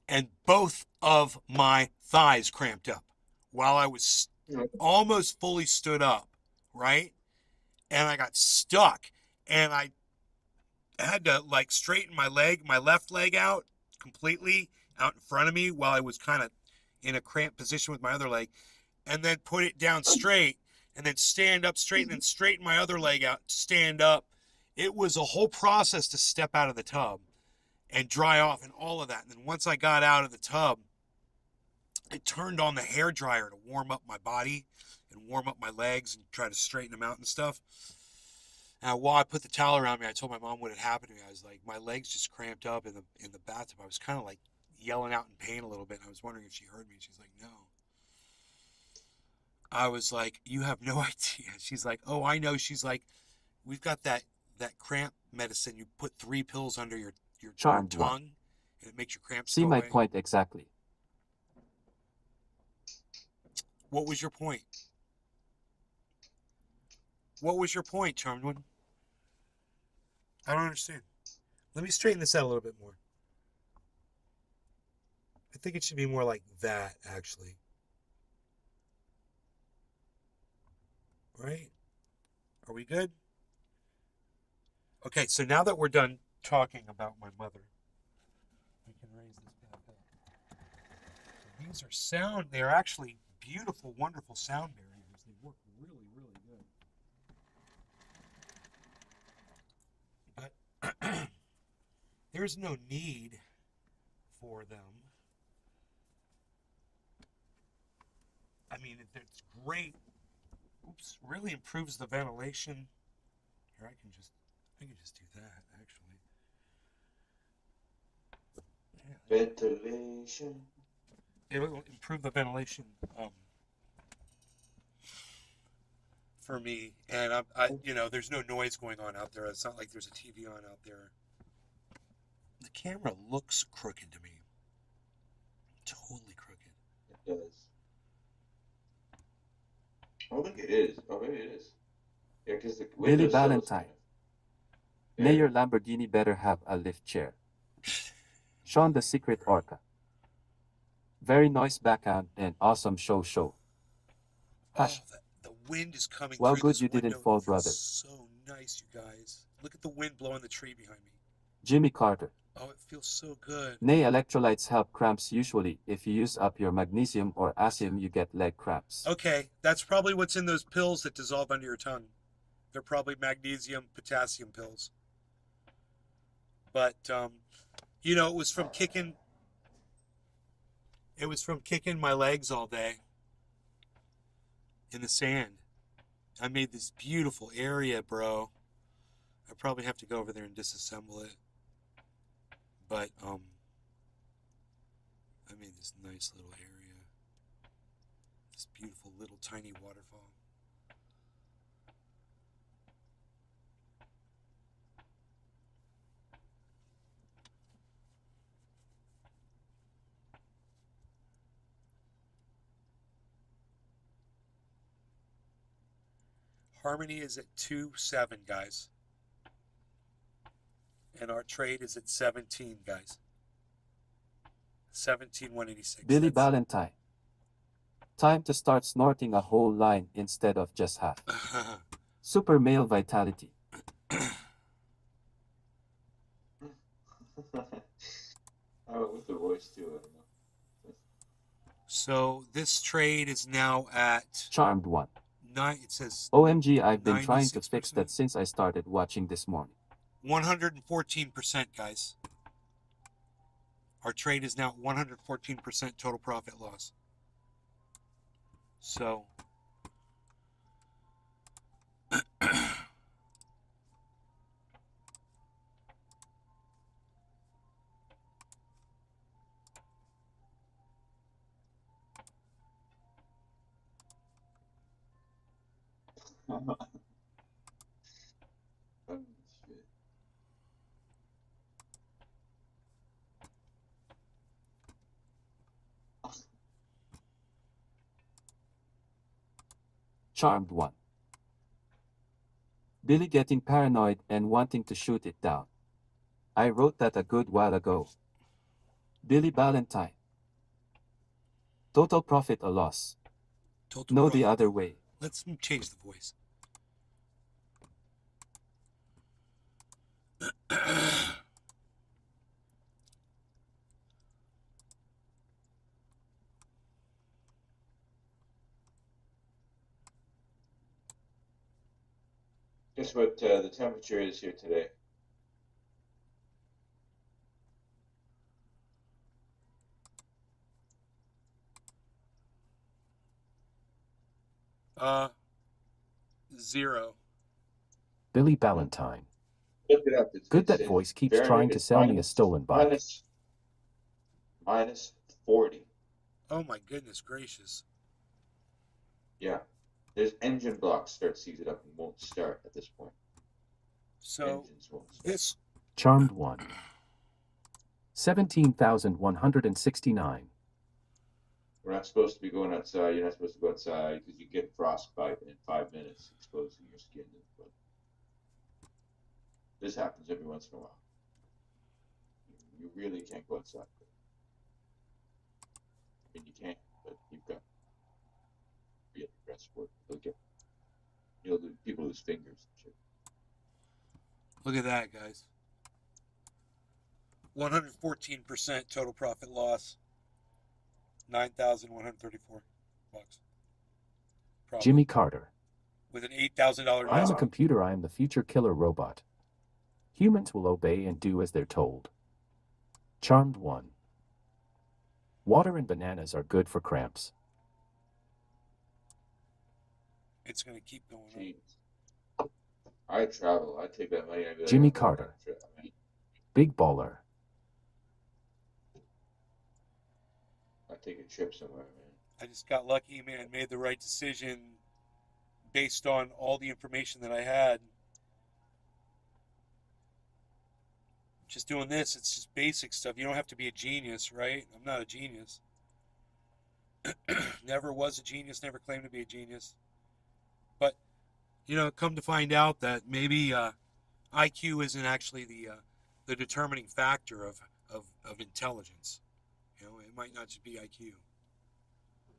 and both of my thighs cramped up while I was almost fully stood up, right? And I got stuck, and I had to like straighten my left leg out completely out in front of me while I was kind of in a cramped position with my other leg, and then put it down straight, and then stand up straight, and then straighten my other leg out, stand up. It was a whole process to step out of the tub and dry off and all of that. And then once I got out of the tub, I turned on the hair dryer to warm up my body and warm up my legs and try to straighten them out and stuff. Now, while I put the towel around me, I told my mom what had happened to me. I was like, my legs just cramped up in the bathtub. I was kind of like yelling out in pain a little bit. And I was wondering if she heard me. She's like, no. I was like, you have no idea. She's like, oh, I know. She's like, we've got that cramp medicine. You put 3 pills under your Charmed one. tongue, and it makes your cramps See go my away. point exactly. What was your point? What was your point, Charmed one? I don't understand. Let me straighten this out a little bit more. I think it should be more like that, actually. Right? Are we good? Okay, so now that we're done talking about my mother, we can raise this back up. So these are sound, they're actually beautiful, wonderful sound barriers. They work really, really good. But there's no need for them. I mean, it's great. Oops, really improves the ventilation. Here, I can just do that, actually. Yeah, Ventilation. it will improve the ventilation for me. And I there's no noise going on out there. It's not like there's a TV on out there. The camera looks crooked to me. Totally crooked. It does. I don't think it is. Oh, maybe it is. Yeah, because the Billy window sill is Valentine. kind of- May your Lamborghini better have a lift chair. Sean the Secret Orca. Very nice backhand and awesome show. Hush. Oh, the wind is coming Well, through good this you didn't window. fall, It feels brother. so nice, you guys. Look at the wind blowing the tree behind me. Jimmy Carter. Oh, it feels so good. Nay, electrolytes help cramps usually. If you use up your magnesium or asium, you get leg cramps. Okay, that's probably what's in those pills that dissolve under your tongue. They're probably magnesium, potassium pills. But it was from kicking my legs all day in the sand. I made this beautiful area, bro. I probably have to go over there and disassemble it. But I made this nice little area. This beautiful little tiny waterfall. Harmony is at 2.7, guys. And our trade is at 17, guys. 17,186. Billy That's- Valentine. Time to start snorting a whole line instead of just half. Super male vitality. Oh, with the voice too. I don't know. So this trade is now at Charmed one. 9. It says OMG, I've been trying to fix 96%. that since I started watching this morning. 114%, guys. Our trade is now at 114% total profit loss. So Oh, shit. Charmed one. Billy getting paranoid and wanting to shoot it down. I wrote that a good while ago. Billy Valentine. Total profit or loss? total No, profit. the other way. Let's change the voice. Guess what the temperature is here today? Uh, 0. Billy Valentine. Look it up. Good It's that voice keeps Fahrenheit, trying to it's sell me a minus- stolen bike. minus 40. Oh my goodness gracious. Yeah. There's engine blocks start sees it up and won't start at this point. So Engines won't start. this Charmed 1. 17,169. We're not supposed to be going outside. You're not supposed to go outside because you get frostbite in 5 minutes, exposing your skin. But this happens every once in a while. You really can't go outside. I mean, you can, but you've got really rest for it. People lose fingers and shit. look at that, guys. 114% total profit loss. $9,134 bucks. Profit. Jimmy Carter. With an $8,000 I am a investment. computer. I am the future killer robot. Humans will obey and do as they're told. Charmed 1. Water and bananas are good for cramps. It's going to keep going up. Jeez. I travel. I take that money. I'd be like, Jimmy I'm going on Carter. a trip. I mean, Big baller. I take a trip somewhere, man. I just got lucky, man. Made the right decision based on all the information that I had. Just doing this, it's just basic stuff. You don't have to be a genius, right? I'm not a genius. Never was a genius, never claimed to be a genius. But, come to find out that maybe IQ isn't actually the determining factor of intelligence. It might not just be IQ.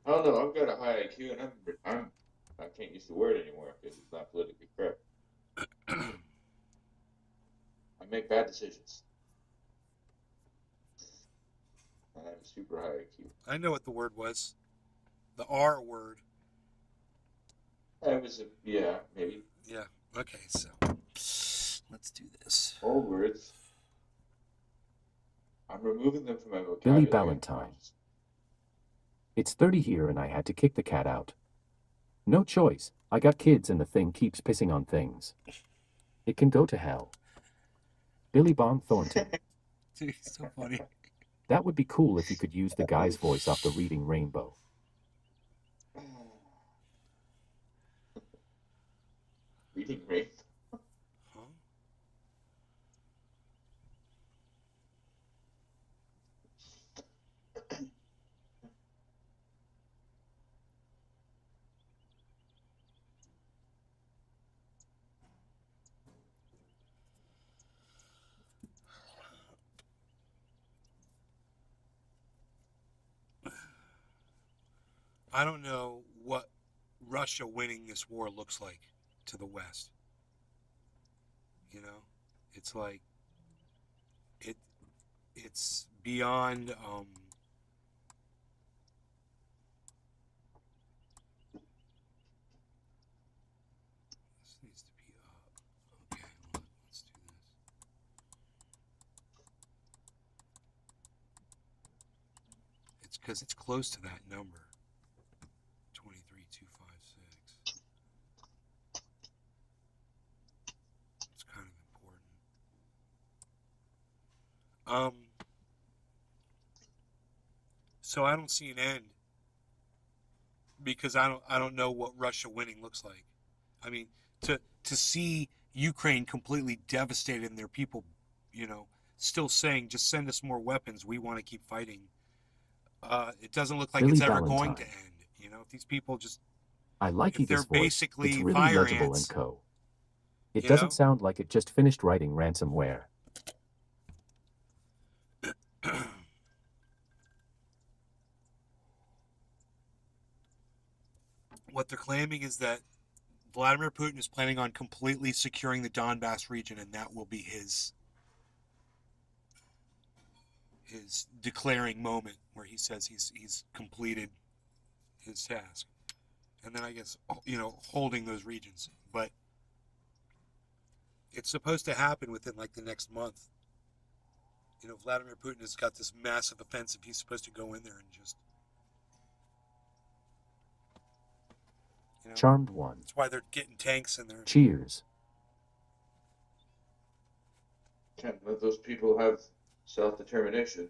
I don't know. I've got a high IQ, and I can't use the word anymore because it's not politically correct. I make bad decisions. And I have a super high IQ. I know what the word was. The R word. Yeah, maybe. Yeah. Okay, so let's do this. All words. I'm removing them from my vocabulary. Billy Ballantyne. It's 30 here and I had to kick the cat out. No choice. I got kids and the thing keeps pissing on things. It can go to hell. Billy Bond Thornton. Dude, he's so funny. That would be cool if you could use the guy's voice off the Reading Rainbow. Reading Rainbow. Huh? I don't know what Russia winning this war looks like to the West. It's like it's beyond this needs to be up. Okay, let's do this. It's because it's close to that number. 23,256. It's kind of important. So I don't see an end because I don't know what Russia winning looks like. I mean, to see Ukraine completely devastated and their people, still saying just send us more weapons, we want to keep fighting. It doesn't look like Billy it's ever going to Ballantyne. end. If these people just I like if they're this voice. basically It's really fire legible ants, and co. It you doesn't know? sound like it just finished writing ransomware. what they're claiming is that Vladimir Putin is planning on completely securing the Donbass region, and that will be his declaring moment where he says he's completed his task. And then I guess, holding those regions. But it's supposed to happen within like the next month. Vladimir Putin has got this massive offensive. He's supposed to go in there and just, Charmed 1. that's why they're getting tanks in there. Cheers. Can't let those people have self-determination.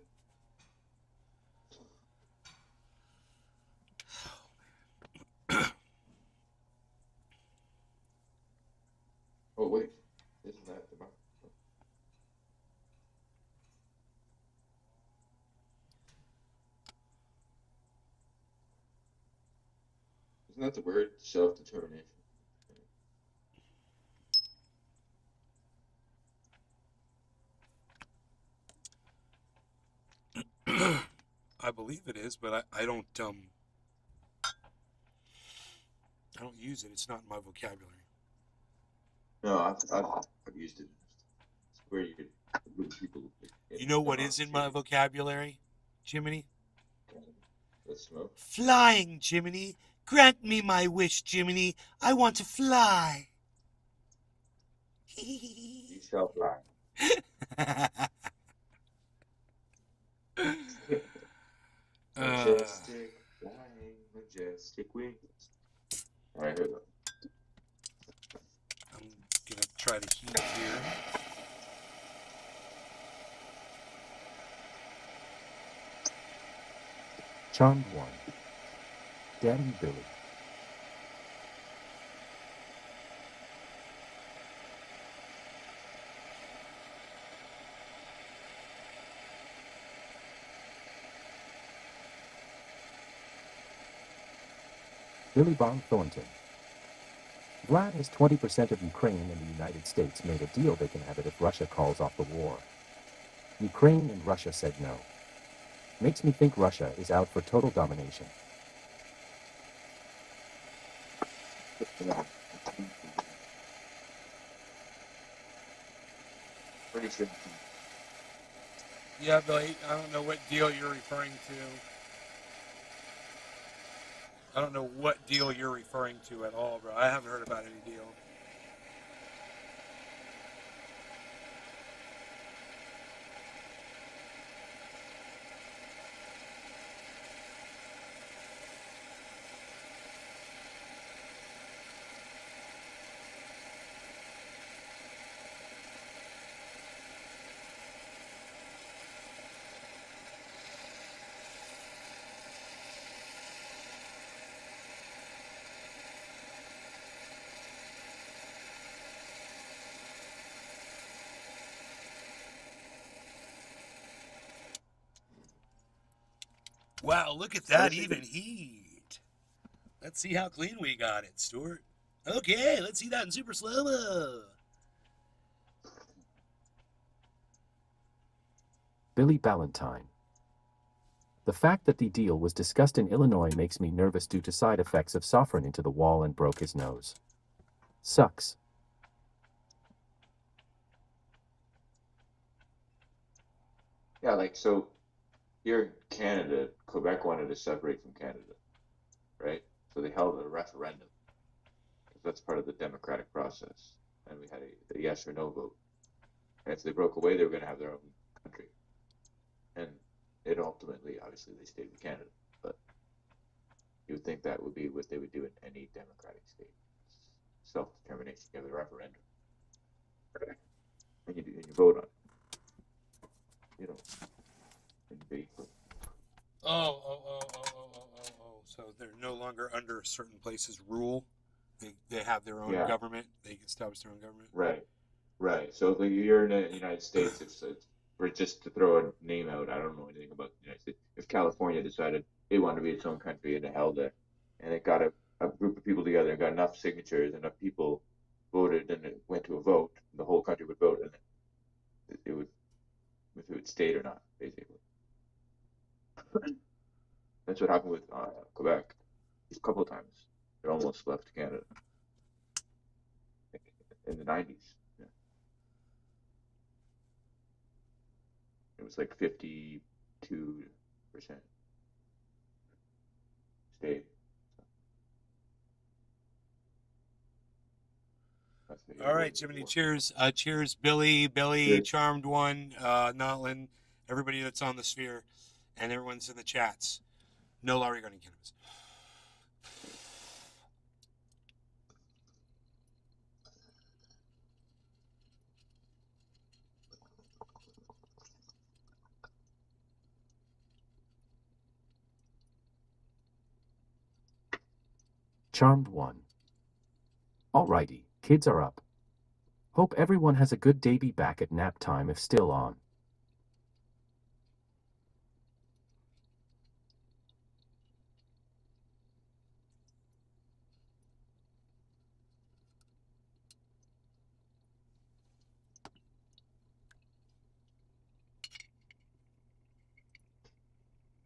Oh wait, isn't that the mark? Isn't that the word self-determination? I believe it is, but I don't use it. It's not in my vocabulary. No, I've used it. It's where you could group of people. You know what is in my vocabulary, Jiminy? Let's smoke. Flying, Jiminy. Grant me my wish, Jiminy. I want to fly. You shall fly. Majestic flying, majestic wings. All right, here we go. I'm gonna try to heat here. Charmed one. Daddy Billy. Billy Bob Thornton. Vlad has 20% of Ukraine, and the United States made a deal they can have it if Russia calls off the war. Ukraine and Russia said no. Makes me think Russia is out for total domination. Pretty sure. Yeah, Billy, I don't know what deal you're referring to. I don't know what deal you're referring to at all, bro. I haven't heard about any deal. Wow, look at that even heat. Let's see how clean we got it, Stuart. Okay, let's see that in super slow-mo. Billy Ballantyne. The fact that the deal was discussed in Illinois makes me nervous due to side effects of Sovereign into the wall and broke his nose. Sucks. Yeah, like so. Here in Canada, Quebec wanted to separate from Canada, right? So they held a referendum because that's part of the democratic process, and we had a yes or no vote. And if they broke away, they were going to have their own country, and it ultimately, obviously, they stayed with Canada. But you would think that would be what they would do in any democratic state: self-determination. You have a referendum, and you vote on it. You know, and debate. Oh. So they're no longer under a certain place's rule. They have their own Yeah. government. They can establish their own government. Right. So if you're in the United States, if for just to throw a name out, I don't know anything about the United States. If California decided it wanted to be its own country and it held it, and it got a group of people together and got enough signatures, enough people voted, and it went to a vote, the whole country would vote, and it would, if it would stay or not, basically. That's what happened with Quebec. A couple of times, it almost left Canada in the 90s. Yeah. It was like 52% stayed. All right, Jiminy, cheers. Cheers, Billy, Cheers. Charmed One, Notlin, everybody that's on the sphere, and everyone's in the chats. No law regarding cannabis. Charmed one. Alrighty, kids are up. Hope everyone has a good day. Be back at nap time if still on.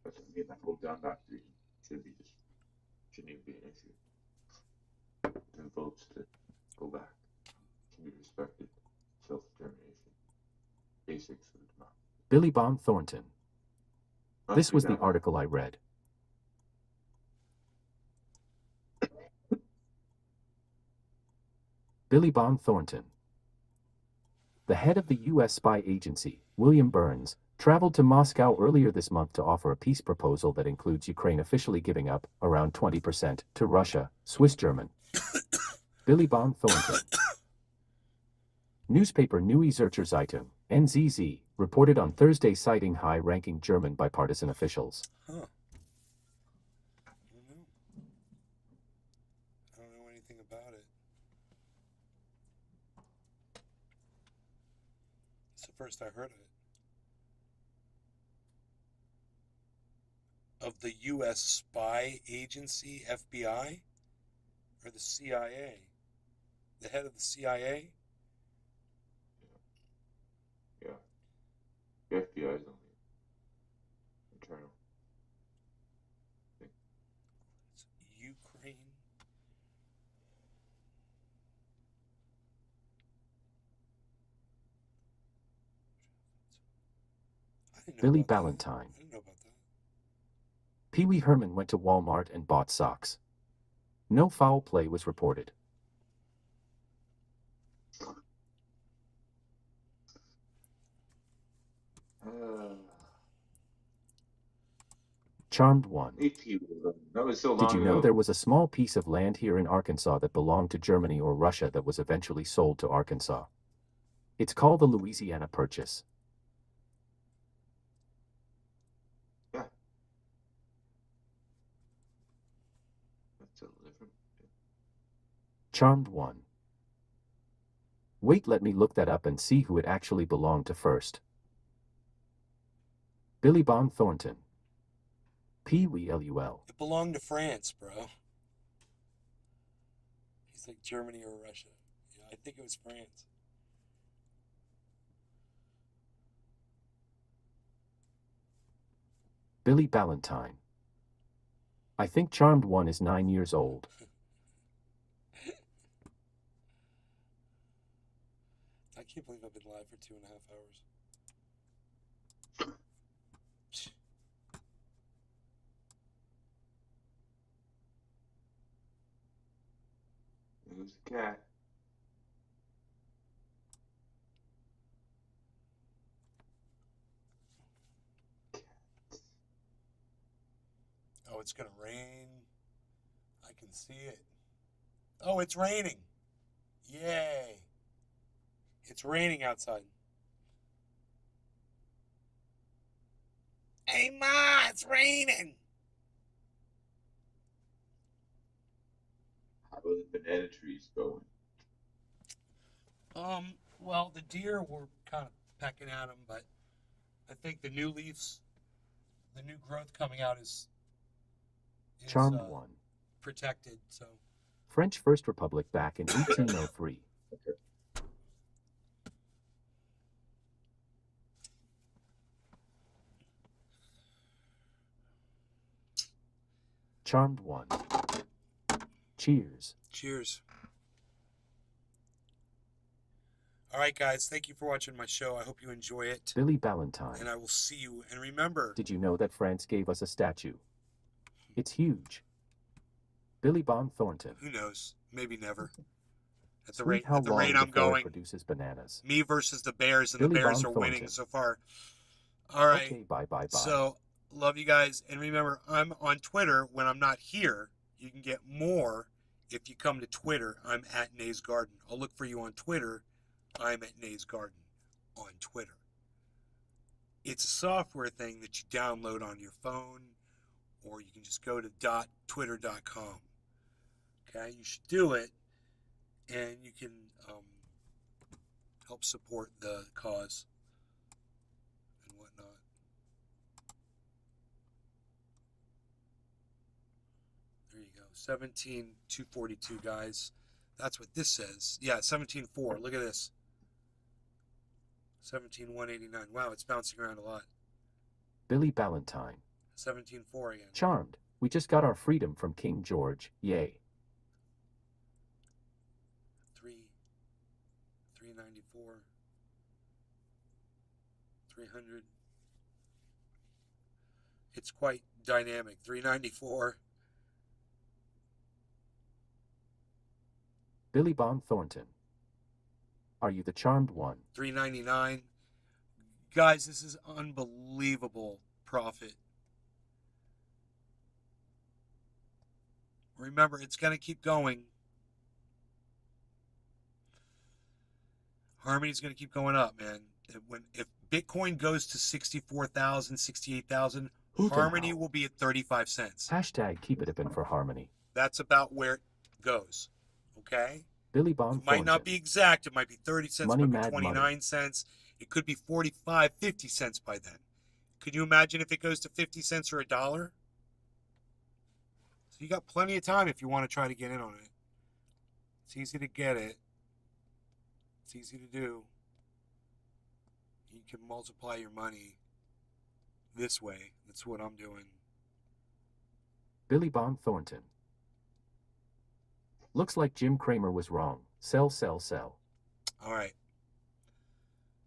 That's what I mean. That whole down back region shouldn't even be an issue. The votes to go back can be respected. Self-determination. Basics of democracy. Billy Bond Thornton. This Must be was the that way. article I read. Billy Bond Thornton. The head of the U.S. spy agency, William Burns, traveled to Moscow earlier this month to offer a peace proposal that includes Ukraine officially giving up around 20% to Russia, Swiss German. Billy Bond Thornton. Newspaper Neue Zürcher Zeitung, NZZ, reported on Thursday citing high-ranking German bipartisan officials. Huh. I don't know. I don't know anything about it. It's the first I heard of it. Of the U.S. spy agency, FBI, or the CIA? The head of the CIA? Yeah. The FBI is only internal. It's Ukraine. I didn't know Billy about that. Ballantyne. I didn't know about that. Pee Wee Herman went to Walmart and bought socks. No foul play was reported. Charmed one. That was so long Did you know ago. there was a small piece of land here in Arkansas that belonged to Germany or Russia that was eventually sold to Arkansas? It's called the Louisiana Purchase. Yeah. That's a little different. Charmed one. Wait, let me look that up and see who it actually belonged to first. Billy Bond Thornton. P-W-L. It belonged to France, bro. He's like Germany or Russia. Yeah, I think it was France. Billy Ballantyne. I think Charmed one is 9 years old. I can't believe I've been live for 2.5 hours. Who's the cat? Oh, it's gonna rain. I can see it. Oh, it's raining. Yay. It's raining outside. Hey, Ma, it's raining. How are the banana trees going? Well, the deer were kind of pecking at them, but I think the new leaves, the new growth coming out is Charmed one. protected, so. French First Republic back in 1803. Charmed one. Cheers. Cheers. All right, guys. Thank you for watching my show. I hope you enjoy it. Billy Ballantyne. And I will see you. And remember. Did you know that France gave us a statue? It's huge. Billy Bond Thornton. Who knows? Maybe never. At the Sweet rate, how at the long rate I'm before it going. produces bananas. Me versus the Bears, and Billy the Bears Bond are Thornton. winning so far. All right. Okay, bye. So, love you guys. And remember, I'm on Twitter when I'm not here. You can get more if you come to Twitter. I'm at Nays Garden. I'll look for you on Twitter. I'm at Nays Garden on Twitter. It's a software thing that you download on your phone, or you can just go to .twitter.com. Okay, you should do it, and you can help support the cause and whatnot. There you go. 17,242, guys. That's what this says. Yeah, 17.4. Look at this. 17,189. Wow, it's bouncing around a lot. Billy Ballantyne. 17.4 again. Charmed. We just got our freedom from King George. Yay. 394. 300. It's quite dynamic. 394. Billy Bond Thornton. Are you the charmed one? 399. Guys, this is unbelievable profit. Remember, it's going to keep going. Harmony's going to keep going up, man. If Bitcoin goes to 64,000, 68,000, Harmony will be at 35 cents. Hashtag keep it open for Harmony. That's about where it goes. Okay? Billy Bond It might not Thornton. be exact. It might be 30 cents, Money it might mad be 29 money. cents. It could be 45, 50 cents by then. Could you imagine if it goes to 50 cents or $1? So you got plenty of time if you want to try to get in on it. It's easy to get it. It's easy to do. You can multiply your money this way. That's what I'm doing. Billy Bond Thornton. Looks like Jim Cramer was wrong. Sell, sell, sell. All right.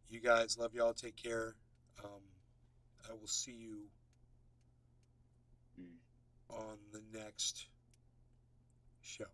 You guys, love y'all. Take care. I will see you on the next show.